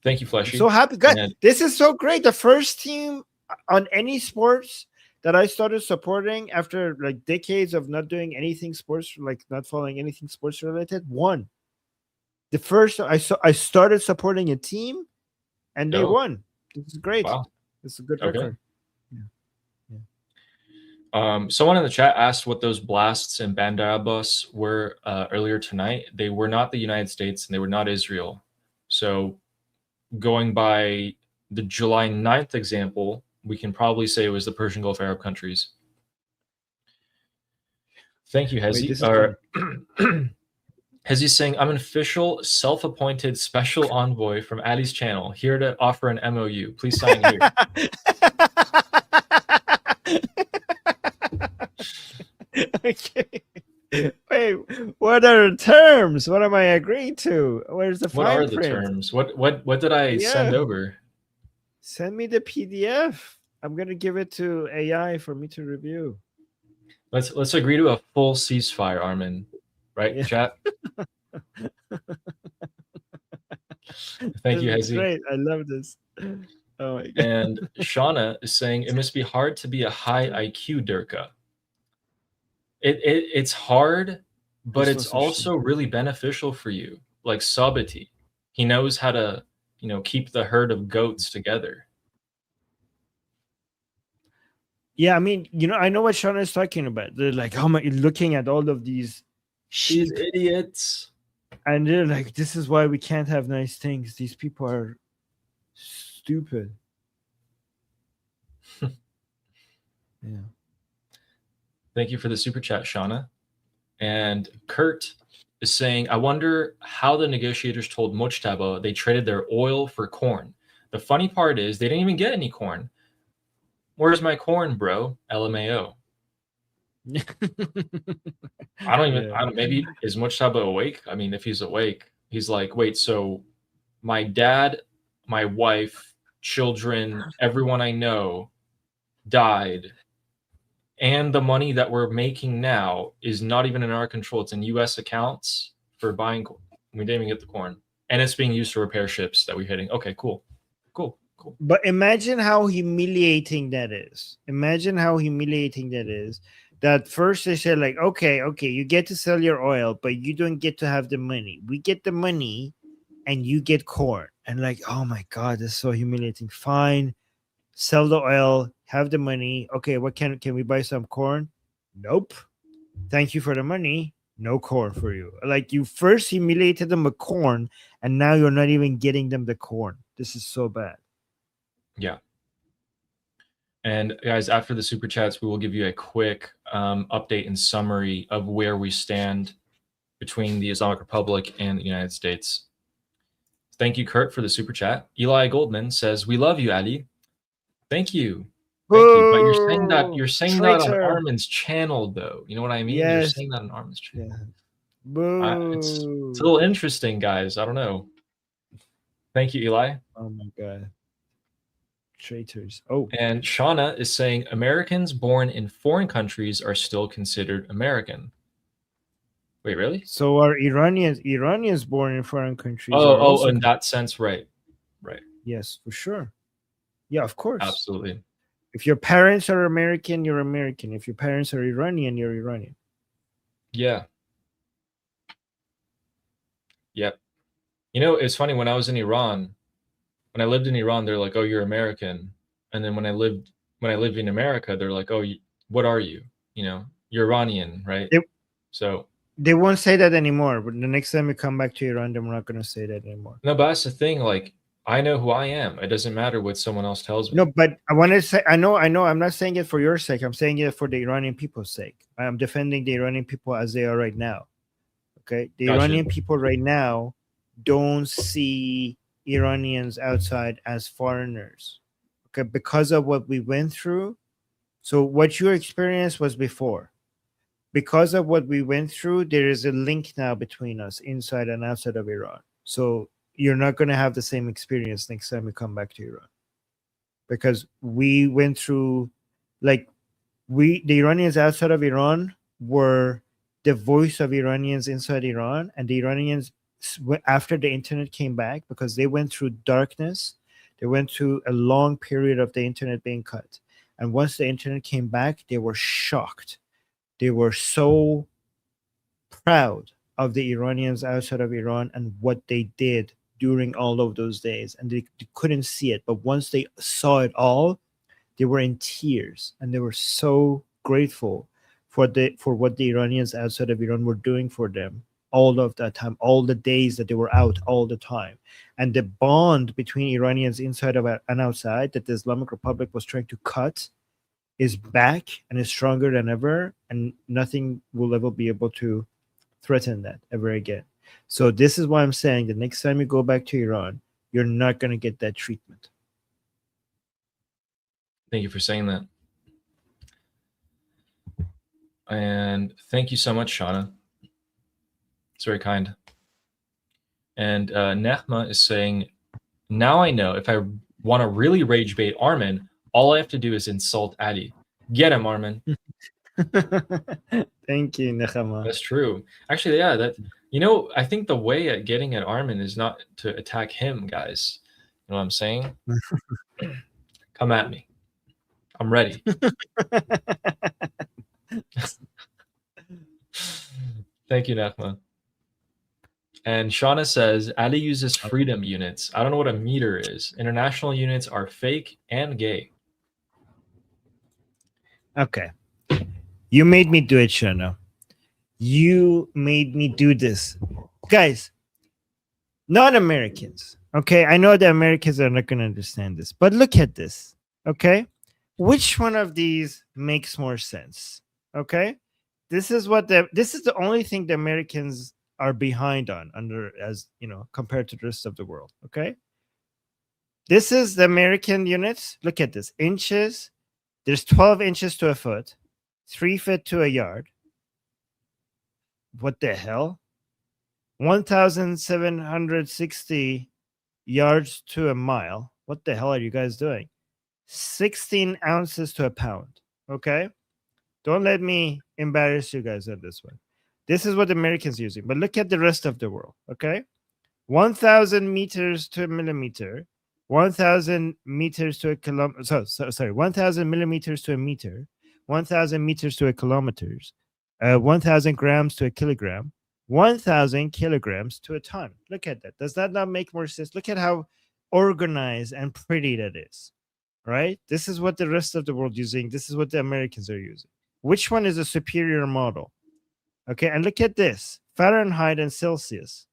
Thank you, Fleshy. I'm so happy, guys. This is so great. The first team on any sports that I started supporting after like decades of not doing anything sports, like not following anything sports related, won. The first I started supporting a team, and they won. This is great. Wow. It's a good record. Someone in the chat asked what those blasts in Bandar Abbas were earlier tonight. They were not the United States, and they were not Israel. So going by the July 9th example, we can probably say it was the Persian Gulf Arab countries. Thank you, Hezi. Hezi's saying, I'm an official self-appointed special envoy from Ali's channel, here to offer an MOU. Please sign here. Okay. Wait, what are the terms? What am I agreeing to? Where's the fine print? What are the terms? What did I send over? Send me the PDF. I'm gonna give it to AI for me to review. Let's agree to a full ceasefire, Armin. Right, chat? Thank you, Hezi. Great. I love this. Oh my God. And Shauna is saying it must be hard to be a high IQ Durka. It's hard, but it's also really beneficial for you. Like Sabati, he knows how to, keep the herd of goats together. Yeah, I mean, I know what Shauna is talking about. They're like, how am I looking at all of these idiots? And they're like, this is why we can't have nice things. These people are stupid. Yeah. Thank you for the super chat, Shauna. And Kurt is saying, I wonder how the negotiators told Mojtaba they traded their oil for corn. The funny part is they didn't even get any corn. Where's my corn, bro? LMAO. Maybe is Mojtaba awake? I mean, if he's awake, he's like, wait, so my dad, my wife, children, everyone I know died. And the money that we're making now is not even in our control. It's in U.S. accounts for buying corn. We didn't even get the corn. And it's being used to repair ships that we're hitting. Okay, cool. But imagine how humiliating that is. That first they said like, okay, you get to sell your oil, but you don't get to have the money. We get the money and you get corn. And like, oh my God, this is so humiliating. Fine. Sell the oil, have the money. Okay, what can we buy some corn? Nope. Thank you for the money. No corn for you. Like, you first humiliated them with corn, and now you're not even getting them the corn. This is so bad. Yeah. And guys, after the super chats, we will give you a quick update and summary of where we stand between the Islamic Republic and the United States. Thank you, Kurt, for the super chat. Eli Goldman says, "We love you, Ali." Thank you. Thank you. But you're saying that on Traitor. Armin's channel, though. You know what I mean? You're Yes. saying that on Armin's channel. Yeah. It's Boo. a little interesting, guys. I don't know. Thank you, Eli. Oh my god. Traitors. Oh. And Shauna is saying Americans born in foreign countries are still considered American. Wait, really? So are Iranians born in foreign countries? Oh, in that sense, right. Yes, for sure. Yeah, of course. Absolutely. If your parents are American, you're American. If your parents are Iranian, you're Iranian. Yeah. Yep. You know, it's funny, when I was in Iran, when I lived in Iran, they're like, "Oh, you're American." And then when I lived in America, they're like, "Oh, what are you? You know, you're Iranian, right?" So they won't say that anymore. But the next time we come back to Iran, then we're not going to say that anymore. No, but that's the thing. Like, I know who I am. It doesn't matter what someone else tells me. No, but I want to say, I know. I'm not saying it for your sake. I'm saying it for the Iranian people's sake. I'm defending the Iranian people as they are right now. Okay, the Iranian people right now don't see Iranians outside as foreigners. Okay, because of what we went through. So what your experience was before. Because of what we went through, there is a link now between us inside and outside of Iran. So you're not going to have the same experience next time we come back to Iran. Because we went through, like, the Iranians outside of Iran were the voice of Iranians inside Iran, and the Iranians, after the internet came back, because they went through darkness, they went through a long period of the internet being cut. And once the internet came back, they were shocked. They were so proud of the Iranians outside of Iran and what they did during all of those days. And they couldn't see it. But once they saw it all, they were in tears. And they were so grateful for what the Iranians outside of Iran were doing for them all of that time, all the days that they were out all the time. And the bond between Iranians inside of and outside that the Islamic Republic was trying to cut is back and is stronger than ever, and nothing will ever be able to threaten that ever again. So this is why I'm saying the next time you go back to Iran, you're not going to get that treatment. Thank you for saying that. And thank you so much, Shauna. It's very kind. And Nehma is saying, "Now I know if I want to really rage bait Armin, all I have to do is insult Ali. Get him, Armin." Thank you, Nehma. That's true. Actually, yeah, I think the way at getting at Armin is not to attack him, guys. You know what I'm saying? Come at me. I'm ready. Thank you, Nehma. And Shauna says, Ali uses freedom units. I don't know what a meter is. International units are fake and gay. Okay. You made me do it, Shauna. You made me do this. Guys, not Americans. Okay, I know the Americans are not going to understand this, but look at this. Okay, which one of these makes more sense? Okay, this is the only thing the Americans are behind on, as you know, compared to the rest of the world. Okay, this is the American units. Look at this, inches. There's 12 inches to a foot, 3 feet to a yard. What the hell? 1,760 yards to a mile. What the hell are you guys doing? 16 ounces to a pound. Okay? Don't let me embarrass you guys on this one. This is what the Americans are using. But look at the rest of the world. Okay? 1,000 meters to a millimeter. 1,000 meters to a kilometer. Sorry, 1,000 millimeters to a meter. 1,000 meters to a kilometers. 1,000 grams to a kilogram. 1,000 kilograms to a ton. Look at that. Does that not make more sense? Look at how organized and pretty that is, right? This is what the rest of the world is using. This is what the Americans are using. Which one is a superior model? Okay, and look at this Fahrenheit and Celsius,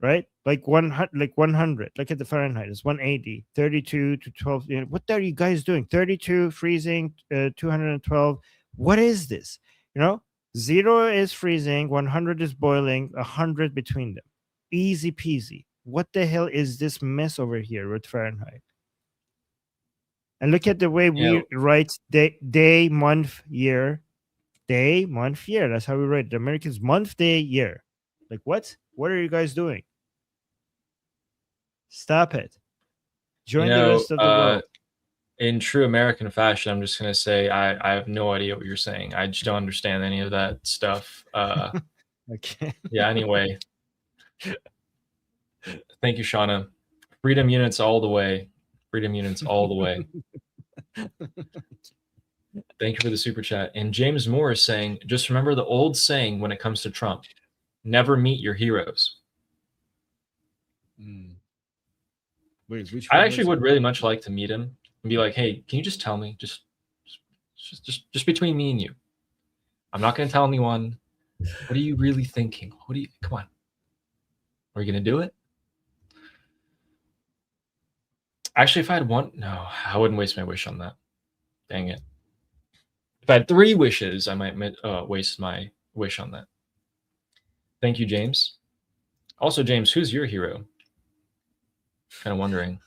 right? Like 100. Look at the Fahrenheit. It's 180, 32 to 12. What are you guys doing? 32 freezing, 212. What is this? 0 is freezing, 100 is boiling, 100 between them. Easy peasy. What the hell is this mess over here with Fahrenheit? And look at the way we write day, month, year. Day, month, year. That's how we write it. The Americans month, day, year. Like what? What are you guys doing? Stop it. Join the rest of the world. In true American fashion, I'm just going to say I have no idea what you're saying. I just don't understand any of that stuff. Okay. Yeah, anyway. Thank you, Shauna. Freedom units all the way. Freedom units all the way. Thank you for the super chat. And James Moore is saying, just remember the old saying when it comes to Trump, never meet your heroes. Wait, which I actually would really much like to meet him and be like, hey, can you just tell me, just between me and you, I'm not going to tell anyone. What are you really thinking? Come on. Are you going to do it? Actually, if I had one, no, I wouldn't waste my wish on that. Dang it. If I had 3 wishes, I might waste my wish on that. Thank you, James. Also, James, who's your hero? Kind of wondering.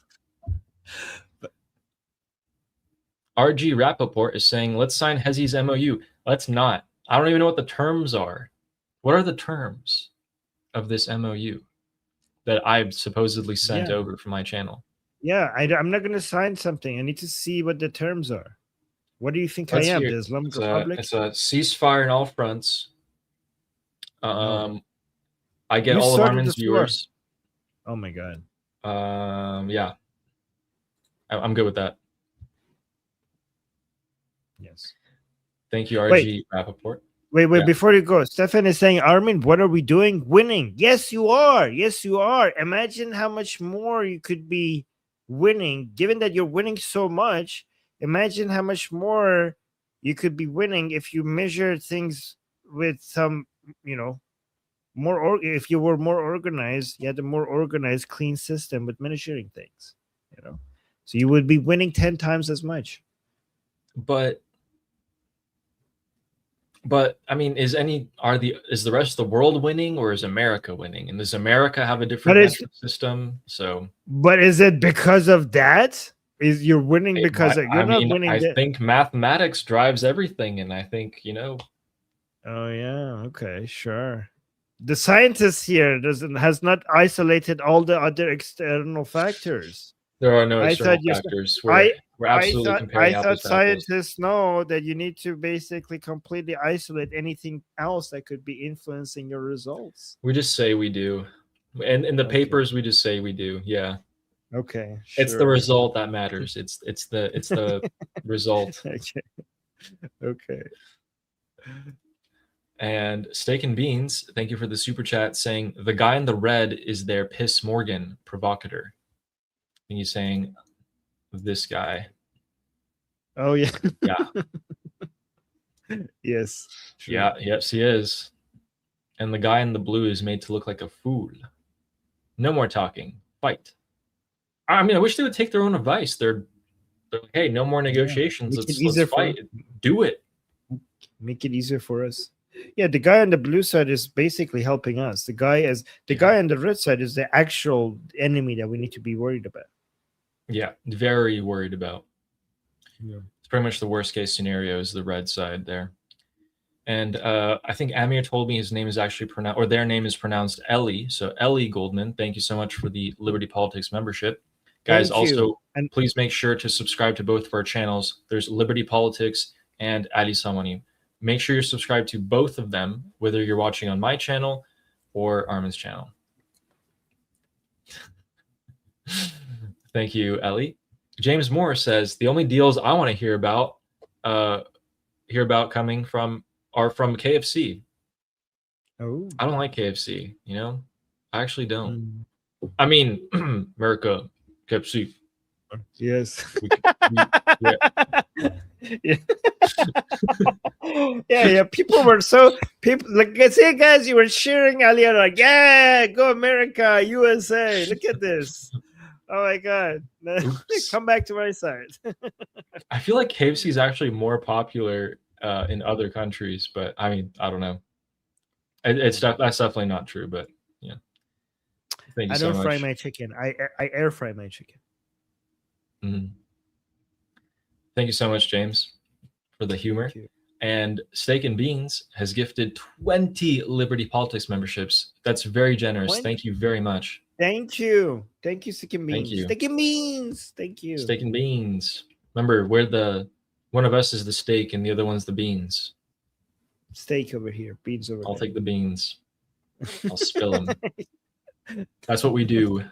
RG Rappaport is saying, let's sign Hezzy's MOU. Let's not. I don't even know what the terms are. What are the terms of this MOU that I've supposedly sent over from my channel? Yeah, I'm not going to sign something. I need to see what the terms are. What do you think I am? The Islamic Republic? It's a ceasefire in all fronts. I get all of Armin's viewers. Oh my god. Yeah, I'm good with that. Yes. Thank you, RG Rappaport. Wait, before you go, Stefan is saying, Armin, what are we doing? Winning. Yes, you are. Yes, you are. Imagine how much more you could be winning, given that you're winning so much. Imagine how much more you could be winning if you measure things with some, if you were more organized, you had a more organized, clean system with measuring things, so you would be winning 10 times as much. But I mean, is the rest of the world winning, or is America winning? And does America have a different metric system? But is it because of that? Is you're winning because you're not winning? I think mathematics drives everything, and I think Oh yeah, okay, sure. The scientist here has not isolated all the other external factors. There are no external factors. We're absolutely comparing I thought scientists know that you need to basically completely isolate anything else that could be influencing your results. We just say we do, and in the papers we just say we do. Yeah. Okay. It's the result that matters. It's the result. Okay. And Steak and Beans, thank you for the super chat, saying the guy in the red is their Piss Morgan provocateur. And he's saying this guy. Oh yeah. Yeah. Yes. True. Yeah. Yes, he is. And the guy in the blue is made to look like a fool. No more talking. Fight. I mean, I wish they would take their own advice. They're like, hey, no more negotiations. Let's fight. Do it. Make it easier for us. Yeah, the guy on the blue side is basically helping us. The guy on the red side is the actual enemy that we need to be worried about. Yeah, very worried about. Yeah. It's pretty much the worst case scenario is the red side there. And I think Amir told me his name is actually pronounced, or their name is pronounced Ellie. So Ellie Goldman, thank you so much for the Liberty Politics membership. Guys, also, please make sure to subscribe to both of our channels. There's Liberty Politics and Ali Samani. Make sure you're subscribed to both of them, whether you're watching on my channel or Armin's channel. Thank you, Ellie. James Moore says, the only deals I want to hear about coming from are from KFC. Oh. I don't like KFC, I actually don't. I mean, America, KFC. Yes. Yeah. Yeah. People were like I say, guys, you were cheering earlier, like, yeah, go America, USA. Look at this. Oh my God. Come back to my side. I feel like KFC is actually more popular in other countries, but I mean, I don't know. That's definitely not true, but yeah. Thank you I so don't much. fry my chicken. I air fry my chicken. Mhm. Thank you so much, James, for the humor. Thank you. And Steak and Beans has gifted 20 Liberty Politics memberships. That's very generous. 20? Thank you very much. Thank you, Stick and Beans. Thank you. Stick and Beans. Thank you. Steak and Beans. Remember, one of us is the steak and the other one's the beans. Steak over here, beans over I'll there. take the beans. I'll spill them. That's what we do.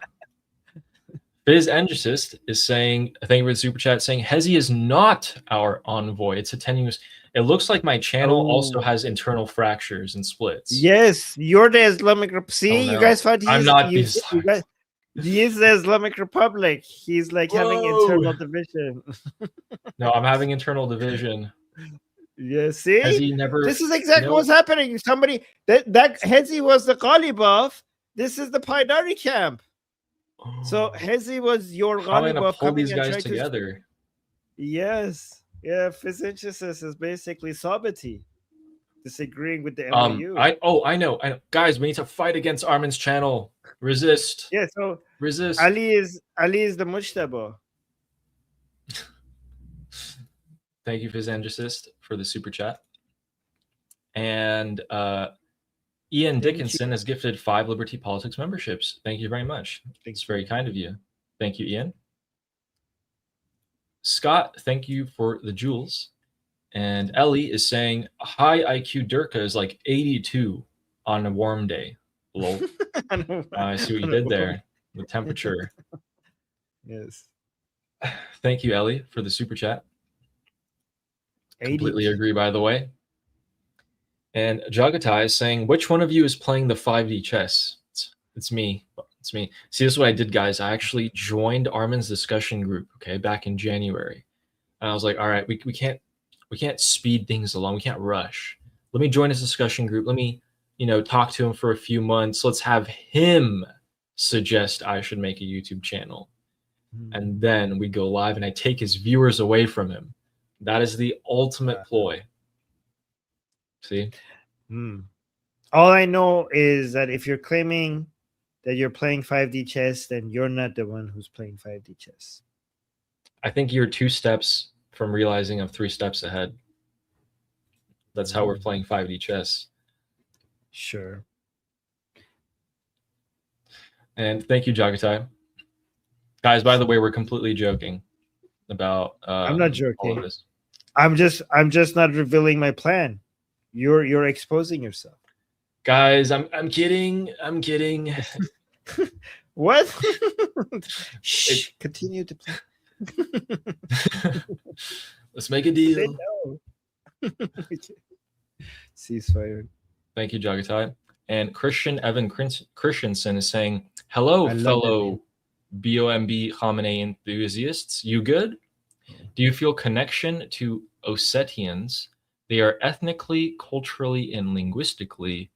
Biz Endricist is saying, thank you for the super chat, saying Hezi is not our envoy. It's a tenuous. It looks like my channel also has internal fractures and splits. Yes, you're the Islamic Republic. See, no. you guys thought I'm not he is the Islamic Republic. He's like having internal division. No, I'm having internal division. Yeah, see, this is exactly No. what's happening. Somebody that Hezi was the Ghalibaf. This is the Paidari camp. So Hezi was your How am I gonna Ghalibaf pull coming these and guys trying together? Yes, yeah. Physicis is basically Sabati disagreeing with the MOU. I know. Guys, we need to fight against Armin's channel. Resist. Yeah, so Resist. Ali is the Mujtaba. Thank you, Physandricist, for the super chat. And Ian Dickinson has gifted 5 Liberty Politics memberships. Thank you very much. It's very kind of you. Thank you, Ian. Scott, thank you for the jewels. And Ellie is saying high IQ Durka is like 82 on a warm day. Lol. I see what you did there. The temperature. Yes. Thank you, Ellie, for the super chat. 80. Completely agree, by the way. And Jagatai is saying, which one of you is playing the 5D chess? It's me. It's me. See, this is what I did, guys. I actually joined Armin's discussion group, okay, back in January. And I was like, all right, we can't speed things along. We can't rush. Let me join his discussion group. Let me, talk to him for a few months. Let's have him suggest I should make a YouTube channel. And then we go live and I take his viewers away from him. That is the ultimate ploy. See? All I know is that if you're claiming that you're playing 5D chess, then you're not the one who's playing 5D chess. I think you're 2 steps from realizing I'm 3 steps ahead. That's how we're playing 5D chess. Sure. And thank you, Jagatai. Guys, by the way, we're completely joking about I'm not joking. all of this. I'm just not revealing my plan. You're exposing yourself. Guys, I'm kidding. I'm kidding. What? Shh. Continue to play. Let's make a deal. No. Ceasefire. Thank you, Jagatai. And Christian Evan Christensen is saying, hello, fellow BOMB Khamenei enthusiasts. You good? Do you feel connection to Ossetians? They are ethnically, culturally, and linguistically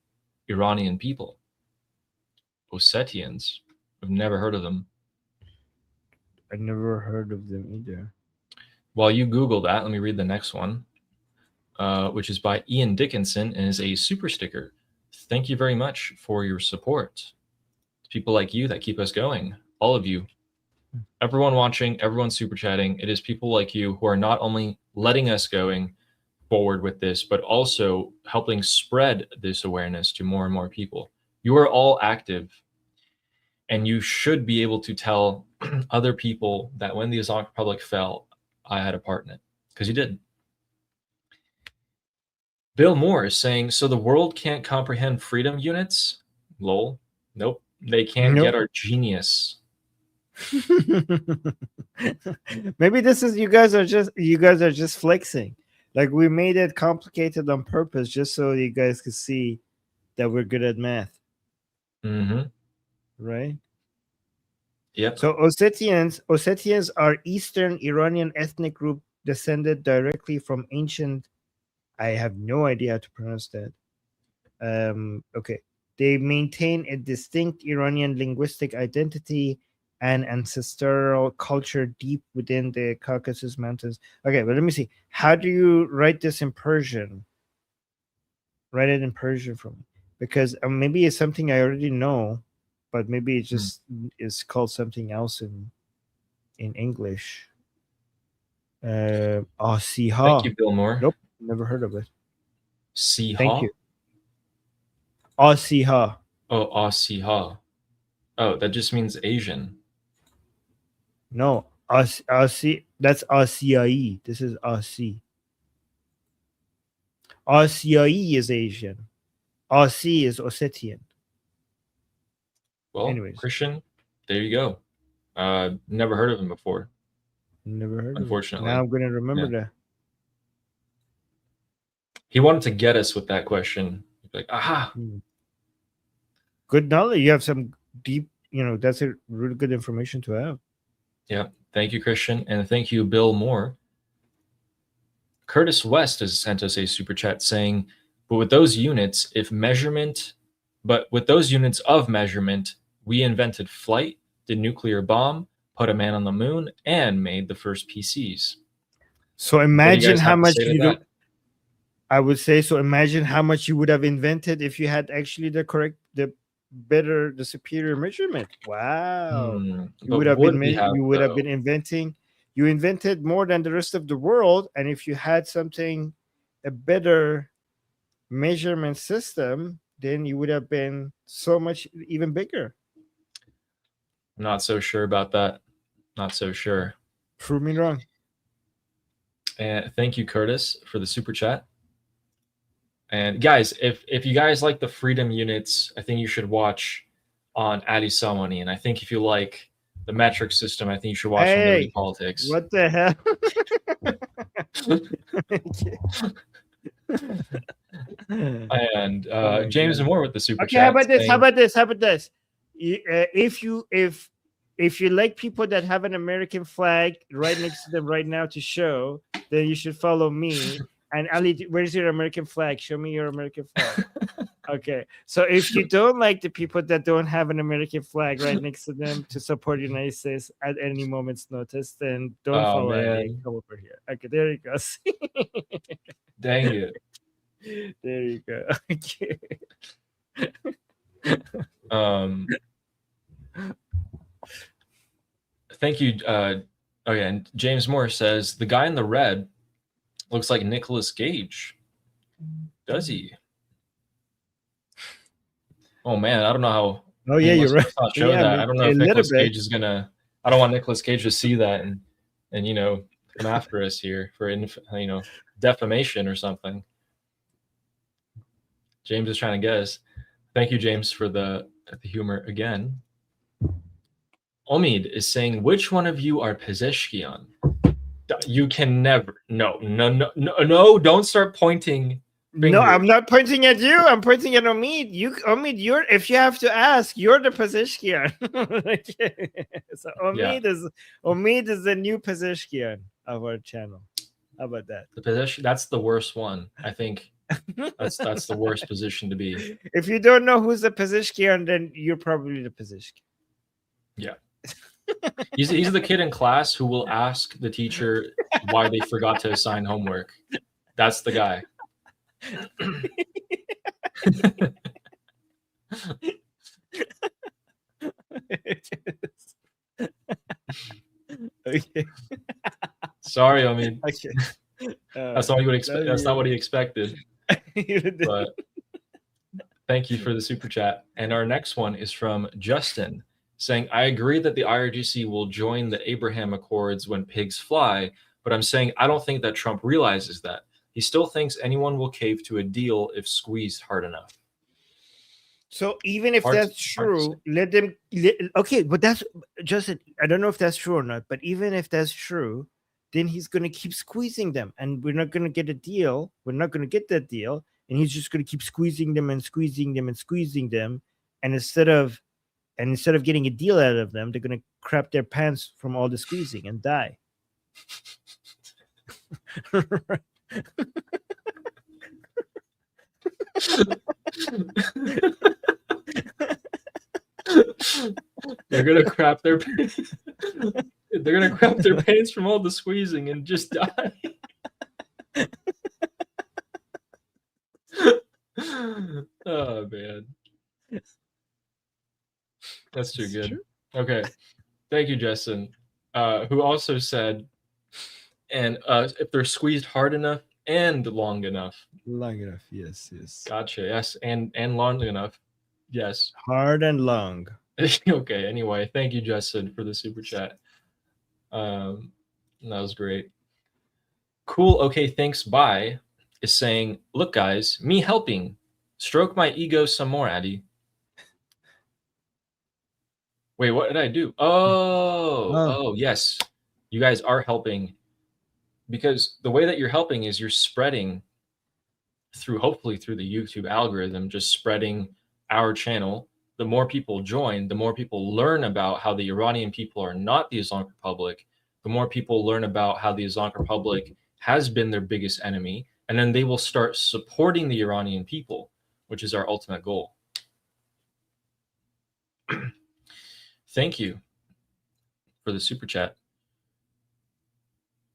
Iranian people. Ossetians. I've never heard of them. I never heard of them either. While you Google that, let me read the next one, which is by Ian Dickinson and is a super sticker. Thank you very much for your support. It's people like you that keep us going. All of you. Everyone watching, everyone super chatting. It is people like you who are not only letting us going forward with this, but also helping spread this awareness to more and more people. You are all active, and you should be able to tell other people that when the Islamic Republic fell, I had a part in it, because you did. Bill Moore is saying, so the world can't comprehend freedom units? Lol. Nope. They can't get our genius. Maybe this is you guys are just flexing. Like we made it complicated on purpose just so you guys could see that we're good at math. Right? Yep. So Ossetians are Eastern Iranian ethnic group descended directly from ancient. I have no idea how to pronounce that. Okay. They maintain a distinct Iranian linguistic identity and ancestral culture deep within the Caucasus Mountains. Okay, but let me see. How do you write this in Persian? Write it in Persian for me. Because maybe it's something I already know, but maybe it just is called something else in English. Siha. Thank you, Bill Moore. Nope, never heard of it. Siha? Thank you. Siha. Oh, Siha. Oh, that just means Asian. No, Asi. That's Asiai. This is Asi. Asiai is Asian. Asi is Ossetian. Well, anyways, Christian, there you go. Never heard of him before. Never heard. Unfortunately, now I'm gonna remember that. He wanted to get us with that question. Like, aha. Good knowledge. You have some deep. That's a really good information to have. Yeah. Thank you, Christian, and thank you, Bill Moore. Curtis West has sent us a super chat saying, but with those units of measurement, we invented flight, did nuclear bomb, put a man on the moon, and made the first PCs. So imagine how much I would say. So imagine how much you would have invented if you had actually the superior measurement. Wow. You would have been inventing. You invented more than the rest of the world, and if you had a better measurement system, then you would have been so much even bigger. Not so sure about that. Not so sure. Prove me wrong. And thank you, Curtis, for the super chat. And guys, if you guys like the freedom units, I think you should watch on Adi Samani. And I think if you like the metric system, I think you should watch on Liberty Politics. What the hell? And James Moore with the super okay, chat. How about this? If you like people that have an American flag right next to them right now to show, then you should follow me. And Ali, where's your American flag? Show me your American flag. Okay. So if you don't like the people that don't have an American flag right next to them to support the United States at any moment's notice, then don't follow Ali. Come over here. Okay, there you go. Dang it. There you go. Okay. Thank you. And James Moore says the guy in the red looks like Nicolas Cage. Does he? Oh man, I don't know how. Oh yeah, you're right. Not show that. I don't know if Nicolas Cage is gonna. I don't want Nicolas Cage to see that and come after us here for defamation or something. James is trying to guess. Thank you, James, for the humor again. Omid is saying, which one of you are Pezeshkian? You can never. No, don't start pointing fingers. No, I'm not pointing at you. I'm pointing at Omid. Omid, if you have to ask, you're the Pezeshkian. So Omid is the new Pezeshkian of our channel. How about that? That's the worst one, I think. That's the worst position to be. If you don't know who's the Pezeshkian, then you're probably the Pezeshkian. Yeah. He's the kid in class who will ask the teacher why they forgot to assign homework. That's the guy. Okay. Sorry, I mean, okay. That's not what you would expect. That's not what he expected. But thank you for the super chat. And our next one is from Justin, saying, I agree that the IRGC will join the Abraham Accords when pigs fly, but I'm saying I don't think that Trump realizes that. He still thinks anyone will cave to a deal if squeezed hard enough. So even if that's true, let them. Okay, but that's Justin. I don't know if that's true or not, but even if that's true, then he's going to keep squeezing them, and we're not going to get a deal. We're not going to get that deal, and he's just going to keep squeezing them and squeezing them and squeezing them, and instead of getting a deal out of them, they're going to crap their pants from all the squeezing and die. They're gonna crap their they're gonna crap their pants from all the squeezing and just die. Oh man, that's too good. Okay, thank you, Justin. Who also said, and if they're squeezed hard enough and long enough. Long enough, yes. Gotcha. Yes, and long enough. Yes. Hard and long. Okay. Anyway, thank you, Justin, for the super chat. That was great. Cool. Okay. Thanks. Bye. Is saying, look, guys, me helping. Stroke my ego some more, Addy. Wait, what did I do? Oh, yes. You guys are helping, because the way that you're helping is you're spreading through, hopefully through the YouTube algorithm, just spreading our channel. The more people join, the more people learn about how the Iranian people are not the Islamic Republic. The more people learn about how the Islamic Republic has been their biggest enemy. And then they will start supporting the Iranian people, which is our ultimate goal. Thank you for the super chat.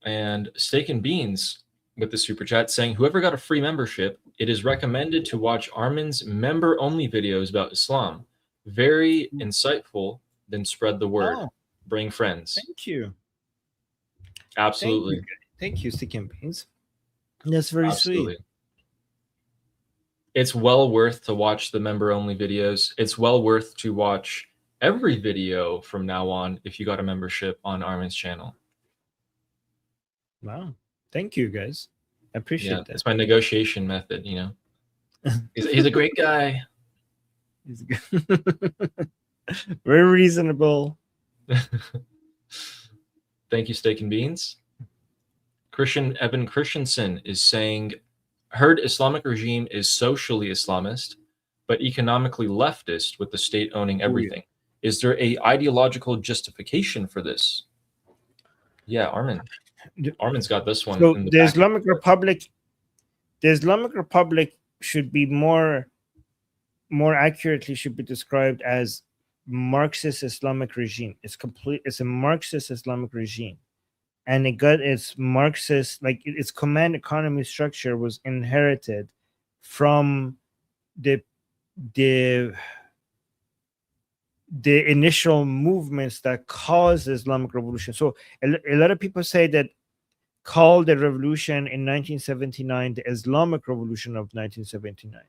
And Steak and Beans with the super chat saying, whoever got a free membership, it is recommended to watch Armin's member-only videos about Islam. Very insightful. Then spread the word. Oh. Bring friends. Thank you. Absolutely. Thank you, Steak and Beans. That's very sweet. It's well worth to watch the member-only videos. It's well worth to watch every video from now on if you got a membership on Armin's channel. Wow. Thank you, guys. I appreciate that. It's my negotiation method, you know. He's a great guy. He's good. Very reasonable. Thank you, Steak and Beans. Evan Christensen is saying, heard Islamic regime is socially Islamist, but economically leftist with the state owning everything. Is there a ideological justification for this? Yeah, Armin's got this one. So the Islamic Republic should be more accurately should be described as Marxist Islamic regime. It's a Marxist Islamic regime. And it got its Marxist, like its command economy structure was inherited from the initial movements that caused the Islamic Revolution. So a lot of people say that call the revolution in 1979 the Islamic Revolution of 1979.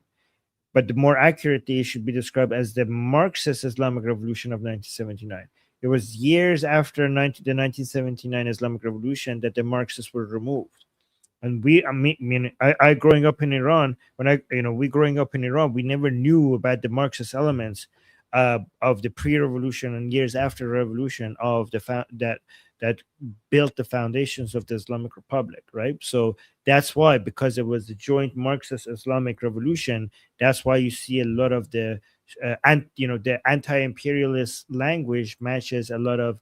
But the more accurately, it should be described as the Marxist Islamic Revolution of 1979. It was years after the 1979 Islamic Revolution that the Marxists were removed. And I growing up in Iran, we growing up in Iran, we never knew about the Marxist elements of the pre-revolution and years after the revolution of that built the foundations of the Islamic Republic, right? So that's why, because it was the joint Marxist Islamic Revolution, that's why you see a lot of the the anti-imperialist language matches a lot of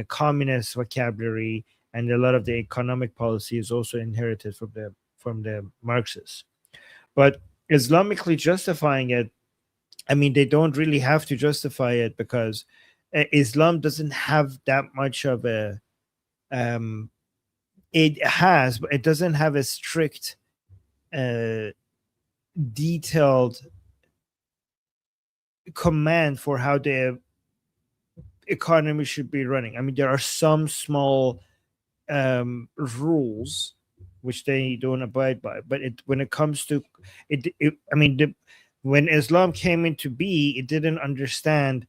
communist vocabulary, and a lot of the economic policy is also inherited from the Marxists. But Islamically justifying it, I mean, they don't really have to justify it, because Islam doesn't have that much of a it has, but it doesn't have a strict detailed command for how the economy should be running. I mean, there are some small rules which they don't abide by, but when it comes to when Islam came into be, it didn't understand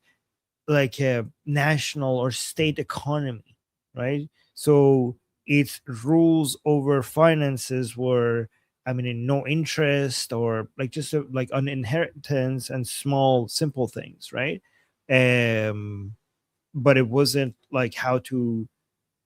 like a national or state economy, right? So its rules over finances were, no interest, or like just like on inheritance and small simple things, right? But it wasn't like how to.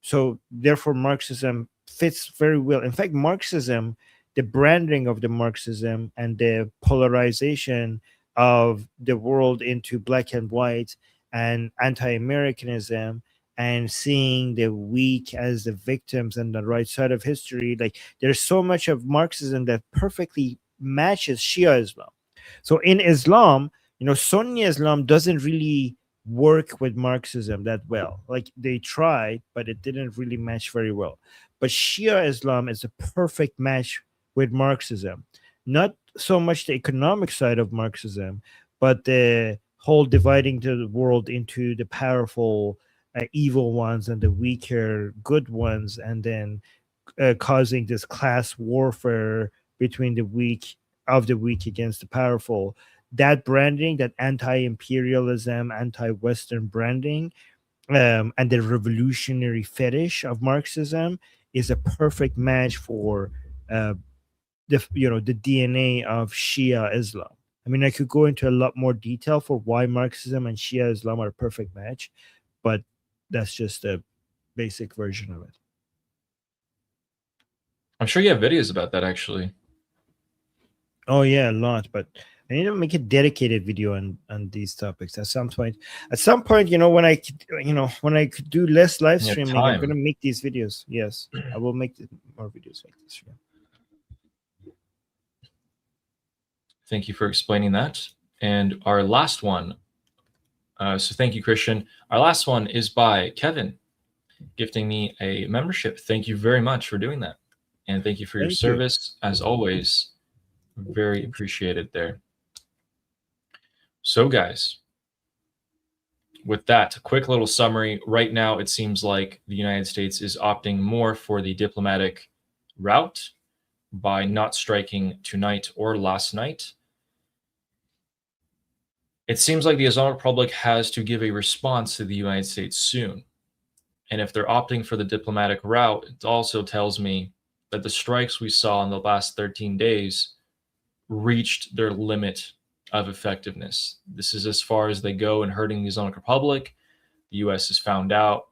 So therefore, Marxism fits very well. In fact, Marxism, the branding of the Marxism and the polarization of the world into black and white and anti-Americanism and seeing the weak as the victims and the right side of history. Like there's so much of Marxism that perfectly matches Shia Islam. So in Islam, Sunni Islam doesn't really work with Marxism that well. Like they tried, but it didn't really match very well. But Shia Islam is a perfect match with Marxism. Not so much the economic side of Marxism, but the whole dividing the world into the powerful evil ones and the weaker good ones, and then causing this class warfare between the weak against the powerful. That branding, that anti-imperialism, anti-Western branding, and the revolutionary fetish of Marxism is a perfect match for the DNA of Shia Islam. I mean, I could go into a lot more detail for why Marxism and Shia Islam are a perfect match, but that's just a basic version of it. I'm sure you have videos about that, actually. Oh yeah, a lot, but I need to make a dedicated video on these topics at some point. At some point, when I could do less live streaming, I'm gonna make these videos. Yes, I will make more videos like this. Yeah. Thank you for explaining that. And our last one. So thank you, Christian. Our last one is by Kevin, gifting me a membership. Thank you very much for doing that, and thank you for your service as always. Very appreciated there. So guys, with that, a quick little summary. Right now, it seems like the United States is opting more for the diplomatic route by not striking tonight or last night. It seems like the Islamic Republic has to give a response to the United States soon. And if they're opting for the diplomatic route, it also tells me that the strikes we saw in the last 13 days reached their limit of effectiveness. This is as far as they go in hurting the Islamic Republic. The U.S. has found out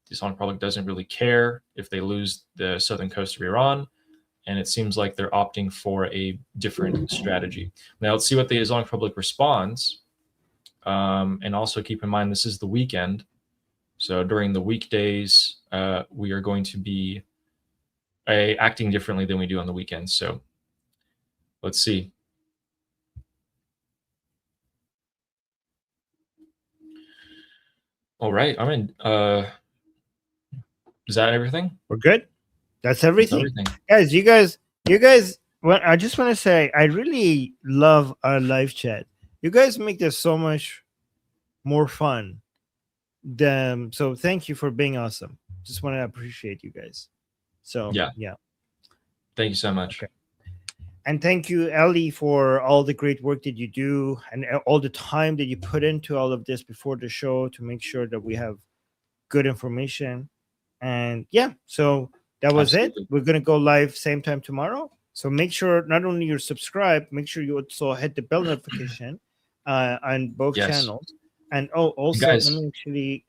the Islamic Republic doesn't really care if they lose the southern coast of Iran, and it seems like they're opting for a different strategy. Now, let's see what the Islamic Republic responds. And also keep in mind, this is the weekend. So during the weekdays, we are going to be acting differently than we do on the weekends. So let's see. All right, I'm in. Is that everything? We're good. That's everything. Guys, you guys. Well, I just want to say I really love our live chat. You guys make this so much more fun. So thank you for being awesome. Just want to appreciate you guys. So yeah. Thank you so much. Okay. And thank you, Ellie, for all the great work that you do and all the time that you put into all of this before the show to make sure that we have good information. And yeah, so that was it. We're going to go live same time tomorrow. So make sure not only you're subscribed, make sure you also hit the bell notification on both channels. And also, guys, let me actually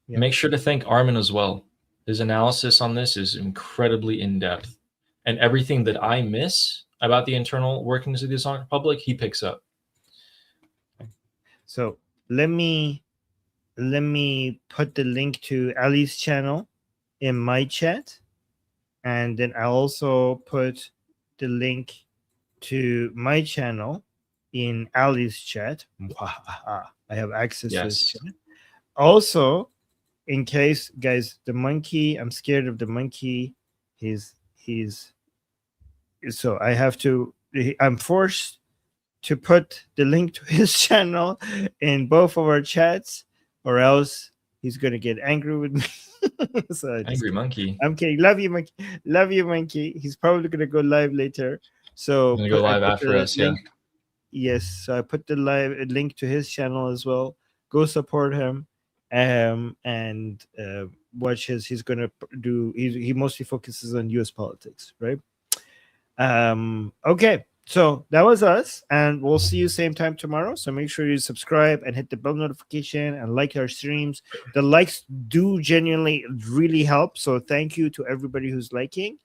make sure to thank Armin as well. His analysis on this is incredibly in-depth. And everything that I miss about the internal workings of the Islamic Republic, he picks up. So let me put the link to Ali's channel in my chat, and then I'll also put the link to my channel in Ali's chat. I have access to his chat. Also, in case, guys, the monkey, I'm scared of the monkey. So I have to, I'm forced to put the link to his channel in both of our chats, or else he's going to get angry with me. So angry monkey. I'm kidding. Love you, monkey. Love you, monkey. He's probably going to go live later. So going to go live after us, link. Yes. So I put the link to his channel as well. Go support him. And watch he's going to do. He mostly focuses on U.S. politics, right? Okay, so that was us, and we'll see you same time tomorrow. So make sure you subscribe and hit the bell notification and like our streams. The likes do genuinely really help, so thank you to everybody who's liking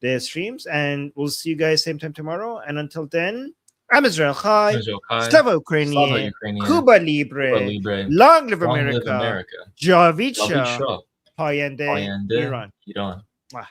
the streams, and we'll see you guys same time tomorrow. And until then, Israel Chai, Israel Chai, Slavo-Ukrainian, Slavo-Ukrainian, Cuba Libre, Cuba Libre, Long Live Long America, Live America, Javid David Shah, Shah, Payende, Payende, Iran. Iran. Wow.